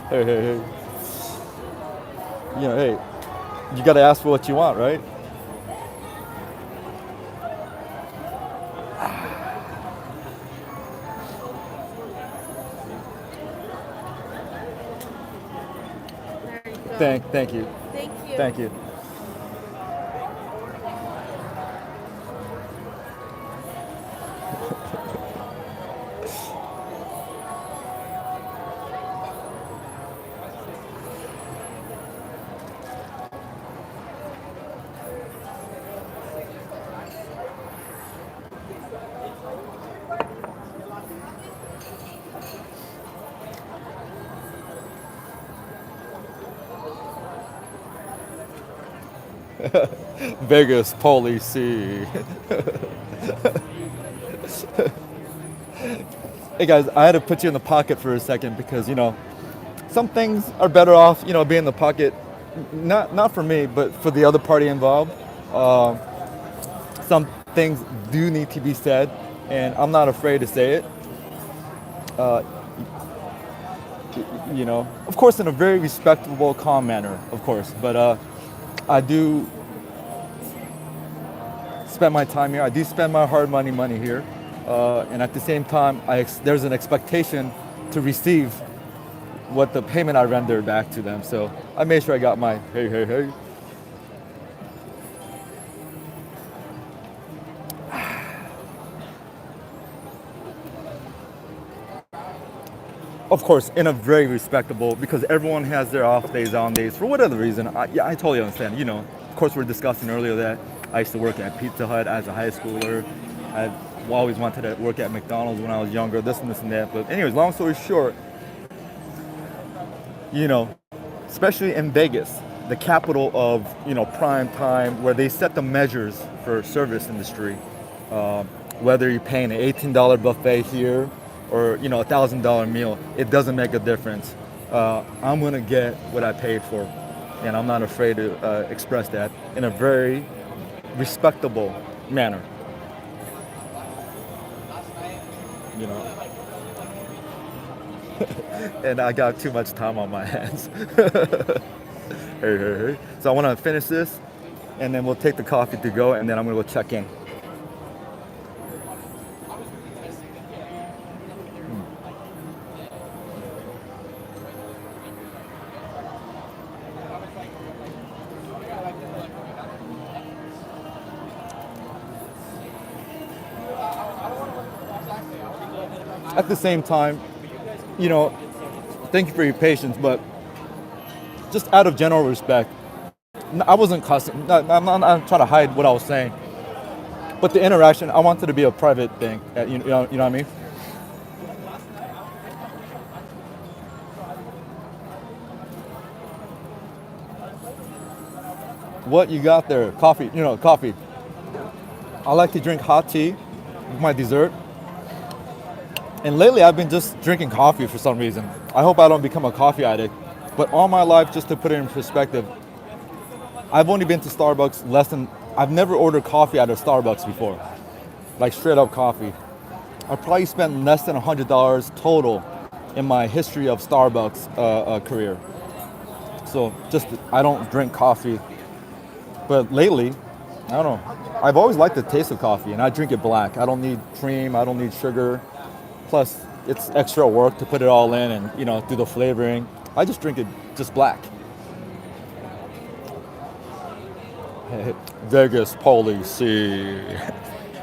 S1: Hey, hey, hey. You know, hey, you gotta ask for what you want, right?
S4: There you go.
S1: Thank you.
S4: Thank you.
S1: Thank you. Vegas policy. Hey guys, I had to put you in the pocket for a second because, you know, some things are better off, you know, being in the pocket. Not for me, but for the other party involved. Some things do need to be said, and I'm not afraid to say it. You know, of course, in a very respectable, calm manner, of course. But I do spend my time here. I do spend my hard money here, and at the same time, there's an expectation to receive what the payment I render back to them. So I made sure I got my hey, hey, hey. Of course, in a very respectable, because everyone has their off days, on days, for whatever reason. I totally understand. You know, of course, we were discussing earlier that I used to work at Pizza Hut as a high schooler. I always wanted to work at McDonald's when I was younger, this and that. But anyways, long story short, you know, especially in Vegas, the capital of, you know, prime time, where they set the measures for service industry, whether you're paying an $18 buffet here or, you know, $1,000 meal, it doesn't make a difference. I'm gonna get what I paid for, and I'm not afraid to express that in a very respectable manner. You know, and I got too much time on my hands. Hey, hey, hey. So I want to finish this, and then we'll take the coffee to go, and then I'm gonna go check in. At the same time, you know, thank you for your patience, but just out of general respect, I wasn't cussing. I'm not trying to hide what I was saying, but the interaction, I wanted to be a private thing. You know what I mean? What you got there? Coffee. You know, coffee. I like to drink hot tea with my dessert. And lately I've been just drinking coffee for some reason. I hope I don't become a coffee addict. But all my life, just to put it in perspective, I've only been to Starbucks I've never ordered coffee out of Starbucks before. Like straight up coffee. I probably spent less than $100 total in my history of Starbucks career. So I don't drink coffee. But lately, I don't know. I've always liked the taste of coffee, and I drink it black. I don't need cream, I don't need sugar. Plus, it's extra work to put it all in and, you know, do the flavoring. I just drink it just black. Hey, Vegas policy.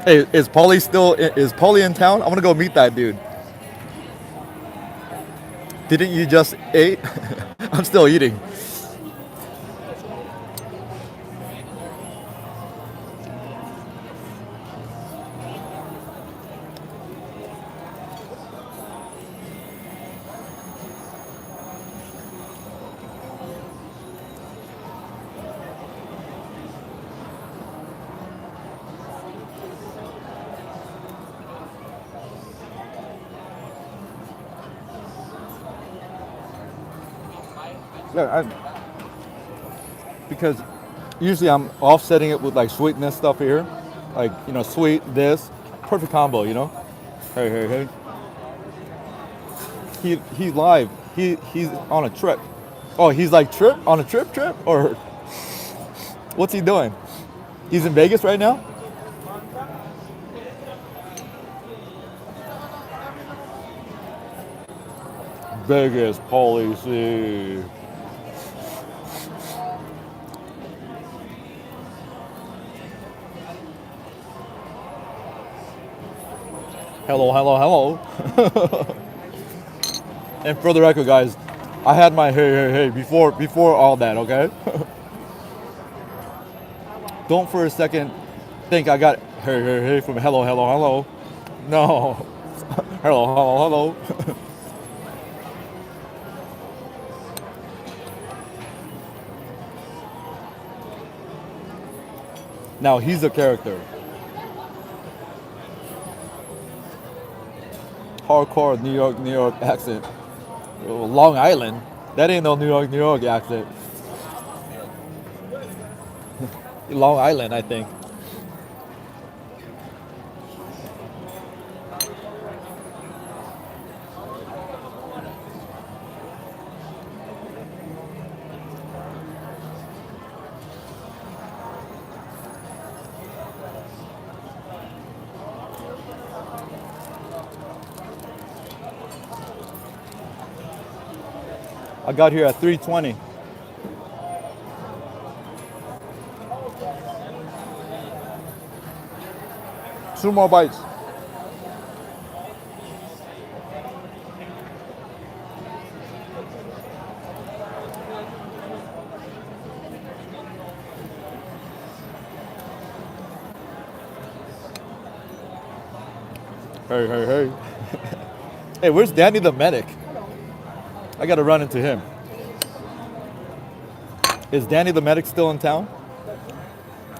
S1: Hey, is Paulie in town? I want to go meet that dude. Didn't you just eat? I'm still eating. Yeah, because usually I'm offsetting it with like sweetness stuff here, like sweet this, perfect combo, Hey, hey, hey. He's live. He's on a trip. Oh, he's like on a trip, or what's he doing? He's in Vegas right now. Vegas policy. Hello, hello, hello. And for the record, guys, I had my hey before all that, okay? Don't for a second think I got hey from hello, hello, hello. No. Hello, hello, hello. Now he's a character. Hardcore New York accent. Long Island. That ain't no New York accent. Long Island, I think. I got here at 3:20. Two more bites. Hey, hey, hey. Hey, where's Danny the medic? I gotta run into him. Is Danny the medic still in town?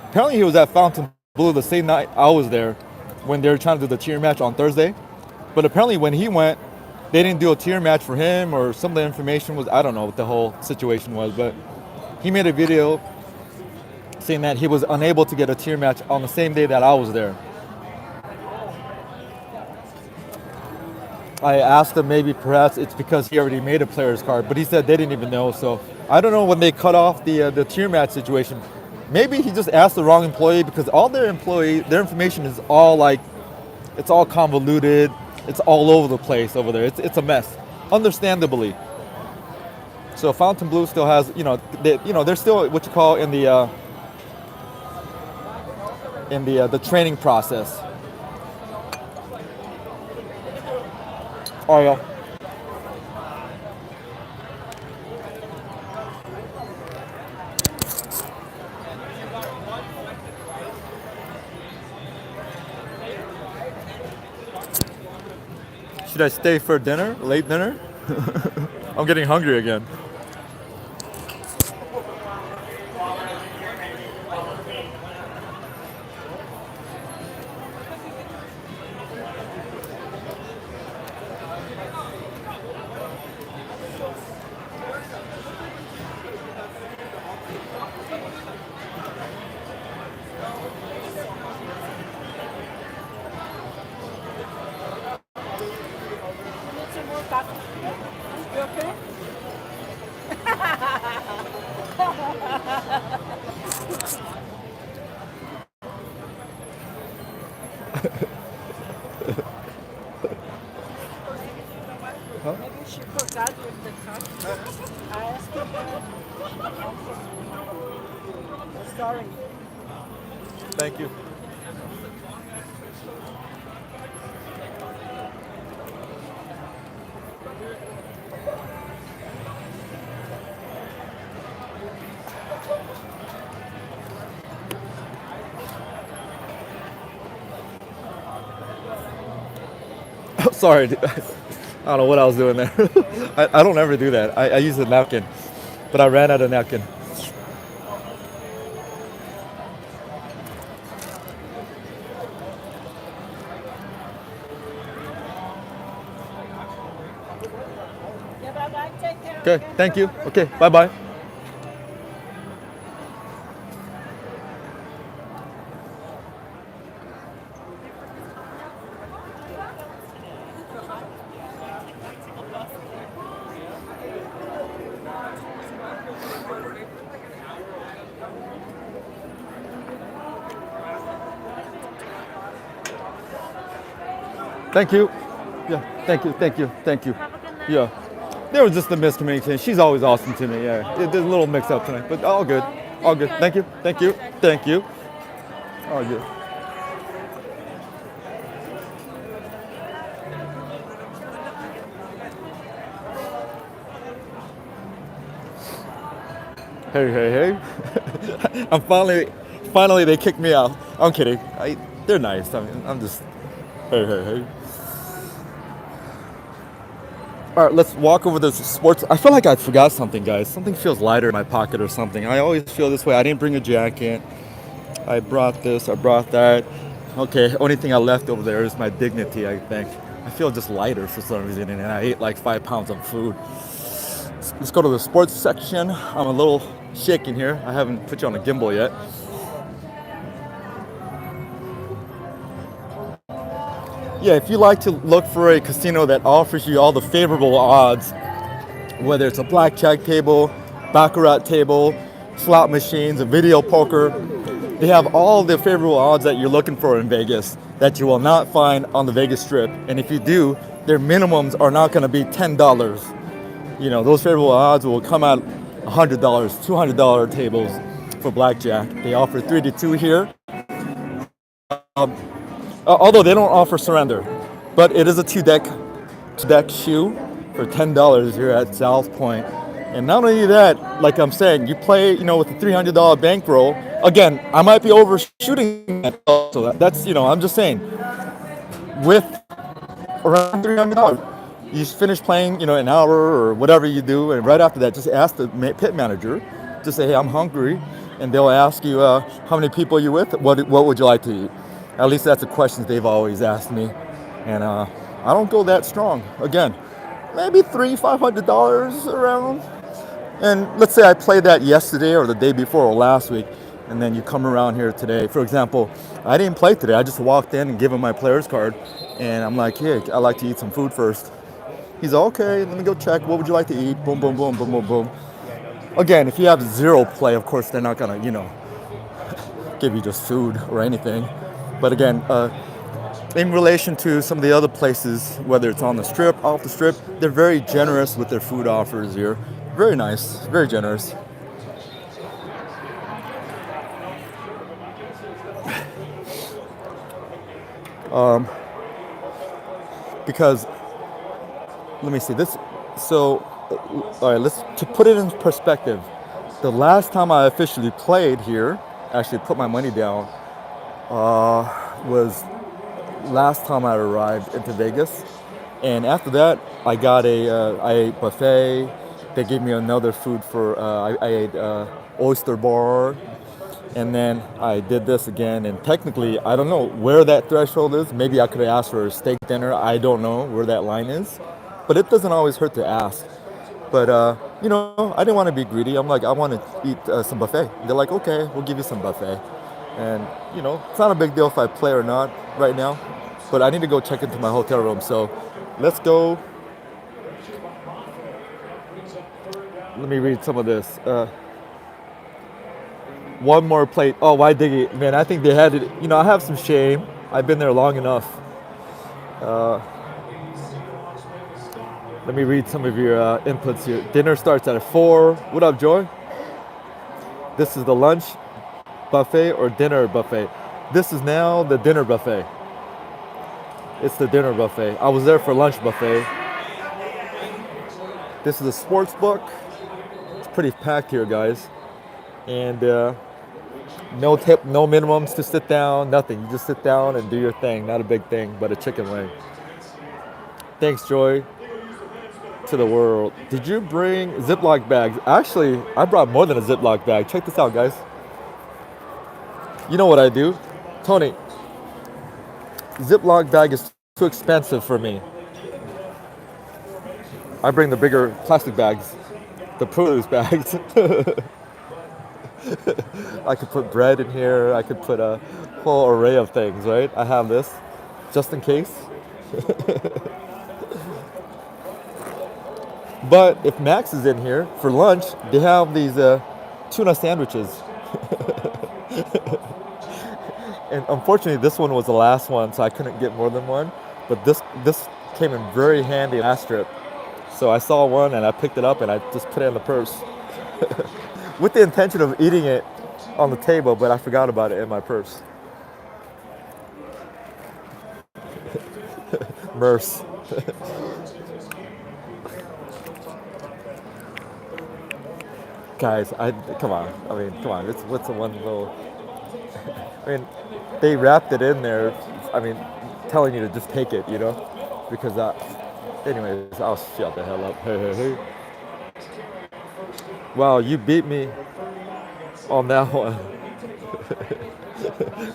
S1: Apparently he was at Fountain Blue the same night I was there when they were trying to do the tier match on Thursday. But apparently when he went, they didn't do a tier match for him, or some of the information was, I don't know what the whole situation was, but he made a video saying that he was unable to get a tier match on the same day that I was there. I asked him maybe perhaps it's because he already made a player's card, but he said they didn't even know. So I don't know when they cut off the tier match situation. Maybe he just asked the wrong employee, because all their information is all like, it's all convoluted. It's all over the place over there. It's a mess, understandably. So Fountain Blue still has, they're still what you call in the training process. Aria. Should I stay for dinner? Late dinner? I'm getting hungry again.
S4: Maybe she forgot with the cup. I asked her that. Sorry.
S1: Thank you. Sorry, I don't know what I was doing there. I don't ever do that. I use a napkin, but I ran out of napkin.
S4: Yeah, bye-bye. Take care.
S1: Okay, thank you. Okay, bye-bye. Thank you. Yeah, thank you. Yeah. There was just a miscommunication. She's always awesome to me, yeah. There's a little mix up tonight, but all good. All good. Thank you. All good. Hey. I'm finally they kicked me out. I'm kidding. They're nice. I'm just, hey. All right, let's walk over this sports. I feel like I forgot something, guys. Something feels lighter in my pocket or something. I always feel this way. I didn't bring a jacket. I brought this, I brought that. Okay, only thing I left over there is my dignity, I think. I feel just lighter for some reason, and I ate like 5 pounds of food. Let's go to the sports section. I'm a little shaking here. I haven't put you on a gimbal yet. Yeah, if you like to look for a casino that offers you all the favorable odds, whether it's a blackjack table, baccarat table, slot machines, a video poker, they have all the favorable odds that you're looking for in Vegas that you will not find on the Vegas Strip. And if you do, their minimums are not going to be $10. You know, those favorable odds will come out $100, $200 tables for blackjack. They offer 3 to 2 here. Although they don't offer surrender, but it is a two-deck shoe for $10 here at South Point. And not only that, like I'm saying, you play, with a $300 bankroll. Again, I might be overshooting that, so that's, I'm just saying, with around $300, you finish playing, an hour or whatever you do, and right after that, just ask the pit manager, just say, hey, I'm hungry, and they'll ask you how many people you're with, what would you like to eat? At least that's the questions they've always asked me. And I don't go that strong. Again, maybe $500 around. And let's say I played that yesterday or the day before or last week, and then you come around here today. For example, I didn't play today. I just walked in and gave him my player's card. And I'm like, hey, I'd like to eat some food first. He's okay, let me go check. What would you like to eat? Boom, boom, boom, boom, boom, boom. Again, if you have zero play, of course, they're not gonna, give you just food or anything. But again, in relation to some of the other places, whether it's on the strip, off the strip, they're very generous with their food offers here. Very nice, very generous. Because, let me see this. So, all right, to put it in perspective, the last time I officially played here, actually put my money down, was last time I arrived into Vegas, and after that I got I ate buffet. They gave me another food for I ate oyster bar, and then I did this again. And technically, I don't know where that threshold is. Maybe I could have asked for a steak dinner. I don't know where that line is, but it doesn't always hurt to ask. But I didn't want to be greedy. I'm like, I want to eat some buffet. They're like, okay, we'll give you some buffet. And, it's not a big deal if I play or not right now. But I need to go check into my hotel room. So let's go. Let me read some of this. One more plate. Oh, why Diggy? Man, I think they had it. I have some shame. I've been there long enough. Let me read some of your inputs here. Dinner starts at 4. What up, Joy? This is the lunch buffet or dinner buffet? This is now the dinner buffet. It's the dinner buffet. I was there for lunch buffet. This is a sports book. It's pretty packed here, guys. And no tip, no minimums to sit down, nothing. You just sit down and do your thing. Not a big thing, but a chicken wing. Thanks, Joy. To the world. Did you bring Ziploc bags? Actually, I brought more than a Ziploc bag. Check this out, guys. You know what I do? Tony, Ziploc bag is too expensive for me. I bring the bigger plastic bags. the produce bags. I could put bread in here. I could put a whole array of things, right? I have this just in case. But if Max is in here for lunch, they have these tuna sandwiches. And unfortunately, this one was the last one, so I couldn't get more than one. But this came in very handy last trip. So I saw one and I picked it up and I just put it in the purse. With the intention of eating it on the table, but I forgot about it in my purse. Merce. Guys, come on. I mean, come on. What's the one little? I mean, they wrapped it in there. I mean, telling you to just take it, you know, because anyways, I'll shut the hell up. Hey, hey, hey. Wow, you beat me on that one,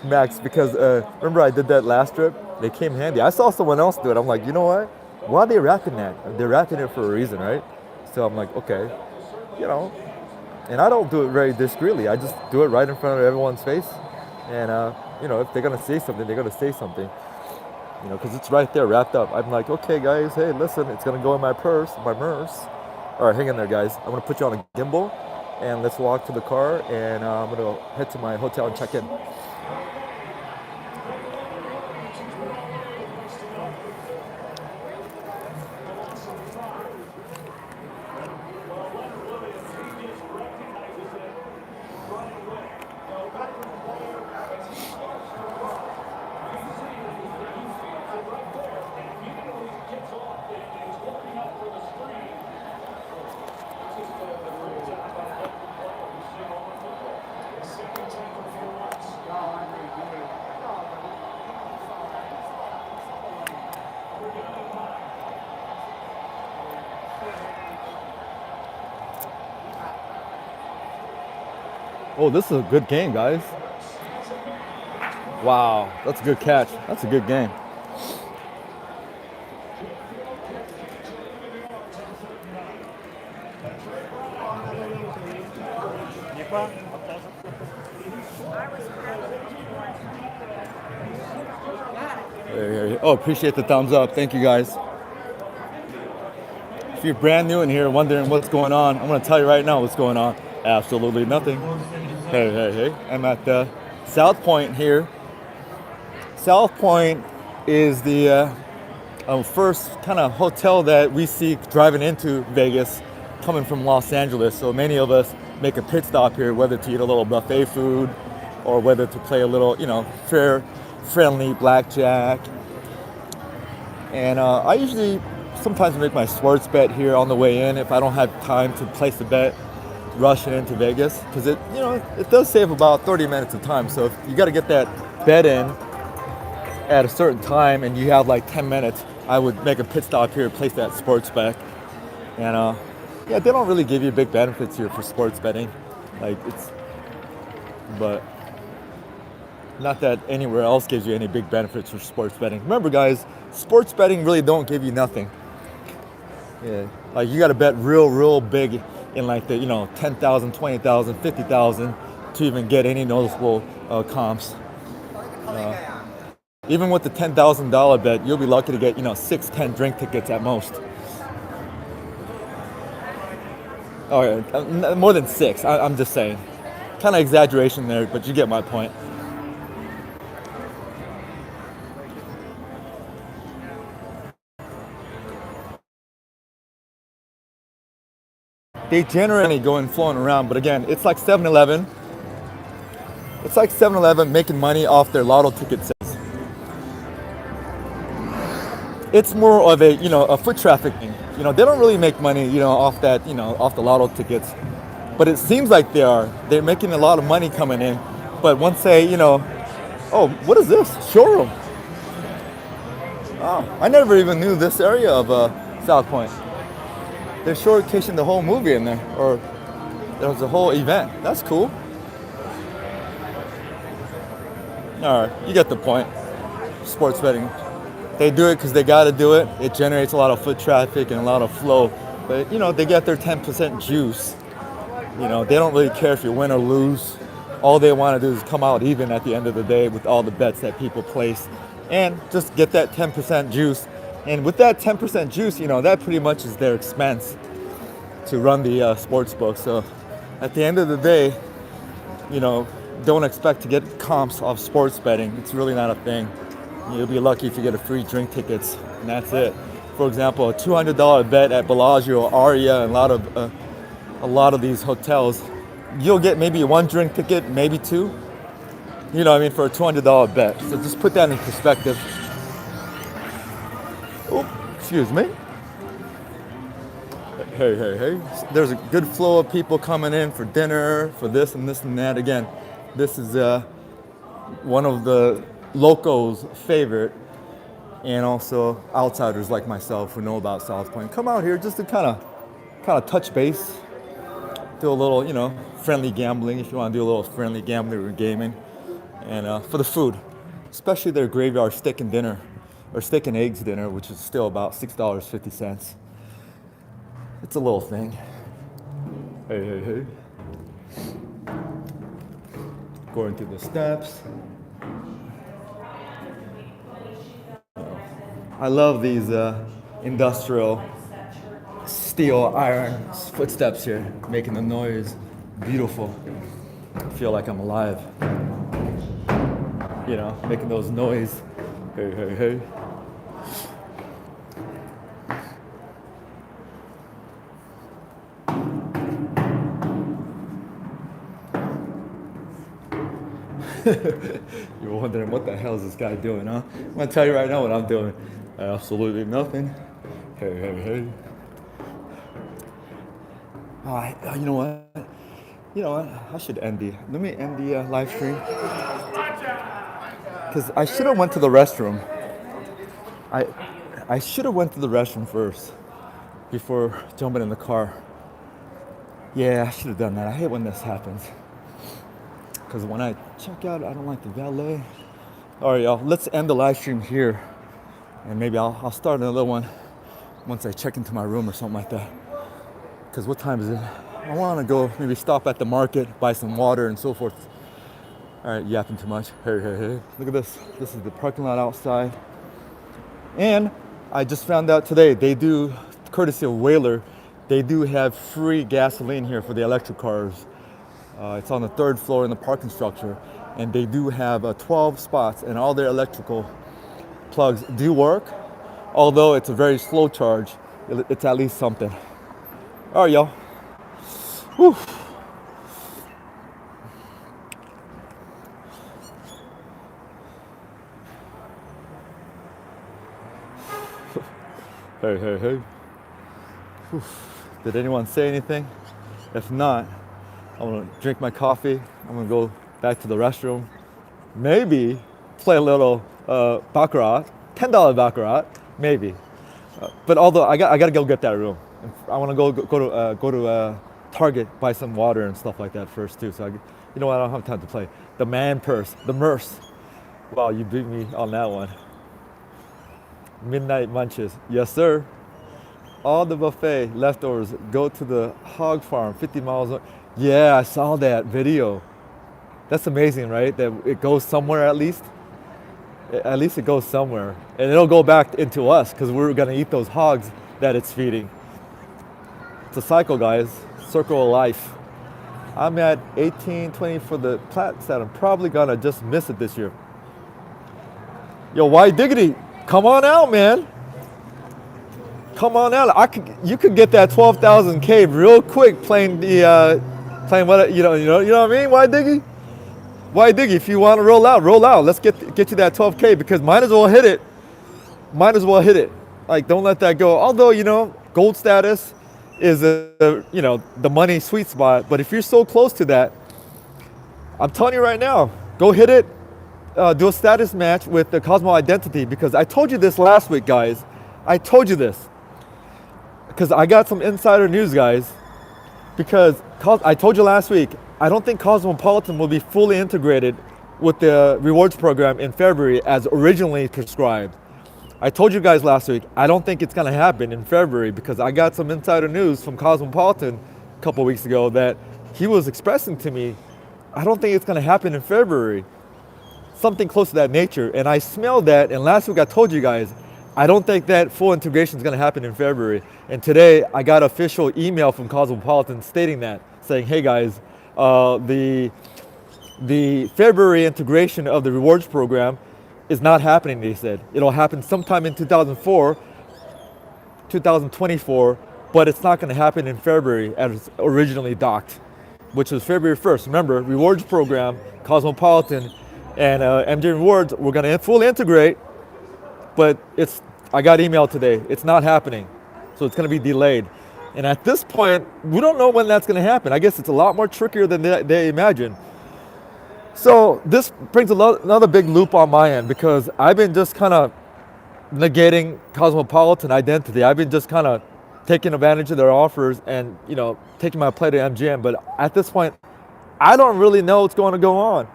S1: Max. Because remember I did that last trip. They came handy. I saw someone else do it. I'm like, you know what? Why are they wrapping that? They're wrapping it for a reason, right? So I'm like, okay, you know. And I don't do it very discreetly. I just do it right in front of everyone's face. And, you know, if they're going to say something, they're going to say something. You know, because it's right there wrapped up. I'm like, okay, guys, hey, listen, it's going to go in my purse, my merce. All right, hang in there, guys. I'm going to put you on a gimbal. And let's walk to the car. And I'm going to head to my hotel and check in. Oh, this is a good game, guys. Wow, that's a good catch. That's a good game. Oh, appreciate the thumbs up. Thank you, guys. If you're brand new in here wondering what's going on, I'm going to tell you right now what's going on. Absolutely nothing. Hey, hey, hey. I'm at the South Point here. South Point is the first kind of hotel that we see driving into Vegas coming from Los Angeles. So many of us make a pit stop here, whether to eat a little buffet food or whether to play a little, you know, fair, friendly blackjack. And I usually sometimes make my sports bet here on the way in if I don't have time to place the bet rushing into Vegas, because it, you know, it does save about 30 minutes of time. So if you got to get that bet in at a certain time and you have like 10 minutes, I would make a pit stop here, place that sports bet. And yeah, they don't really give you big benefits here for sports betting. Like but not that anywhere else gives you any big benefits for sports betting. Remember, guys, sports betting really don't give you nothing. Yeah, like you got to bet real big in like the, you know, 10,000, 20,000, 50,000 to even get any noticeable comps. Even with the $10,000 bet, you'll be lucky to get, you know, 6, 10 drink tickets at most. Oh, yeah, more than 6. I'm just saying, kind of exaggeration there, but you get my point. They generally go and flowing around, but again, it's like 7-Eleven. It's like 7-Eleven making money off their lotto ticket sales. It's more of a, you know, a foot traffic thing. You know, they don't really make money, you know, off that, you know, off the lotto tickets. But it seems like they are. They're making a lot of money coming in. But once they, you know, oh, what is this? Showroom. Oh, I never even knew this area of South Point. They're showcasing the whole movie in there, or there was a whole event. That's cool. All right, you get the point. Sports betting. They do it because they got to do it. It generates a lot of foot traffic and a lot of flow But, you know, they get their 10% juice. You know, they don't really care if you win or lose. All they want to do is come out even at the end of the day with all the bets that people place and just get that 10% juice. And with that 10% juice, you know, that pretty much is their expense to run the sports book. So at the end of the day, you know, don't expect to get comps off sports betting. It's really not a thing. You'll be lucky if you get a free drink tickets, and that's it. For example, a $200 bet at Bellagio, Aria, and a lot of these hotels, you'll get maybe one drink ticket, maybe two. You know what I mean, for a $200 bet. So just put that in perspective. Oh, excuse me. Hey. There's a good flow of people coming in for dinner, for this and this and that. Again, this is one of the locals' favorite, and also outsiders like myself who know about South Point. Come out here just to kind of touch base, do a little, you know, friendly gambling if you want to do a little friendly gambling or gaming, and for the food, especially their graveyard steak and dinner, or steak and eggs dinner, which is still about $6.50. It's a little thing. Hey. Going through the steps. I love these industrial steel iron footsteps here, making the noise. Beautiful. I feel like I'm alive. You know, making those noise. Hey. You're wondering what the hell is this guy doing, huh? I'm gonna tell you right now what I'm doing. Absolutely nothing. Hey. Oh, you know what? I should let me end the live stream. Because I should have went to the restroom. I should have went to the restroom first before jumping in the car. Yeah, I should have done that. I hate when this happens. Because when I check out, I don't like the valet. All right, y'all, let's end the live stream here. And maybe I'll start another one once I check into my room or something like that. Because what time is it? I want to go maybe stop at the market, buy some water and so forth. All right, yapping too much. Hey. Look at this. This is the parking lot outside. And I just found out today, they do, courtesy of Whaler, they do have free gasoline here for the electric cars. It's on the 3rd floor in the parking structure, and they do have 12 spots, and all their electrical plugs do work. Although it's a very slow charge, it's at least something. All right, y'all. Whew. Hey. Whew. Did anyone say anything? If not, I'm gonna drink my coffee. I'm gonna go back to the restroom. Maybe play a little baccarat, $10 baccarat, maybe. But although I gotta go get that room. I wanna go to Target, buy some water and stuff like that first too. So you know what? I don't have time to play. The man purse, the Merce. Wow, you beat me on that one. Midnight munches, yes sir. All the buffet leftovers go to the hog farm 50 miles. Yeah, I saw that video. That's amazing, right? That it goes somewhere at least. At least it goes somewhere. And it'll go back into us because we're gonna eat those hogs that it's feeding. It's a cycle, guys. Circle of life. I'm at 1820 for the Platt set. I'm probably gonna just miss it this year. Yo, why diggity? Come on out, man. Come on out. You could get that 12,000 K real quick playing what you know what I mean? Why diggy? Why diggy? If you want to roll out. Let's get you that 12K because might as well hit it. Like, don't let that go. Although, you know, gold status is the money sweet spot. But if you're so close to that, I'm telling you right now, go hit it. Do a status match with the Cosmo Identity because I told you this last week, guys. I told you this because I got some insider news, guys. Because I told you last week, I don't think Cosmopolitan will be fully integrated with the rewards program in February as originally prescribed. I told you guys last week, I don't think it's gonna happen in February because I got some insider news from Cosmopolitan a couple weeks ago that he was expressing to me, I don't think it's gonna happen in February. Something close to that nature. And I smelled that, and last week I told you guys, I don't think that full integration is gonna happen in February. And today I got official email from Cosmopolitan stating that, saying, hey guys, the February integration of the rewards program is not happening, they said. It'll happen sometime in 2024, but it's not gonna happen in February as originally docked, which was February 1st. Remember, rewards program, Cosmopolitan, and MJ Rewards, we're gonna fully integrate, but I got email today, it's not happening. So it's gonna be delayed. And at this point, we don't know when that's gonna happen. I guess it's a lot more trickier than they imagine. So this brings another big loop on my end because I've been just kind of negating Cosmopolitan identity. I've been just kind of taking advantage of their offers and, you know, taking my play to MGM. But at this point, I don't really know what's going to go on.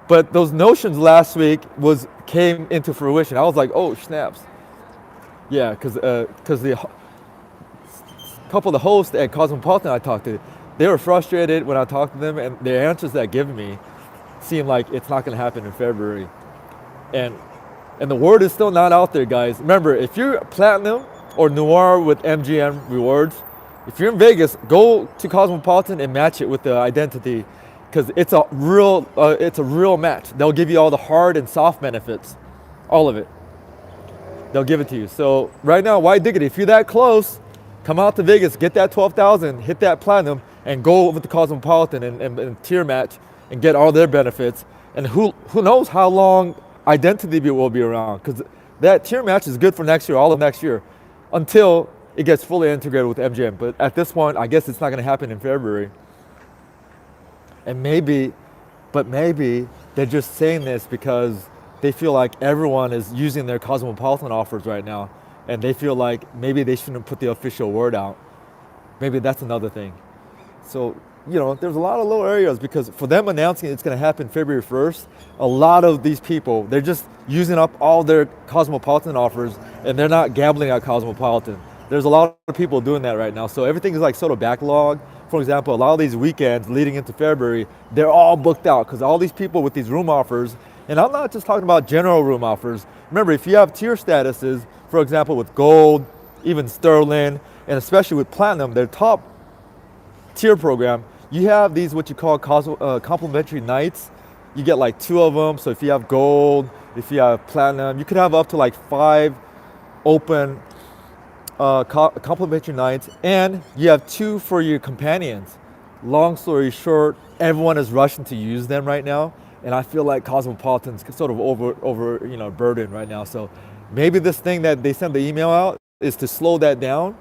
S1: But those notions last week came into fruition. I was like, oh, snaps. Yeah, because the couple of the hosts at Cosmopolitan I talked to, they were frustrated when I talked to them, and the answers that given me seem like it's not going to happen in February. And the word is still not out there, guys. Remember, if you're platinum or noir with MGM rewards, if you're in Vegas, go to Cosmopolitan and match it with the identity, because it's a real match. They'll give you all the hard and soft benefits, all of it. They'll give it to you. So right now, why diggity? If you're that close, come out to Vegas, get that 12,000, hit that platinum, and go with the Cosmopolitan and tier match and get all their benefits. And who knows how long identity will be around, because that tier match is good for next year, all of next year, until it gets fully integrated with MGM. But at this point, I guess it's not going to happen in February. And maybe they're just saying this because they feel like everyone is using their Cosmopolitan offers right now, and they feel like maybe they shouldn't put the official word out. Maybe that's another thing. So, you know, there's a lot of little areas because for them announcing it's going to happen February 1st, a lot of these people, they're just using up all their Cosmopolitan offers and they're not gambling at Cosmopolitan. There's a lot of people doing that right now. So everything is like sort of backlog. For example, a lot of these weekends leading into February, they're all booked out because all these people with these room offers, and I'm not just talking about general room offers. Remember, if you have tier statuses, for example, with gold, even sterling, and especially with platinum, their top tier program, you have these what you call complimentary nights. You get like 2 of them. So if you have gold, if you have platinum, you could have up to like 5 open complimentary nights, and you have 2 for your companions. Long story short, everyone is rushing to use them right now, and I feel like Cosmopolitan's sort of over burdened right now. So maybe this thing that they sent the email out is to slow that down,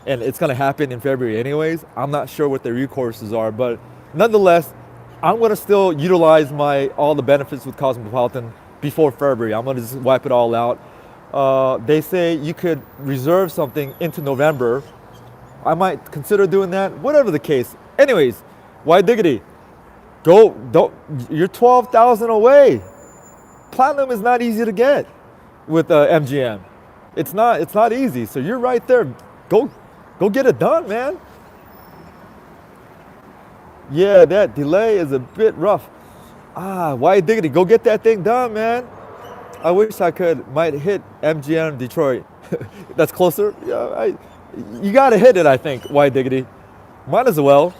S1: and it's going to happen in February anyways. I'm not sure what the recourses are, but nonetheless, I'm going to still utilize all the benefits with Cosmopolitan before February. I'm going to just wipe it all out. They say you could reserve something into November. I might consider doing that, whatever the case. Anyways, why diggity? You're 12,000 away. Platinum is not easy to get with MGM. It's not easy. So you're right there. Go get it done, man. Yeah, that delay is a bit rough. Why diggity? Go get that thing done, man. I wish I might hit MGM Detroit. That's closer. Yeah, you gotta hit it, I think. Why diggity? Might as well.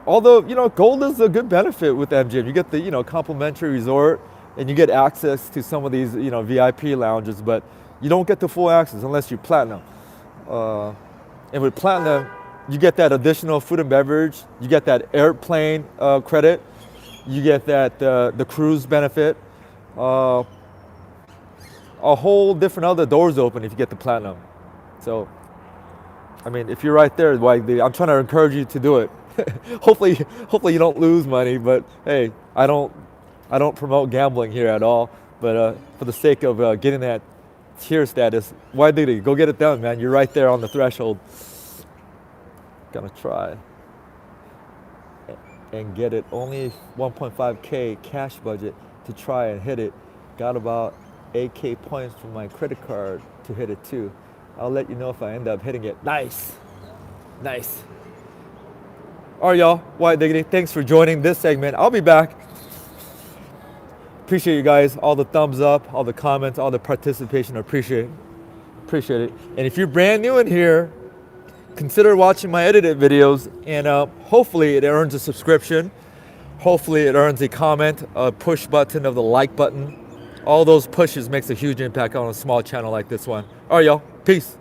S1: Although gold is a good benefit with MGM. You get the complimentary resort, and you get access to some of these VIP lounges, but you don't get the full access unless you're platinum. And with platinum, you get that additional food and beverage. You get that airplane credit. You get that the cruise benefit. A whole different other doors open if you get the platinum. So, I mean, if you're right there, I'm trying to encourage you to do it. hopefully you don't lose money, but hey, I don't promote gambling here at all. But for the sake of getting that tier status, why did you go get it done, man? You're right there on the threshold. Gonna try and get it. Only 1.5K cash budget to try and hit it. Got about AK points from my credit card to hit it too. I'll let you know if I end up hitting it. Nice. Nice. All right, y'all. White Diggity, thanks for joining this segment. I'll be back. Appreciate you guys. All the thumbs up, all the comments, all the participation. I appreciate it. Appreciate it. And if you're brand new in here, consider watching my edited videos, and hopefully it earns a subscription. Hopefully it earns a comment, a push button of the like button. All those pushes makes a huge impact on a small channel like this one. All right, y'all. Peace.